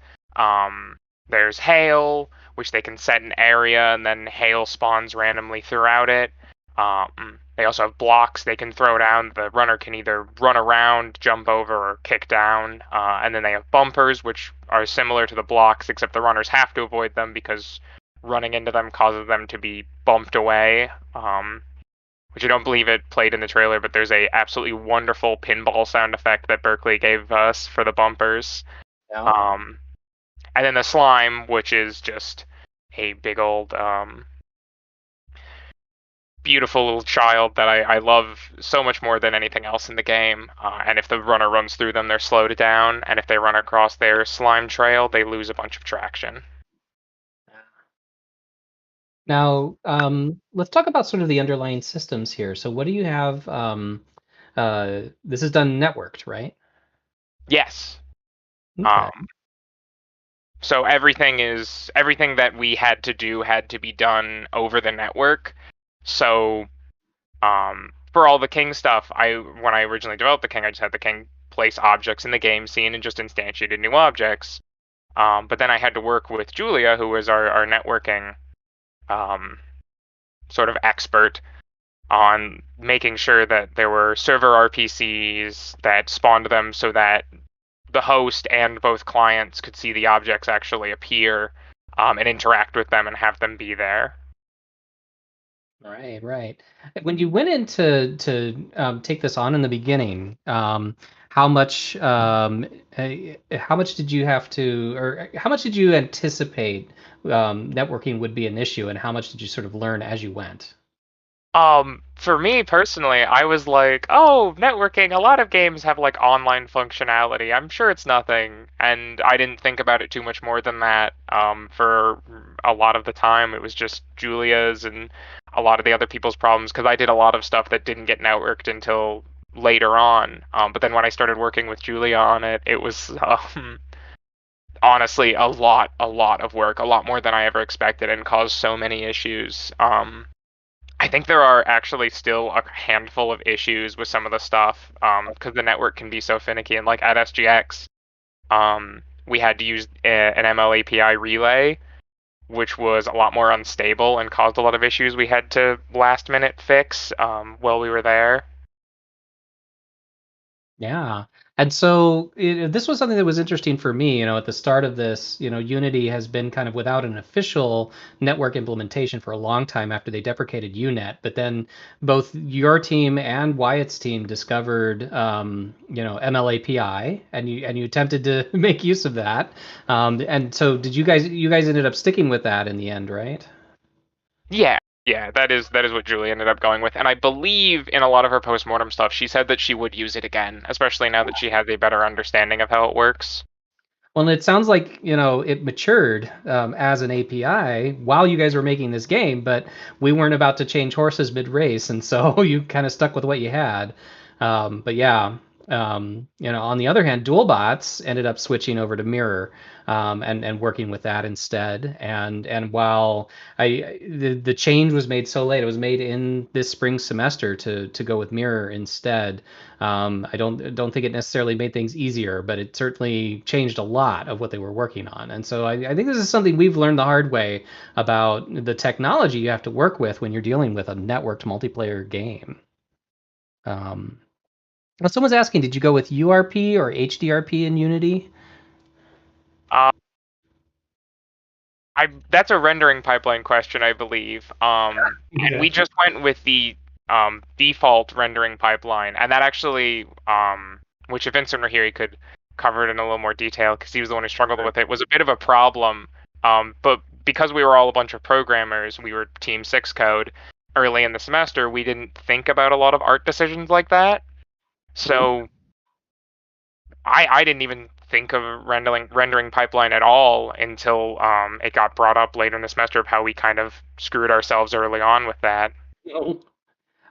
There's hail, which they can set an area, and then hail spawns randomly throughout it. They also have blocks they can throw down. The runner can either run around, jump over, or kick down. And then they have bumpers, which are similar to the blocks, except the runners have to avoid them because running into them causes them to be bumped away. Which I don't believe it played in the trailer, but there's a absolutely wonderful pinball sound effect that Berkeley gave us for the bumpers. Yeah. And then the slime, which is just a big old beautiful little child that I love so much more than anything else in the game. And if the runner runs through them, they're slowed down. And if they run across their slime trail, they lose a bunch of traction. Now, let's talk about sort of the underlying systems here. So what do you have? This is done networked, right? Yes. Okay. So everything that we had to be done over the network. So, for for all the king stuff, when I originally developed the king, I just had the king place objects in the game scene and just instantiated new objects. But then I had to work with Julia, who was our networking sort of expert, on making sure that there were server RPCs that spawned them so that the host and both clients could see the objects actually appear and interact with them and have them be there. Right. When you went in to take this on in the beginning, how much did you have to, or how much did you anticipate networking would be an issue, and how much did you sort of learn as you went? For me personally, I was like, oh, networking, a lot of games have like online functionality. I'm sure it's nothing. And I didn't think about it too much more than that. For a lot of the time, it was just Julia's and a lot of the other people's problems, because I did a lot of stuff that didn't get networked until later on. But then when I started working with Julia on it, it was honestly a lot of work, a lot more than I ever expected, and caused so many issues. I think there are actually still a handful of issues with some of the stuff, because the network can be so finicky. And like at SGX, we had to use an ML API relay, which was a lot more unstable and caused a lot of issues we had to last minute fix while we were there. Yeah. And so this was something that was interesting for me, at the start of this, Unity has been kind of without an official network implementation for a long time after they deprecated UNet. But then both your team and Wyatt's team discovered, ML API, and you attempted to make use of that. And so did you guys ended up sticking with that in the end, right? Yeah, that is what Julie ended up going with. And I believe in a lot of her postmortem stuff, she said that she would use it again, especially now that she has a better understanding of how it works. Well, it sounds like, it matured as an API while you guys were making this game, but we weren't about to change horses mid-race, and so you kind of stuck with what you had. But yeah, on the other hand, DuolBots ended up switching over to Mirror and working with that instead. And while the change was made so late, it was made in this spring semester to go with Mirror instead. I don't think it necessarily made things easier, but it certainly changed a lot of what they were working on. And so I think this is something we've learned the hard way about the technology you have to work with when you're dealing with a networked multiplayer game. Someone's asking, did you go with URP or HDRP in Unity? That's a rendering pipeline question, I believe. And we just went with the default rendering pipeline, and that actually, which if Vincent were here, he could cover it in a little more detail because he was the one who struggled with it, was a bit of a problem. But because we were all a bunch of programmers, we were Team 6 code early in the semester, we didn't think about a lot of art decisions like that. So I didn't even think of rendering pipeline at all until it got brought up later in the semester of how we kind of screwed ourselves early on with that.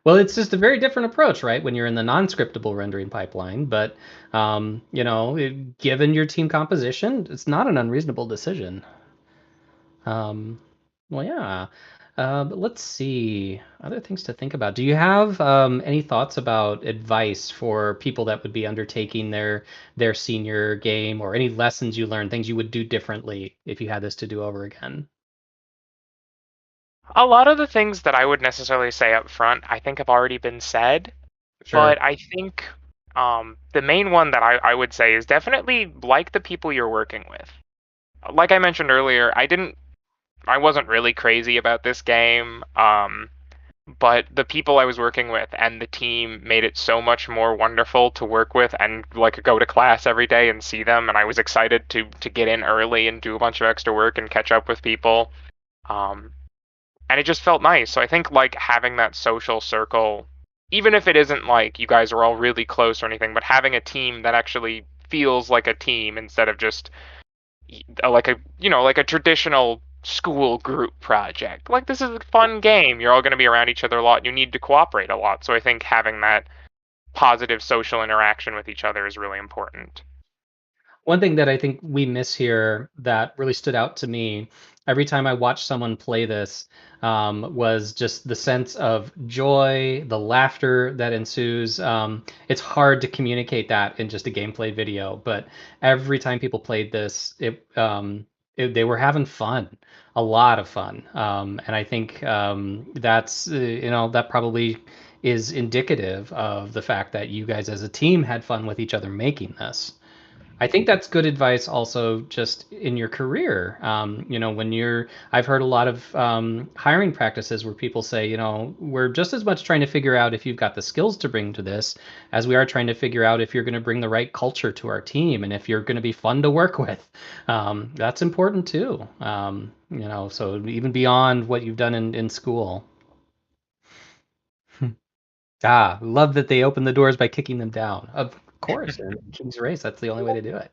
Well, it's just a very different approach, right? When you're in the non-scriptable rendering pipeline, but given your team composition, it's not an unreasonable decision. Well, yeah. But let's see. Other things to think about. Do you have any thoughts about advice for people that would be undertaking their senior game, or any lessons you learned, things you would do differently if you had this to do over again? A lot of the things that I would necessarily say up front, I think have already been said. Sure. But I think the main one that I would say is definitely like the people you're working with. Like I mentioned earlier, I wasn't really crazy about this game, but the people I was working with and the team made it so much more wonderful to work with and like go to class every day and see them. And I was excited to get in early and do a bunch of extra work and catch up with people. And it just felt nice. So I think like having that social circle, even if it isn't like you guys are all really close or anything, but having a team that actually feels like a team instead of just like a traditional school group project. Like, this is a fun game. You're all going to be around each other a lot. You need to cooperate a lot. So I think having that positive social interaction with each other is really important. One thing that I think we miss here that really stood out to me every time I watched someone play this, was just the sense of joy, the laughter that ensues. It's hard to communicate that in just a gameplay video, but every time people played this, they were having fun, a lot of fun. And I think that's, that probably is indicative of the fact that you guys as a team had fun with each other making this. I think that's good advice also just in your career. I've heard a lot of hiring practices where people say, we're just as much trying to figure out if you've got the skills to bring to this as we are trying to figure out if you're going to bring the right culture to our team and if you're going to be fun to work with. That's important too. So even beyond what you've done in school. Love that they opened the doors by kicking them down. Of course, in King's Race, that's the only way to do it.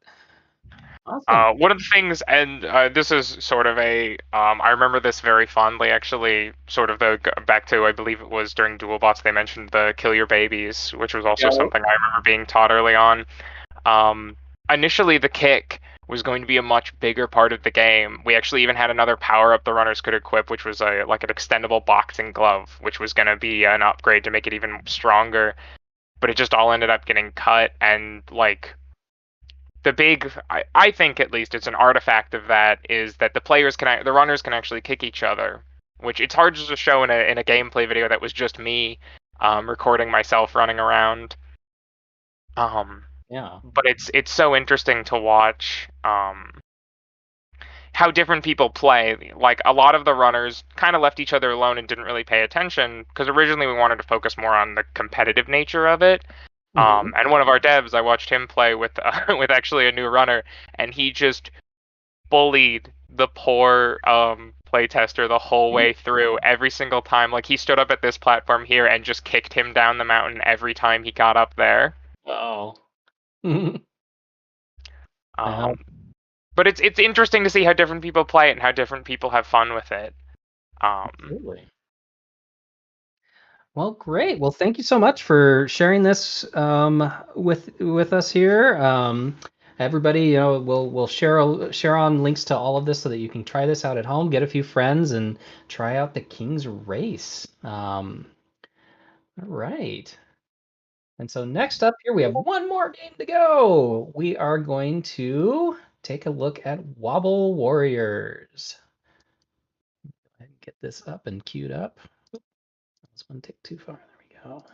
Awesome. One of the things, and this is sort of I remember this very fondly, actually, sort of back to, I believe it was during DuolBots, they mentioned the kill your babies, which was also something I remember being taught early on. Initially, the kick was going to be a much bigger part of the game. We actually even had another power-up the runners could equip, which was like an extendable boxing glove, which was going to be an upgrade to make it even stronger. But it just all ended up getting cut, and like I think at least it's an artifact of that is that the runners can actually kick each other, which it's hard to show in a gameplay video that was just me recording myself running around. Yeah. But it's so interesting to watch how different people play. Like a lot of the runners kind of left each other alone and didn't really pay attention because originally we wanted to focus more on the competitive nature of it. And one of our devs, I watched him play with actually a new runner, and he just bullied the poor playtester the whole way through every single time. Like he stood up at this platform here and just kicked him down the mountain every time he got up there. Oh. But it's interesting to see how different people play it and how different people have fun with it. Absolutely. Well, great. Well, thank you so much for sharing this with us here. Everybody, we'll share on links to all of this so that you can try this out at home, get a few friends, and try out the King's Race. All right. And so next up here, we have one more game to go. We are going to take a look at Wobble Warriors. Go ahead and get this up and queued up. This one take too far. There we go.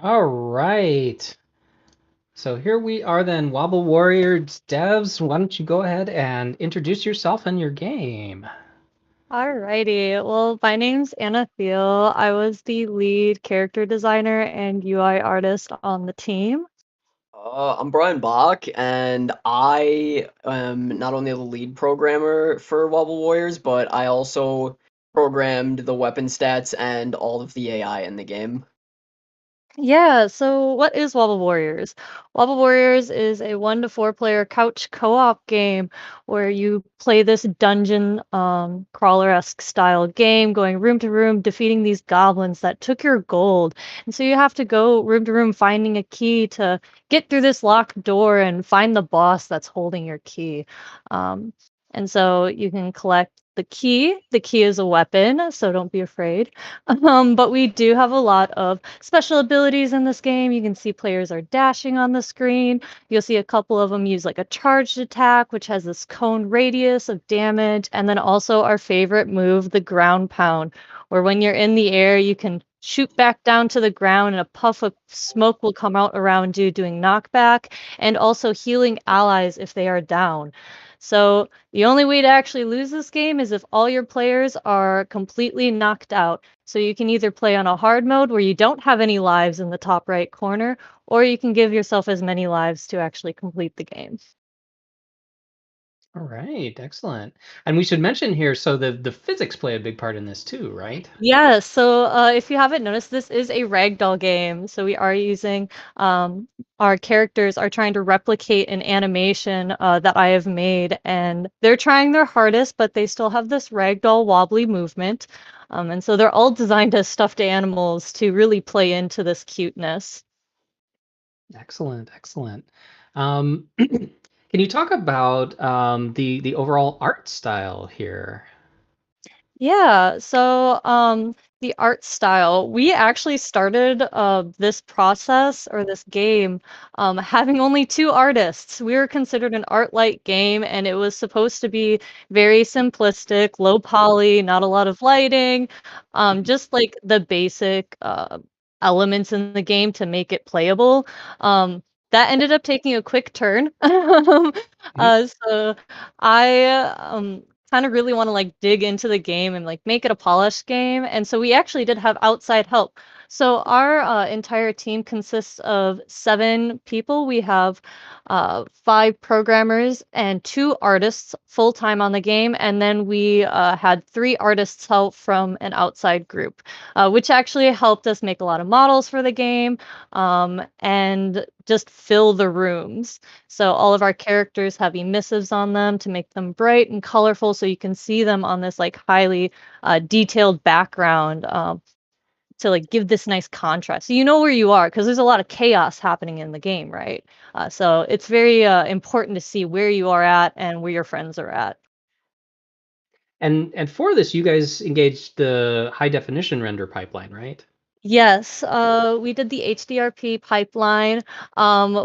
All right. So here we are then, Wobble Warriors devs. Why don't you go ahead and introduce yourself and your game? Alrighty. Well, my name's Anna Thiel. I was the lead character designer and UI artist on the team. I'm Brian Bach, and I am not only the lead programmer for Wobble Warriors, but I also programmed the weapon stats and all of the AI in the game. Yeah, so what is Wobble Warriors? Wobble Warriors is a 1 to 4 player couch co-op game where you play this dungeon crawler-esque style game, going room to room, defeating these goblins that took your gold. And so you have to go room to room finding a key to get through this locked door and find the boss that's holding your key. And so you can collect the key. The key is a weapon, so don't be afraid. But we do have a lot of special abilities in this game. You can see players are dashing on the screen. You'll see a couple of them use like a charged attack, which has this cone radius of damage. And then also our favorite move, the ground pound, where when you're in the air, you can shoot back down to the ground, and a puff of smoke will come out around you, doing knockback, and also healing allies if they are down. So the only way to actually lose this game is if all your players are completely knocked out. So you can either play on a hard mode where you don't have any lives in the top right corner, or you can give yourself as many lives to actually complete the game. All right, excellent. And we should mention here, so the physics play a big part in this too, right? Yeah, so if you haven't noticed, this is a ragdoll game. So we are using, our characters are trying to replicate an animation that I have made, and they're trying their hardest, but they still have this ragdoll wobbly movement. And so they're all designed as stuffed animals to really play into this cuteness. Excellent, excellent. Can you talk about the overall art style here? Yeah, so the art style, we actually started this process or this game having only 2 artists. We were considered an art light game, and it was supposed to be very simplistic, low poly, not a lot of lighting, just like the basic elements in the game to make it playable. That ended up taking a quick turn. So I kind of really want to like dig into the game and like make it a polished game. And so we actually did have outside help. So our entire team consists of 7 people. We have 5 programmers and 2 artists full time on the game, and then we had 3 artists help from an outside group, which actually helped us make a lot of models for the game and just fill the rooms. So all of our characters have emissives on them to make them bright and colorful, so you can see them on this like highly detailed background to like give this nice contrast. So you know where you are because there's a lot of chaos happening in the game, right? So it's very important to see where you are at and where your friends are at. And for this, you guys engaged the high definition render pipeline, right? Yes, we did the HDRP pipeline,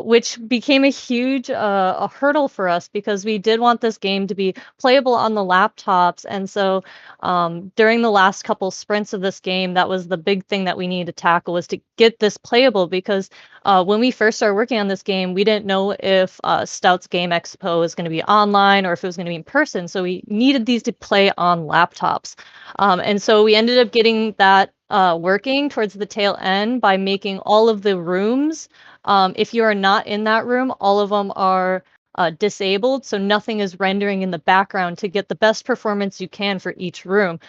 which became a huge a hurdle for us because we did want this game to be playable on the laptops. And so during the last couple sprints of this game, that was the big thing that we needed to tackle, was to get this playable, because when we first started working on this game, we didn't know if Stout's Game Expo was going to be online or if it was going to be in person. So we needed these to play on laptops. And so we ended up getting that working towards the tail end by making all of the rooms, if you are not in that room, all of them are disabled, so nothing is rendering in the background to get the best performance you can for each room,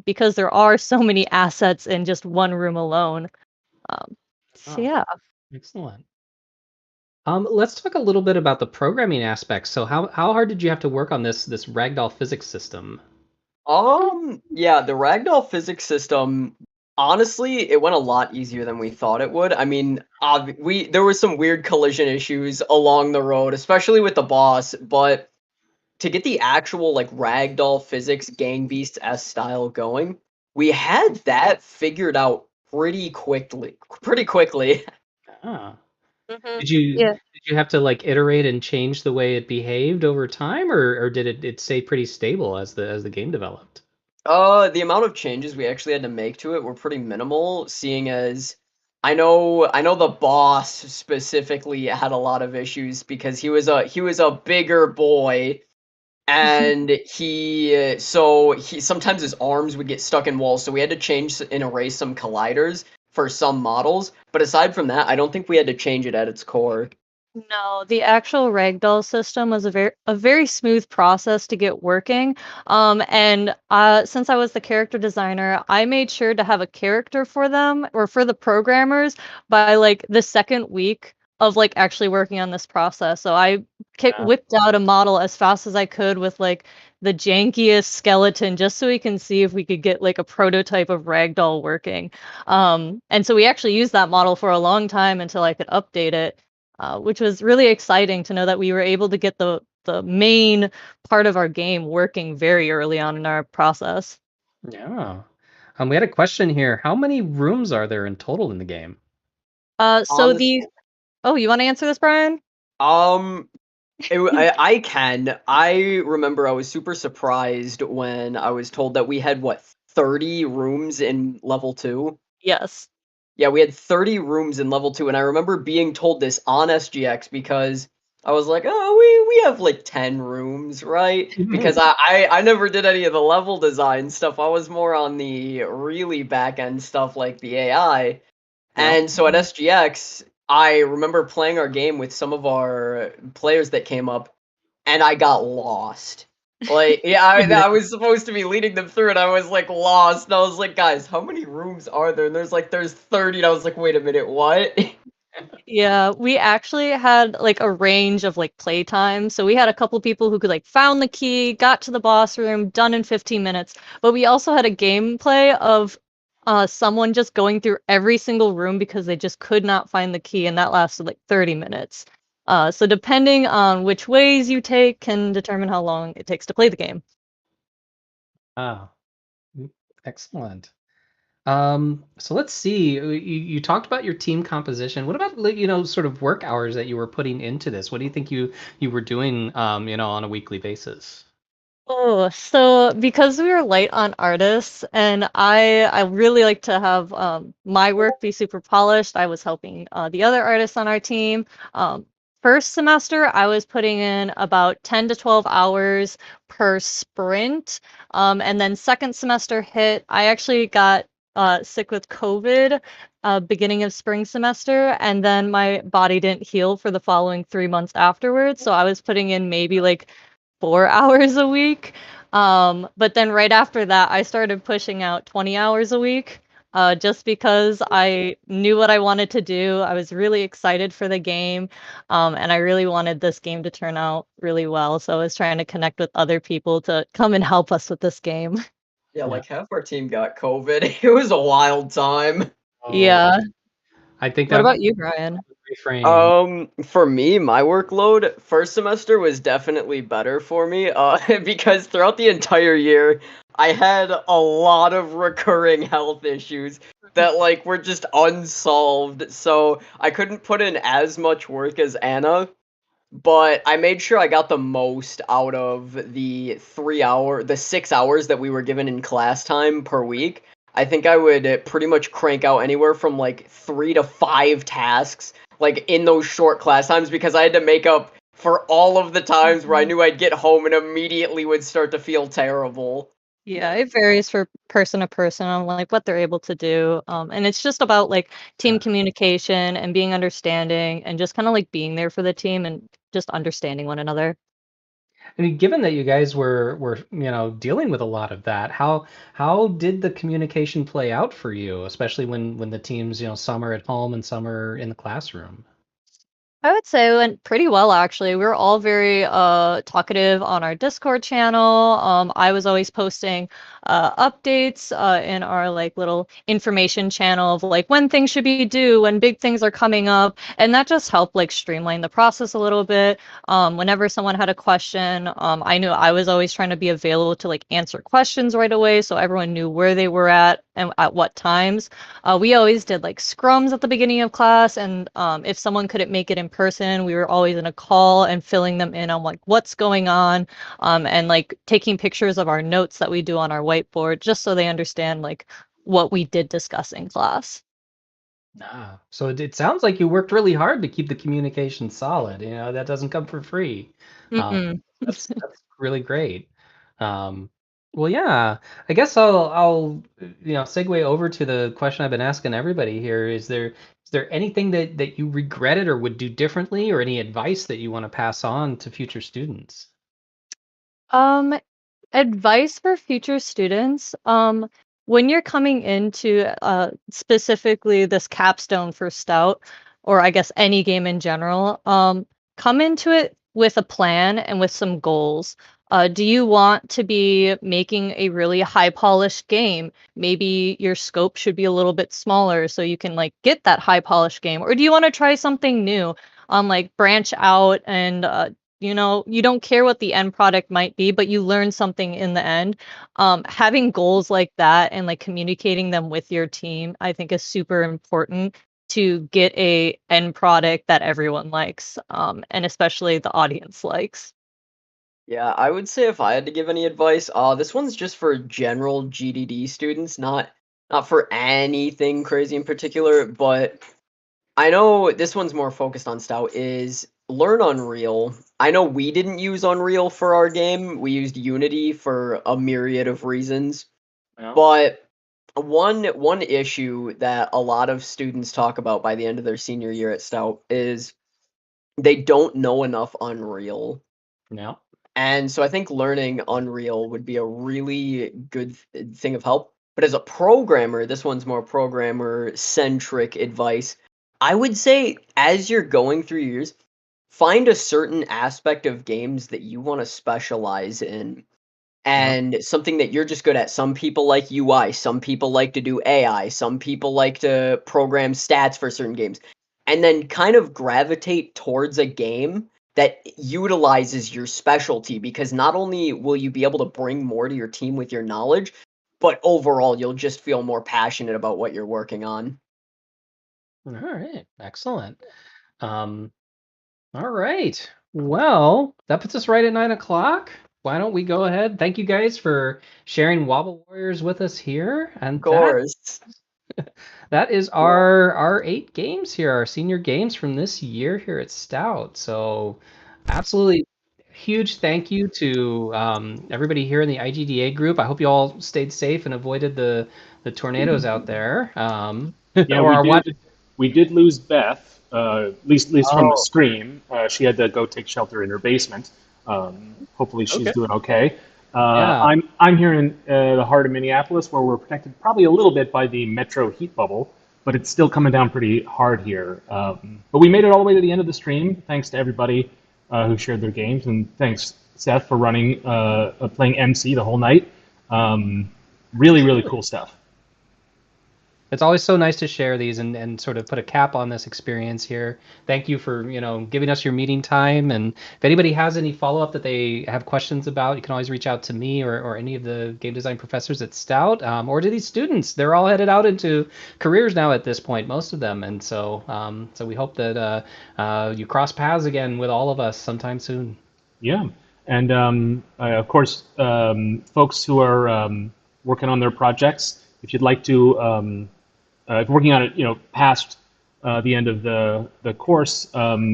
because there are so many assets in just one room alone. So yeah. Excellent. Let's talk a little bit about the programming aspects. So how hard did you have to work on this ragdoll physics system? Yeah, the ragdoll physics system, honestly, it went a lot easier than we thought it would. I mean, there were some weird collision issues along the road, especially with the boss, but to get the actual like ragdoll physics Gang Beasts S style going, we had that figured out pretty quickly. Ah. Mhm. Did you Yeah. did you have to like iterate and change the way it behaved over time, or did it stay pretty stable as the game developed? The amount of changes we actually had to make to it were pretty minimal, seeing as I know the boss specifically had a lot of issues because he was a bigger boy, and he sometimes his arms would get stuck in walls, so we had to change and erase some colliders for some models. But aside from that, I don't think we had to change it at its core. No, the actual ragdoll system was a very smooth process to get working. And since I was the character designer, I made sure to have a character for them, or for the programmers, by like the second week of like actually working on this process. So I whipped out a model as fast as I could with like the jankiest skeleton, just so we can see if we could get like a prototype of ragdoll working. And so we actually used that model for a long time until I could update it. Which was really exciting to know that we were able to get the main part of our game working very early on in our process. Yeah. We had a question here. How many rooms are there in total in the game? So you want to answer this, Brian? I can. I remember I was super surprised when I was told that we had 30 rooms in level 2. Yes. Yeah, we had 30 rooms in level 2, and I remember being told this on SGX because I was like, oh, we have like 10 rooms, right? Because I never did any of the level design stuff. I was more on the really back end stuff like the AI. And so at SGX, I remember playing our game with some of our players that came up, and I got lost. Like, yeah, I was supposed to be leading them through, and I was like lost. And I was like, guys, how many rooms are there? And there's 30. And I was like, wait a minute, what? Yeah, we actually had like a range of like playtime. So we had a couple people who could like found the key, got to the boss room, done in 15 minutes. But we also had a gameplay of someone just going through every single room because they just could not find the key, and that lasted like 30 minutes. So depending on which ways you take can determine how long it takes to play the game. Ah, excellent. So let's see. You talked about your team composition. What about sort of work hours that you were putting into this? What do you think you were doing on a weekly basis? Oh, so because we were light on artists, and I really like to have my work be super polished, I was helping the other artists on our team. First semester, I was putting in about 10 to 12 hours per sprint. And then second semester hit, I actually got sick with COVID beginning of spring semester, and then my body didn't heal for the following 3 months afterwards. So I was putting in maybe like 4 hours a week. But then right after that, I started pushing out 20 hours a week. Just because I knew what I wanted to do. I was really excited for the game, and I really wanted this game to turn out really well. So I was trying to connect with other people to come and help us with this game. Yeah, like half our team got COVID. It was a wild time. Yeah. I think What that about you, Brian? reframe. For me, my workload first semester was definitely better for me, because throughout the entire year, I had a lot of recurring health issues that like were just unsolved. So I couldn't put in as much work as Anna, but I made sure I got the most out of the 6 hours that we were given in class time per week. I think I would pretty much crank out anywhere from like 3 to 5 tasks like in those short class times because I had to make up for all of the times where I knew I'd get home and immediately would start to feel terrible. Yeah, it varies for person to person on like what they're able to do. And it's just about like team communication and being understanding and just kind of like being there for the team and just understanding one another. I mean, given that you guys were dealing with a lot of that, how did the communication play out for you, especially when the teams some are at home and some are in the classroom? I would say it went pretty well, actually. We were all very talkative on our Discord channel. I was always posting updates in our like little information channel of like when things should be due, when big things are coming up, and that just helped like streamline the process a little bit. Whenever someone had a question, I knew I was always trying to be available to like answer questions right away, so everyone knew where they were at and at what times. We always did like scrums at the beginning of class, and if someone couldn't make it in person, we were always in a call and filling them in on like what's going on, and like taking pictures of our notes that we do on our whiteboard just so they understand like what we did discuss in class. So it sounds like you worked really hard to keep the communication solid. That doesn't come for free. Mm-mm. That's really great. Well, yeah, I guess I'll segue over to the question I've been asking everybody here. Is there anything that you regretted or would do differently, or any advice that you want to pass on to future students? Um, Advice for future students. When you're coming into specifically this capstone for Stout, or I guess any game in general, come into it with a plan and with some goals. Do you want to be making a really high polished game? Maybe your scope should be a little bit smaller so you can like get that high polished game, or do you want to try something new? Like branch out and you don't care what the end product might be, but you learn something in the end. Having goals like that and like communicating them with your team, I think is super important to get a end product that everyone likes, and especially the audience likes. Yeah, I would say if I had to give any advice, this one's just for general GDD students, not not for anything crazy in particular, but I know this one's more focused on Stout, is learn Unreal. I know we didn't use Unreal for our game. We used Unity for a myriad of reasons. Yeah. But one issue that a lot of students talk about by the end of their senior year at Stout is they don't know enough Unreal. No. And so I think learning Unreal would be a really good thing of help. But as a programmer, this one's more programmer-centric advice. I would say as you're going through your years, find a certain aspect of games that you want to specialize in. And something that you're just good at. Some people like UI, some people like to do AI, some people like to program stats for certain games. And then kind of gravitate towards a game that utilizes your specialty, because not only will you be able to bring more to your team with your knowledge, but overall you'll just feel more passionate about what you're working on. All right, excellent. All right, well, that puts us right at 9 o'clock. Why don't we go ahead? Thank you guys for sharing Wobble Warriors with us here. And Of course. that is our 8 games here, our senior games from this year here at Stout. So absolutely huge thank you to everybody here in the IGDA group. I hope you all stayed safe and avoided the tornadoes out there. Yeah, we did lose Beth, at least from the stream. She had to go take shelter in her basement. Hopefully she's doing okay. Yeah. I'm here in the heart of Minneapolis, where we're protected probably a little bit by the metro heat bubble, but it's still coming down pretty hard here. But we made it all the way to the end of the stream, thanks to everybody who shared their games, and thanks Seth for running, playing MC the whole night. Really, really cool stuff. It's always so nice to share these and sort of put a cap on this experience here. Thank you for, giving us your meeting time. And if anybody has any follow-up that they have questions about, you can always reach out to me or any of the game design professors at Stout, or to these students. They're all headed out into careers now at this point, most of them. And so we hope that you cross paths again with all of us sometime soon. Yeah. And of course, folks who are working on their projects, if you'd like to, if working on it, past the end of the course,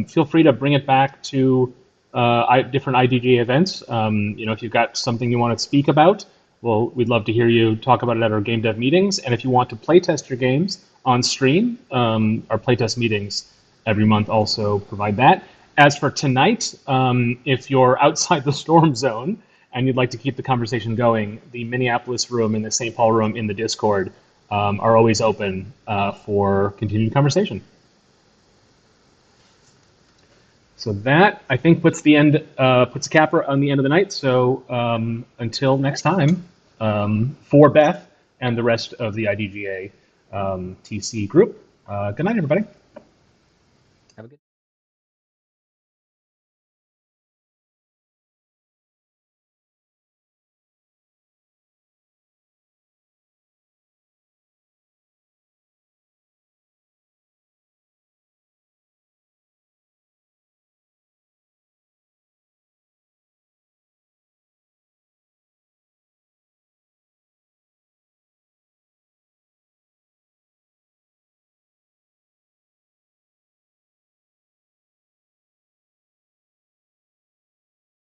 feel free to bring it back to different IDGA events. If you've got something you want to speak about, well, we'd love to hear you talk about it at our game dev meetings. And if you want to playtest your games on stream, our playtest meetings every month also provide that. As for tonight, if you're outside the storm zone and you'd like to keep the conversation going, the Minneapolis room and the St. Paul room in the Discord are always open for continued conversation. So that, I think, puts a capper on the end of the night. So until next time, for Beth and the rest of the IDGA TC group, good night, everybody.